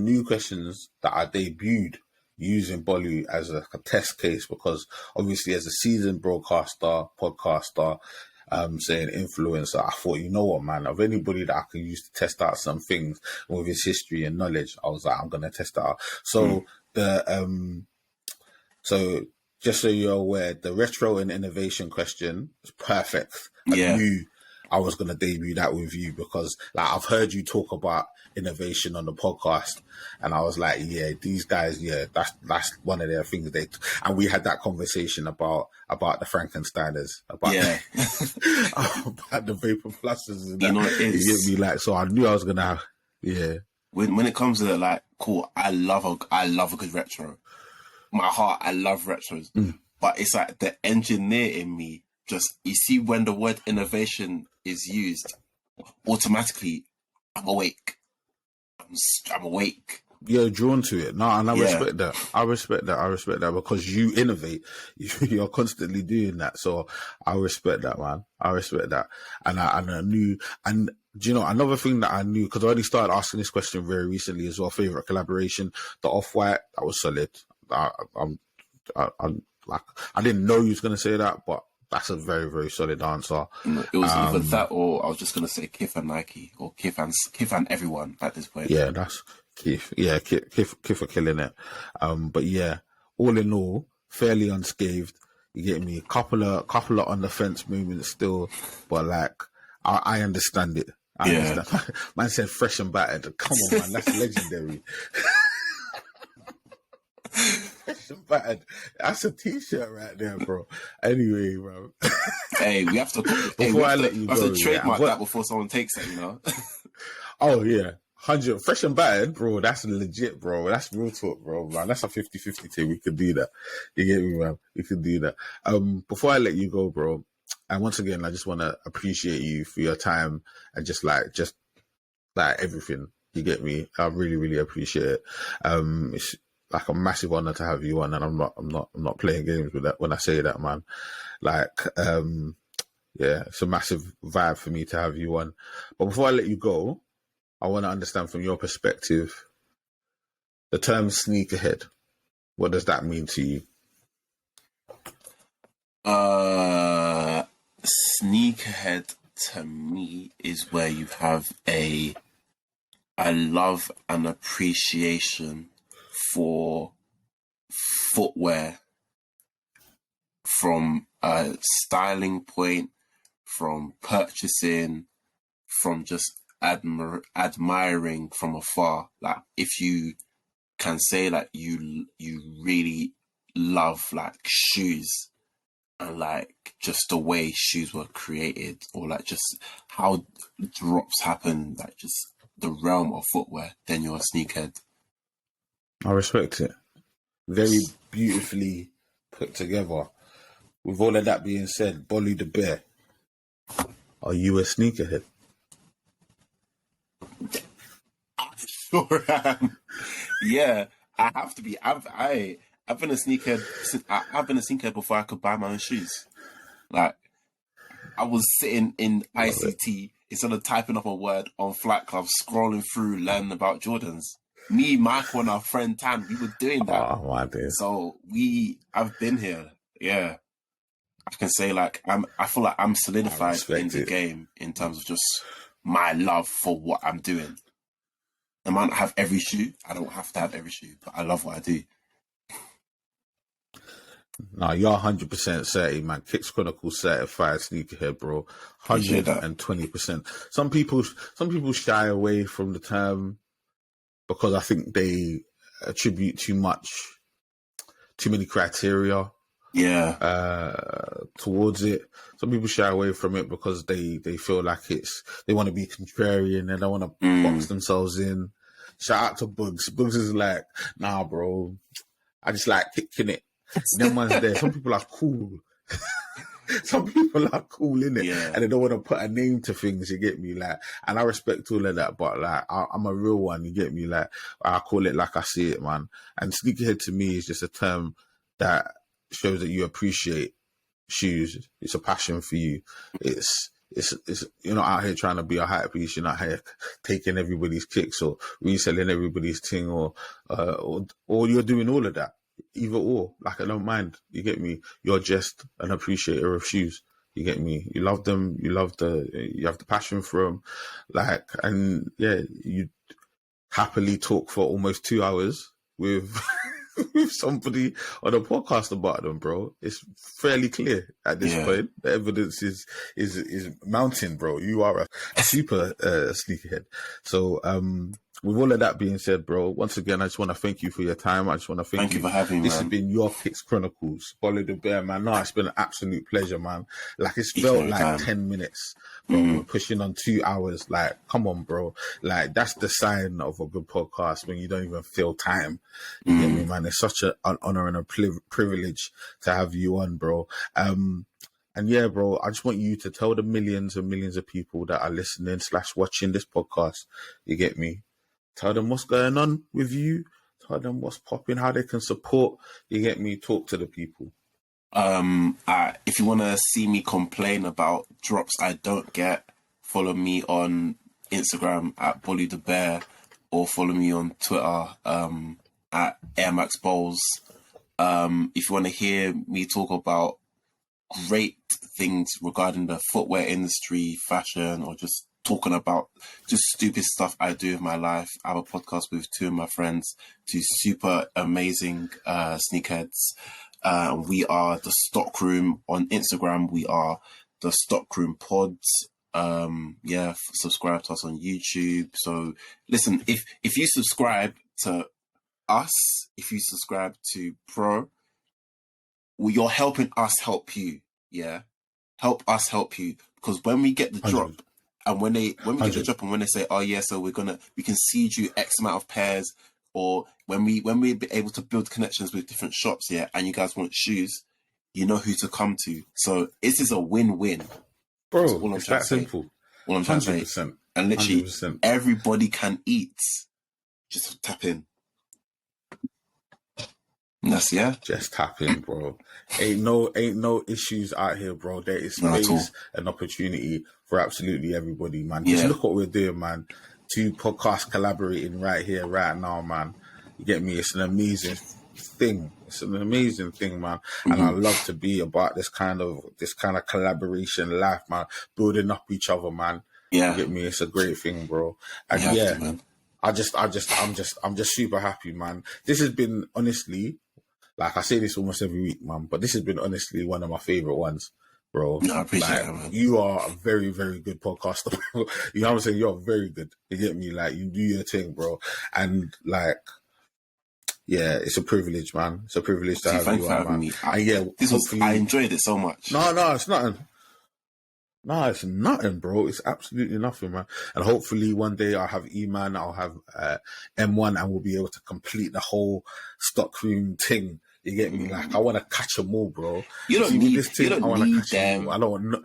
new questions that I debuted using Bolu as a test case, because obviously as a seasoned broadcaster, podcaster, saying influencer, I thought, you know what, man, of anybody that I can use to test out some things with his history and knowledge, I was like, I'm gonna test it out. So so just so you're aware, the retro and innovation question is perfect. I knew I was going to debut that with you, because like I've heard you talk about innovation on the podcast, and I was like, yeah, these guys, that's one of their things. And we had that conversation about the Frankensteiners, about the Vapor Pluses, and it hit me like, so I knew I was going to have, When it comes to like, cool, I love a good retro. My heart, I love retros, but it's like the engineer in me. Just, you see, when the word innovation is used, automatically, I'm awake. I'm awake. You're drawn to it. No, and I respect that. I respect that because you innovate. You're constantly doing that. So I respect that, man. I respect that. And I knew, and do you know, another thing that I knew, because I already started asking this question very recently as well, favorite collaboration, the Off-White, that was solid. I'm like, I didn't know you was going to say that, but that's a very, very solid answer. It was either that, or I was just going to say Kith and Nike, or Kith and everyone at this point. Yeah, that's Kith. Yeah, Kith are killing it. But yeah, all in all, fairly unscathed. You get me? Couple of on the fence moments still, but like, I understand it. I understand. Man said fresh and battered. Come on, man, that's legendary. Fresh and battered. That's a t-shirt right there, bro. Anyway, bro. Hey, we have to. I let you go, have to trademark that before someone takes it, you know. Oh yeah, 100 fresh and battered, bro. That's legit, bro. That's real talk, bro. Man, that's a 50-50 thing. We could do that. You get me, man? We could do that. Before I let you go, bro, and once again, I just want to appreciate you for your time and just like everything. You get me? I really, really appreciate it. It's like a massive honor to have you on, and I'm not playing games with that when I say that, man. Like, it's a massive vibe for me to have you on. But before I let you go, I want to understand from your perspective, the term sneakerhead. What does that mean to you? Sneakerhead to me is where you have a love and appreciation for footwear, from a styling point, from purchasing, from just admiring from afar. Like, if you can say like you really love like shoes, and like just the way shoes were created, or like just how drops happen, like just the realm of footwear, then you're a sneakerhead. I respect it. Very beautifully put together. with all of that being said, Bolu the Bear, are you a sneakerhead? Sure am. Yeah, I have to be. I've been a sneakerhead since I've been a sneakerhead before I could buy my own shoes. Like, I was sitting in ICT instead of typing up a word on Flight Club, scrolling through, learning about Jordans. Me, Michael, and our friend Tan, we were doing that. Oh my dear. So I've been here. Yeah, I can say like I feel like I'm solidified in the game in terms of just my love for what I'm doing. I might not have every shoe. I don't have to have every shoe, but I love what I do. No, you're 100% certain, man. Kicks Chronicles certified sneakerhead, bro. 120%. Some people shy away from the term because I think they attribute too many criteria. Towards it. Some people shy away from it because they feel like they want to be contrarian and they want to box themselves in. Shout out to Bugs. Bugs is like, nah, bro. I just like kicking it. Them ones there. Some people are cool. Some people are cool, innit? And they don't want to put a name to things, you get me? Like, and I respect all of that, but like, I'm a real one, you get me? Like, I call it like I see it, man. And sneakerhead to me is just a term that shows that you appreciate shoes. It's a passion for you. It's you're not out here trying to be a hype piece. You're not here taking everybody's kicks or reselling everybody's thing or you're doing all of that. Either or, like, I don't mind. You get me? You're just an appreciator of shoes. You get me? You love them. You have the passion for them. Like, and yeah, you happily talk for almost 2 hours with with somebody on a podcast about them, bro. It's fairly clear at this point. The evidence is mounting, bro. You are a super sneakerhead. So with all of that being said, bro, once again, I just want to thank you for your time. I just want to thank you for having me. This has been your Kicks Chronicles. Bolu the Bear, man. No, it's been an absolute pleasure, man. Like, it's felt like 10 minutes, bro. We're pushing on 2 hours. Like, come on, bro. Like, that's the sign of a good podcast when you don't even feel time. You get me, man? It's such an honor and a privilege to have you on, bro. And yeah, bro, I just want you to tell the millions and millions of people that are listening / watching this podcast, you get me? Tell them what's going on with you. Tell them what's popping, how they can support. You get me? Talk to the people. If you want to see me complain about drops I don't get, follow me on Instagram at Bolu The Bear, or follow me on Twitter at Air Max Bowls. If you want to hear me talk about great things regarding the footwear industry, fashion, or just talking about just stupid stuff I do with my life, I have a podcast with 2 of my friends, 2 super amazing sneakerheads. We are the Stockroom on Instagram. We are the Stockroom Pods. Subscribe to us on YouTube. So listen, if you subscribe to us, if you subscribe to Pro, well, you're helping us help you. Yeah, help us help you, because when we get the drop, and when we get the drop, and when they say, oh yeah, so we can seed you X amount of pairs, or when we're able to build connections with different shops, yeah, and you guys want shoes, you know who to come to. So this is a win-win, bro. It's that simple. All I'm trying to say, and literally 100%. Everybody can eat. Just tap in. Just tap in, bro. Ain't no issues out here, bro. There is space and opportunity for absolutely everybody, man. Just look what we're doing, man. 2 podcasts collaborating right here, right now, man. You get me? It's an amazing thing. It's an amazing thing, man. And I love to be about this kind of collaboration life, man. Building up each other, man. You get me? It's a great thing, bro. And man. I'm just super happy, man. This has been, honestly, like, I say this almost every week, man, but this has been honestly one of my favorite ones, bro. No, I appreciate it, man. You are a very, very good podcaster. You know what I'm saying? You're very good. You get me? Like, you do your thing, bro. And like, yeah, it's a privilege, man. It's a privilege to have you on, man. Me. I enjoyed it so much. No, it's nothing. No, it's nothing, bro. It's absolutely nothing, man. And hopefully one day I'll have E-Man, I'll have M1, and we'll be able to complete the whole Stockroom thing. You get me? Like, I want to catch them all, bro. You don't See, with need. this thing, You I don't want to need catch them them. all. I don't want.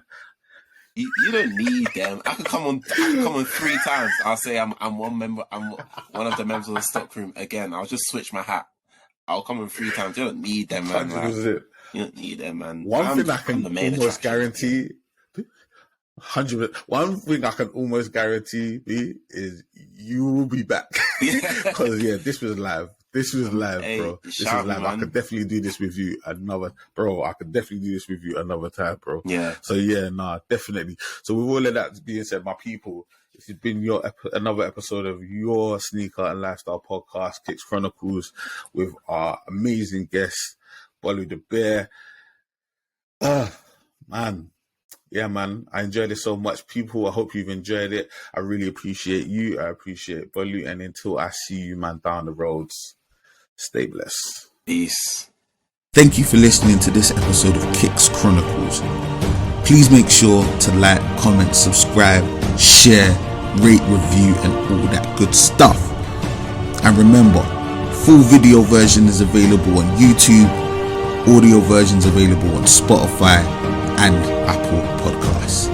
You don't need them. I can come on 3 times. I'll say I'm one member. I'm one of the members of the stock room again. I'll just switch my hat. I'll come on 3 times. You don't need them, man. Like, 100%. you don't need them, man. One thing I I'm can the main almost attraction. guarantee, 100%. One thing I can almost guarantee is you will be back. Because this was live. This was live, Hey, bro. This was shout live. me, I man. could definitely do this with you another, bro. I could definitely do this with you another time, bro. Yeah. So definitely. So with all of that being said, my people, this has been another episode of your sneaker and lifestyle podcast, Kicks Chronicles, with our amazing guest, Bolu The Bear. Man. Yeah, man. I enjoyed it so much. People, I hope you've enjoyed it. I really appreciate you. I appreciate Bolu. And until I see you, man, down the roads, stay blessed. Peace. Thank you for listening to this episode of Kicks Chronicles. Please make sure to like, comment, subscribe, share, rate, review, and all that good stuff. And remember, full video version is available on YouTube, audio versions available on Spotify and Apple Podcasts.